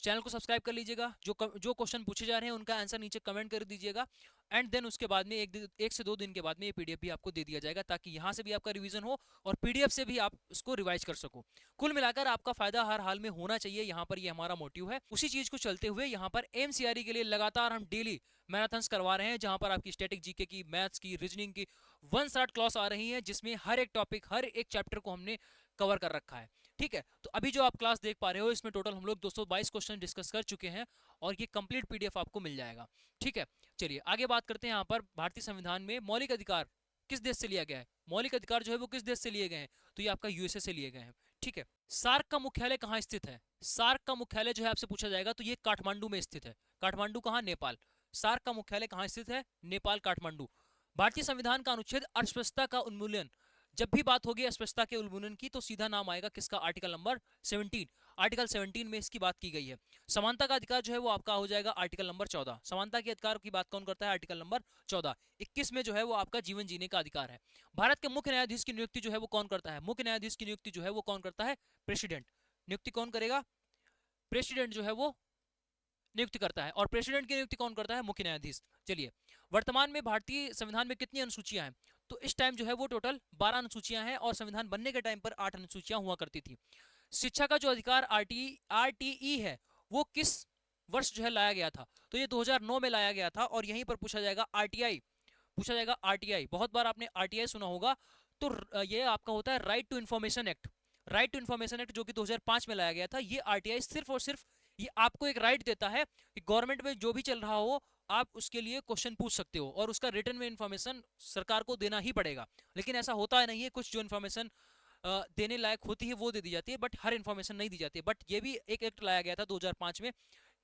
चैनल को सब्सक्राइब कर लीजिएगा, जो क्वेश्चन पूछे जा रहे हैं उनका आंसर नीचे कमेंट कर दीजिएगा, एंड देन उसके बाद में एक से 2 दिन के बाद में ये पीडीएफ भी आपको दे दिया जाएगा, ताकि यहाँ से भी आपका रिवीजन हो और पीडीएफ से भी आप उसको रिवाइज कर सको। कुल मिलाकर आपका फायदा हर हाल में होना चाहिए, यहाँ पर ये हमारा मोटिव है। उसी चीज को चलते हुए यहाँ पर एमसीआरई के लिए लगातार हम डेली मैराथन्स करवा रहे हैं, जहां पर आपकी स्टैटिक जीके की, मैथ्स की, रीजनिंग की 1 शॉट क्लास आ रही है, जिसमें हर एक टॉपिक, हर एक चैप्टर को हमने कवर कर रखा है। ठीक है, तो अभी जो आप क्लास देख पा रहे हो इसमें टोटल हम लोग 222 क्वेश्चन डिस्कस कर चुके हैं और ये कंप्लीट पीडीएफ आपको मिल जाएगा। ठीक है, चलिए आगे बात करते हैं। यहाँ पर भारतीय संविधान में मौलिक अधिकार किस देश से लिया गया है, मौलिक अधिकार जो है वो किस देश से लिए गए हैं, तो ये आपका यूएसए से लिए गए हैं। ठीक है, सार्क का मुख्यालय कहाँ स्थित है, सार्क का मुख्यालय जो है आपसे पूछा जाएगा, तो ये काठमांडू में स्थित है। काठमांडू कहाँ, नेपाल। सार्क का मुख्यालय कहाँ स्थित है, नेपाल, काठमांडू। भारतीय संविधान का अनुच्छेद अस्पृश्यता का उन्मूलन, जब भी बात होगी अस्पृश्यता के उन्मूलन की, तो सीधा नाम आएगा किसका, आर्टिकल नंबर 17। आर्टिकल 17 में इसकी बात की गई है। समानता का अधिकार जो है वो आपका हो जाएगा आर्टिकल नंबर 14। समानता के अधिकार की बात कौन करता है, आर्टिकल नंबर 14। 21 में जो है वो आपका जीवन जीने का अधिकार है। भारत के मुख्य न्यायाधीश की नियुक्ति जो है वो कौन करता है, मुख्य न्यायाधीश की नियुक्ति जो है वो कौन करता है, प्रेसिडेंट। नियुक्ति कौन करेगा, प्रेसिडेंट जो है वो नियुक्ति करता है। और प्रेसिडेंट की नियुक्ति कौन करता है, मुख्य न्यायाधीश। चलिए, वर्तमान में भारतीय संविधान में कितनी अनुसूचियां हैं, तो इस टाइम जो है वो टोटल 12 अनुसूचियां हैं, और संविधान बनने के टाइम पर 8 अनुसूचियां हुआ करती थी। शिक्षा का जो अधिकार आरटीई है वो किस वर्ष जो है लाया गया था, तो ये 2009 में लाया गया था। और यहीं पर पूछा जाएगा आरटीआई, पूछा जाएगा आरटीआई। बहुत बार आपने आरटीआई सुना होगा, तो ये आपका होता है right to information act. Right to information act जो कि 2005 में लाया गया था। ये आरटीआई सिर्फ और सिर्फ ये आपको एक राइट देता है कि गवर्नमेंट में जो भी चल रहा हो आप उसके लिए क्वेश्चन पूछ सकते हो, और उसका रिटर्न में इन्फॉर्मेशन सरकार को देना ही पड़ेगा। लेकिन ऐसा होता है नहीं है, कुछ जो इन्फॉर्मेशन देने लायक होती है वो दे दी जाती है, बट हर इन्फॉर्मेशन नहीं दी जाती है। बट ये भी एक एक्ट लाया गया था 2005 में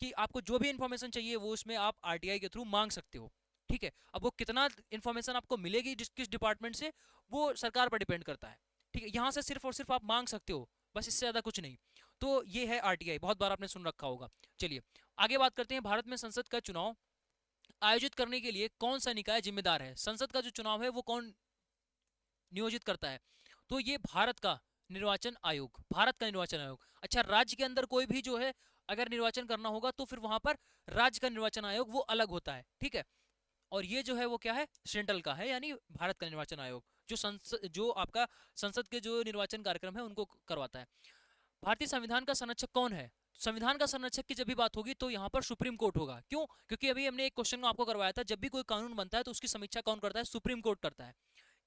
कि आपको जो भी इन्फॉर्मेशन चाहिए वो उसमें आप आरटीआई के थ्रू मांग सकते हो। ठीक है, अब वो कितना इन्फॉर्मेशन आपको मिलेगी किस डिपार्टमेंट से, वो सरकार पर डिपेंड करता है। ठीक है, यहाँ से सिर्फ और सिर्फ आप मांग सकते हो, बस इससे ज्यादा कुछ नहीं। तो ये है आरटीआई, बहुत बार आपने सुन रखा होगा। चलिए आगे बात करते हैं। भारत में संसद का चुनाव आयोजित करने के लिए कौन सा निकाय जिम्मेदार है, संसद का जो चुनाव है वो कौन नियोजित करता है, तो ये भारत का निर्वाचन आयोग, भारत का निर्वाचन आयोग। अच्छा, राज्य के अंदर कोई भी जो है अगर निर्वाचन करना होगा तो फिर वहां पर राज्य का निर्वाचन आयोग वो अलग होता है, ठीक है। और ये जो है वो क्या है, सेंट्रल का है, यानी भारत का निर्वाचन आयोग जो संसद, जो आपका संसद के जो निर्वाचन कार्यक्रम है उनको करवाता है। भारतीय संविधान का संरक्षक कौन है? संविधान का संरक्षक की जब भी बात होगी तो यहाँ पर सुप्रीम कोर्ट होगा। क्यों? क्योंकि अभी हमने एक क्वेश्चन आपको करवाया था, जब भी कोई कानून बनता है तो उसकी समीक्षा कौन करता है? सुप्रीम कोर्ट करता है।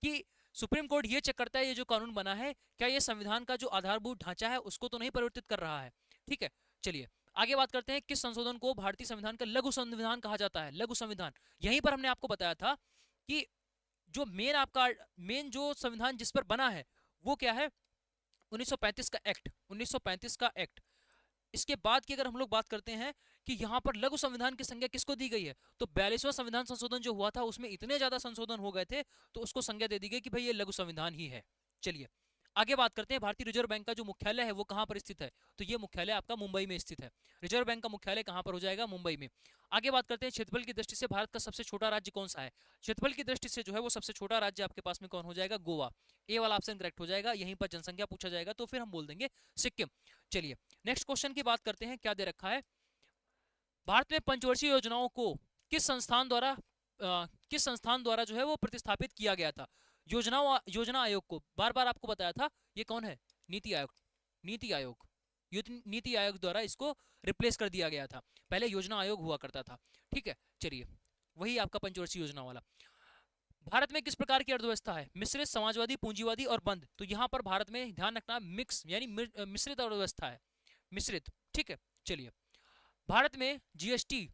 कि सुप्रीम कोर्ट ये चेक करता है ये जो कानून बना है क्या ये संविधान का जो आधारभूत ढांचा है उसको तो नहीं परिवर्तित कर रहा है, ठीक है। चलिए आगे बात करते हैं, किस संशोधन को भारतीय संविधान का लघु संविधान कहा जाता है? लघु संविधान, यहीं पर हमने आपको बताया था कि जो मेन आपका मेन जो संविधान जिस पर बना है वो क्या है? 1935 का एक्ट, 1935 का एक्ट। इसके बाद की अगर हम लोग बात करते हैं कि यहाँ पर लघु संविधान की संज्ञा किसको दी गई है, तो 42वां संविधान संशोधन जो हुआ था उसमें इतने ज्यादा संशोधन हो गए थे तो उसको संज्ञा दे दी गई कि भाई ये लघु संविधान ही है। चलिए आगे बात करते हैं, भारतीय रिजर्व बैंक का जो मुख्यालय है वो कहाँ पर स्थित है? तो ये मुख्यालय आपका मुंबई में स्थित है। रिजर्व बैंक का मुख्यालय कहाँ पर हो जाएगा? मुंबई में। आगे बात करते हैं, क्षेत्रफल की दृष्टि से भारत का सबसे छोटा राज्य कौन सा है? क्षेत्रफल की दृष्टि से जो है वो सबसे छोटा राज्य आपके पास में कौन हो जाएगा? गोवा। ए वाला ऑप्शन करेक्ट हो जाएगा। यहीं पर जनसंख्या पूछा जाएगा तो फिर हम बोल देंगे सिक्किम। चलिए नेक्स्ट क्वेश्चन की बात करते हैं, क्या दे रखा है? भारत में पंचवर्षीय योजनाओं को किस संस्थान द्वारा जो है वो प्रतिस्थापित किया गया था? योजना आयोग को बार बार आपको बताया था, ये कौन है? नीति आयोग। नीति आयोग, नीति आयोग द्वारा इसको रिप्लेस कर दिया गया था। पहले योजना आयोग हुआ करता था, ठीक है। चलिए वही आपका पंचवर्षीय योजना वाला। भारत में किस प्रकार की अर्थव्यवस्था है? मिश्रित, समाजवादी, पूंजीवादी और बंद। तो यहाँ पर भारत में ध्यान रखना मिक्स यानी मिश्रित अर्थव्यवस्था है, मिश्रित, ठीक है। चलिए भारत में जीएसटी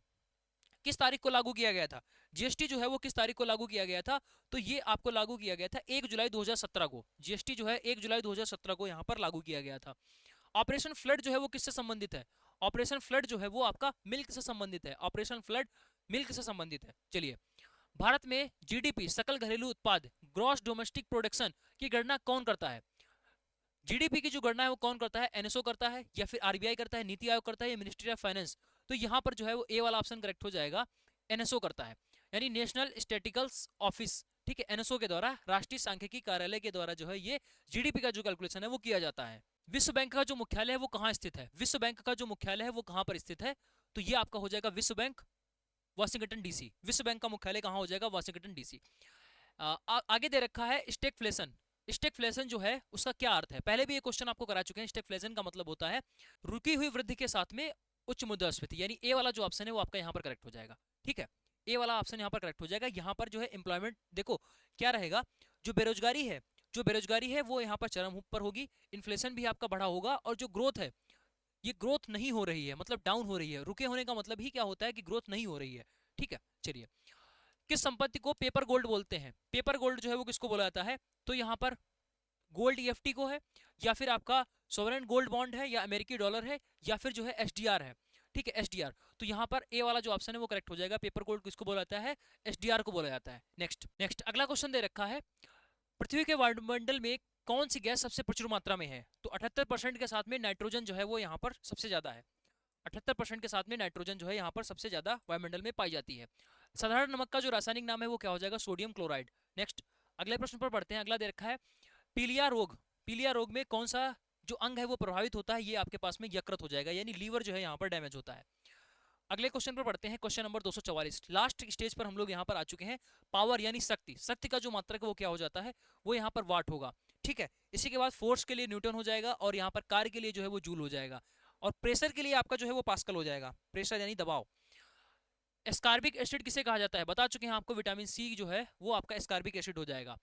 किस तारीख को लागू किया गया था? जीएसटी जो है वो किस तारीख को लागू किया गया था? तो ये आपको लागू किया गया था 1 जुलाई 2017 को। जीएसटी जो है 1 जुलाई 2017 को यहाँ पर लागू किया गया था। ऑपरेशन फ्लड जो है वो किससे संबंधित है? ऑपरेशन फ्लड जो है वो आपका मिल्क से संबंधित है। ऑपरेशन फ्लड मिल्क से संबंधित है। चलिए भारत में जीडीपी, सकल घरेलू उत्पाद, ग्रॉस डोमेस्टिक प्रोडक्शन की गणना कौन करता है? जीडीपी की जो गणना है वो कौन करता है? एनएसओ करता है या फिर आरबीआई करता है, नीति आयोग करता है या मिनिस्ट्री ऑफ फाइनेंस? तो यहाँ पर जो है वो ए वाला ऑप्शन करेक्ट हो जाएगा, एनएसओ करता है, यानी नेशनल स्टैटिस्टिकल ऑफिस, ठीक है। एनएसओ के द्वारा, राष्ट्रीय सांख्यिकी कार्यालय के द्वारा जो है ये जीडीपी का जो कैलकुलेशन है वो किया जाता है। विश्व बैंक का जो मुख्यालय है वो कहाँ स्थित है? विश्व बैंक का जो मुख्यालय है वो कहाँ पर स्थित है? तो ये आपका हो जाएगा विश्व बैंक, वाशिंगटन डीसी। विश्व बैंक का मुख्यालय कहाँ हो जाएगा? Washington DC. आगे दे रखा है स्टेगफ्लेशन। स्टेगफ्लेशन जो है उसका क्या अर्थ है? पहले भी ये क्वेश्चन आपको करा चुके हैं। स्टेगफ्लेशन का मतलब होता है रुकी हुई वृद्धि के साथ में उच्च मुद्रास्फीति, यानी ए वाला जो ऑप्शन है वो आपका यहाँ पर करेक्ट हो जाएगा, ठीक है। ए वाला ऑप्शन यहाँ पर करेक्ट हो जाएगा। यहाँ पर जो है एम्प्लॉयमेंट देखो क्या रहेगा, जो बेरोजगारी है वो यहाँ पर चरम पर होगी, इन्फ्लेशन भी आपका बढ़ा होगा, और जो ग्रोथ है ये ग्रोथ नहीं हो रही है, मतलब डाउन हो रही है। रुके होने का मतलब ही क्या होता है कि ग्रोथ नहीं हो रही है, ठीक है। चलिए किस संपत्ति को पेपर गोल्ड बोलते हैं? पेपर गोल्ड जो है वो किसको बोला जाता है? तो यहाँ पर गोल्ड ईएफटी को है, या फिर आपका सोवरेन गोल्ड बॉन्ड है, या अमेरिकी डॉलर है, या फिर जो है एसडीआर है, ठीक है, एसडीआर। तो यहाँ पर ए वाला जो ऑप्शन है वो करेक्ट हो जाएगा। पेपर गोल्ड किसको बोला जाता है? एसडीआर को बोला जाता है। नेक्स्ट अगला क्वेश्चन दे रखा है, पृथ्वी के वायुमंडल में कौन सी गैस सबसे प्रचुर मात्रा में है? तो 78% के साथ में नाइट्रोजन जो है वो यहाँ पर सबसे ज्यादा है। 78% के साथ में नाइट्रोजन जो है यहाँ पर सबसे ज्यादा वायुमंडल में पाई जाती है। साधारण नमक का जो रासायनिक नाम है वो क्या हो जाएगा? Sodium chloride. नेक्स्ट अगले प्रश्न पर पढ़ते हैं। अगला दे रखा है, पीलिया रोग में कौन सा जो अंग है वो प्रभावित होता है? ये आपके पास में यकृत हो जाएगा, यानी लीवर जो है यहाँ पर डैमेज होता है। अगले क्वेश्चन पर पढ़ते हैं, क्वेश्चन नंबर 244। लास्ट स्टेज पर हम लोग यहाँ पर आ चुके हैं। पावर यानी शक्ति का जो मात्रक है वो क्या हो जाता है? वो यहाँ पर वाट होगा, ठीक है। इसी के बाद फोर्स के लिए न्यूटन हो जाएगा, और यहाँ पर कार्य के लिए जो है वो जूल हो जाएगा, और प्रेशर के लिए आपका जो है वो पास्कल हो जाएगा, प्रेशर यानी दबाव। एस्कॉर्बिक एसिड किसे कहा जाता है? बता चुके हैं आपको, विटामिन सी जो है वो आपका एस्कॉर्बिक एसिड हो जाएगा।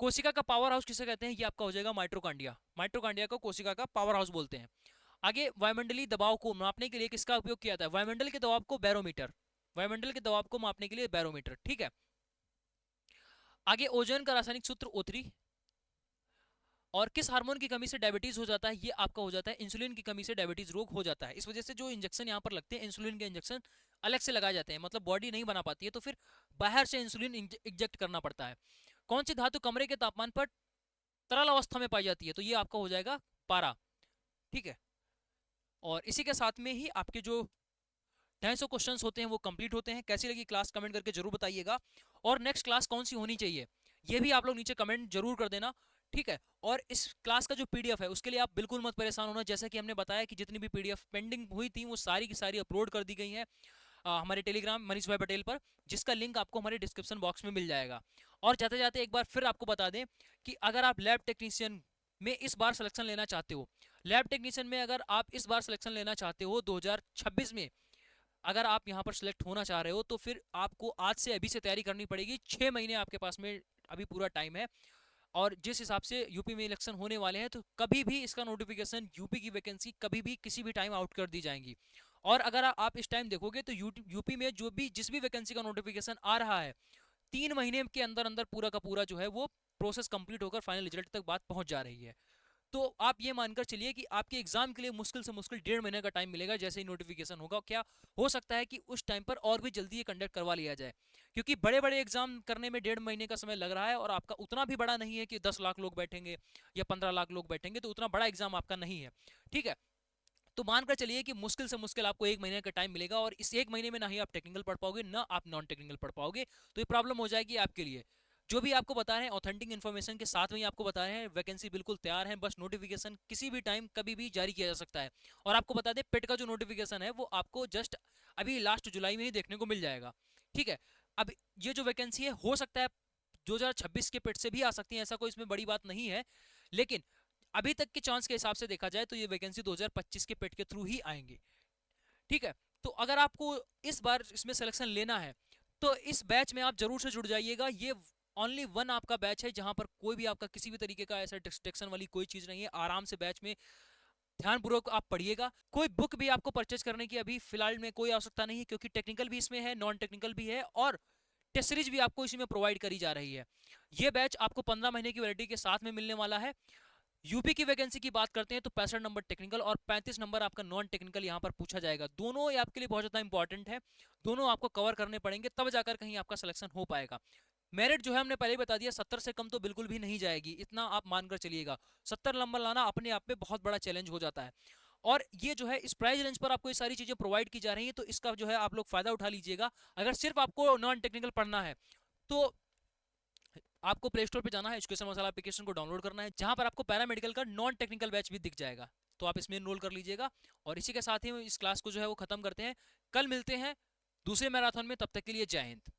कोशिका का पावर हाउस किसे कहते हैं? ये आपका हो जाएगा माइटोकॉन्ड्रिया। माइटोकॉन्ड्रिया को कोशिका का पावर हाउस बोलते हैं। आगे वायुमंडलीय दबाव को मापने के लिए किसका उपयोग किया जाता है? वायुमंडल के दबाव को बैरोमीटर, वायुमंडल के दबाव को मापने के लिए बैरोमीटर, ठीक है। आगे ओजोन का रासायनिक सूत्र O3। और किस हार्मोन की कमी से डायबिटीज हो जाता है? ये आपका हो जाता है इंसुलिन की कमी से डायबिटीज रोग हो जाता है। इस वजह से जो इंजेक्शन यहाँ पर लगते हैं, इंसुलिन के इंजेक्शन अलग से लगाए जाते हैं, मतलब बॉडी नहीं बना पाती है तो फिर बाहर से इंसुलिन इंजेक्ट करना पड़ता है। कौन सी धातु कमरे के तापमान पर तरल अवस्था में पाई जाती है? तो ये आपका हो जाएगा पारा, ठीक है। और इसी के साथ में ही आपके जो 250 क्वेश्चंस होते हैं वो कंप्लीट होते हैं। कैसी लगी क्लास कमेंट करके जरूर बताइएगा, और नेक्स्ट क्लास कौन सी होनी चाहिए ये भी आप लोग नीचे कमेंट जरूर कर देना। ठीक है। और इस क्लास का जो पीडीएफ है उसके लिए आप बिल्कुल मत परेशान होना, जैसा कि हमने बताया कि जितनी भी पीडीएफ पेंडिंग हुई थी वो सारी की सारी अपलोड कर दी गई हैं हमारे टेलीग्राम मनीष भाई पटेल पर, जिसका लिंक आपको हमारे डिस्क्रिप्शन बॉक्स में मिल जाएगा। और जाते जाते एक बार फिर आपको बता दें कि अगर आप लैब टेक्नीशियन में इस बार सिलेक्शन लेना चाहते हो, लैब टेक्नीशियन में अगर आप इस बार सिलेक्शन लेना चाहते हो 2026 में, अगर आप यहाँ पर सिलेक्ट होना चाह रहे हो तो फिर आपको आज से अभी से तैयारी करनी पड़ेगी। 6 महीने आपके पास में अभी पूरा टाइम है। और जिस हिसाब से यूपी में इलेक्शन होने वाले हैं तो कभी भी इसका नोटिफिकेशन, यूपी की वैकेंसी कभी भी किसी भी टाइम आउट कर दी जाएंगी। और अगर आप इस टाइम देखोगे तो यूपी में जो भी जिस भी वैकेंसी का नोटिफिकेशन आ रहा है 3 महीने के अंदर अंदर पूरा का पूरा जो है वो प्रोसेस कंप्लीट होकर फाइनल रिजल्ट तक बात पहुंच जा रही है। तो आप ये मानकर चलिए कि आपके एग्जाम के लिए मुश्किल से मुश्किल 1.5 महीने का टाइम मिलेगा जैसे ही नोटिफिकेशन होगा। क्या हो सकता है कि उस टाइम पर और भी जल्दी ये कंडक्ट करवा लिया जाए, क्योंकि बड़े बड़े एग्जाम करने में 1.5 महीने का समय लग रहा है और आपका उतना भी बड़ा नहीं है कि 10 लाख लोग बैठेंगे या 15 लाख लोग बैठेंगे, तो उतना बड़ा एग्जाम आपका नहीं है। ठीक है, तो मानकर चलिए कि मुश्किल से मुश्किल आपको 1 महीने का टाइम मिलेगा और इस 1 महीने में ना ही आप टेक्निकल पढ़ पाओगे ना आप नॉन टेक्निकल पढ़ पाओगे, तो ये प्रॉब्लम हो जाएगी आपके लिए। जो भी आपको बता रहे हैं ऑथेंटिक इन्फॉर्मेशन के साथ में ही आपको बता रहे हैं, वैकेंसी बिल्कुल तैयार है, बस नोटिफिकेशन किसी भी टाइम कभी भी जारी किया जा सकता है। और आपको बता दें पेट का जो नोटिफिकेशन है वो आपको जस्ट अभी लास्ट जुलाई में ही देखने को मिल जाएगा। ठीक है, अब ये जो वैकेंसी है हो सकता है 2026 के पेट से भी आ सकती है, ऐसा कोई इसमें बड़ी बात नहीं है, लेकिन अभी तक के चांस के हिसाब से देखा जाए तो ये वैकेंसी 2025 के पेट के थ्रू ही आएंगे। ठीक है, तो अगर आपको इस बार इसमें सिलेक्शन लेना है तो इस बैच में आप जरूर से जुड़ जाइएगा। ये ओनली वन आपका बैच है जहां पर कोई भी आपका किसी भी तरीके का ऐसा डिस्ट्रैक्शन वाली कोई चीज नहीं है। आराम से बैच में ध्यानपूर्वक आप पढ़िएगा। कोई बुक भी आपको परचेज करने की अभी फिलहाल में कोई आवश्यकता नहीं है, क्योंकि टेक्निकल भी इसमें है, नॉन टेक्निकल भी है और टेस्ट सीरीज भी आपको इसी में प्रोवाइड करी जा रही है। ये बैच आपको 15 महीने की वैलिडिटी के साथ में मिलने वाला है। यूपी की वैकेंसी की बात करते हैं तो 65 नंबर टेक्निकल और 35 नंबर आपका नॉन टेक्निकल यहाँ पर पूछा जाएगा। दोनों ये आपके लिए बहुत ज्यादा इंपॉर्टेंट है, दोनों आपको कवर करने पड़ेंगे तब जाकर कहीं आपका सिलेक्शन हो पाएगा। मेरिट जो है हमने पहले ही बता दिया 70 से कम तो बिल्कुल भी नहीं जाएगी, इतना आप मानकर चलिएगा। 70 नंबर लाना अपने आप में बहुत बड़ा चैलेंज हो जाता है। और ये जो है इस प्राइस रेंज पर आपको ये सारी चीजें प्रोवाइड की जा रही है, तो इसका जो है आप लोग फायदा उठा लीजिएगा। अगर सिर्फ आपको नॉन टेक्निकल पढ़ना है तो आपको प्ले स्टोर पे जाना है, एजुकेशन मसाला एप्लीकेशन को डाउनलोड करना है, जहां पर आपको पैरामेडिकल का नॉन टेक्निकल बैच भी दिख जाएगा, तो आप इसमें एनरोल कर लीजिएगा। और इसी के साथ ही इस क्लास को जो है वो खत्म करते हैं। कल मिलते हैं दूसरे मैराथन में, तब तक के लिए जय हिंद।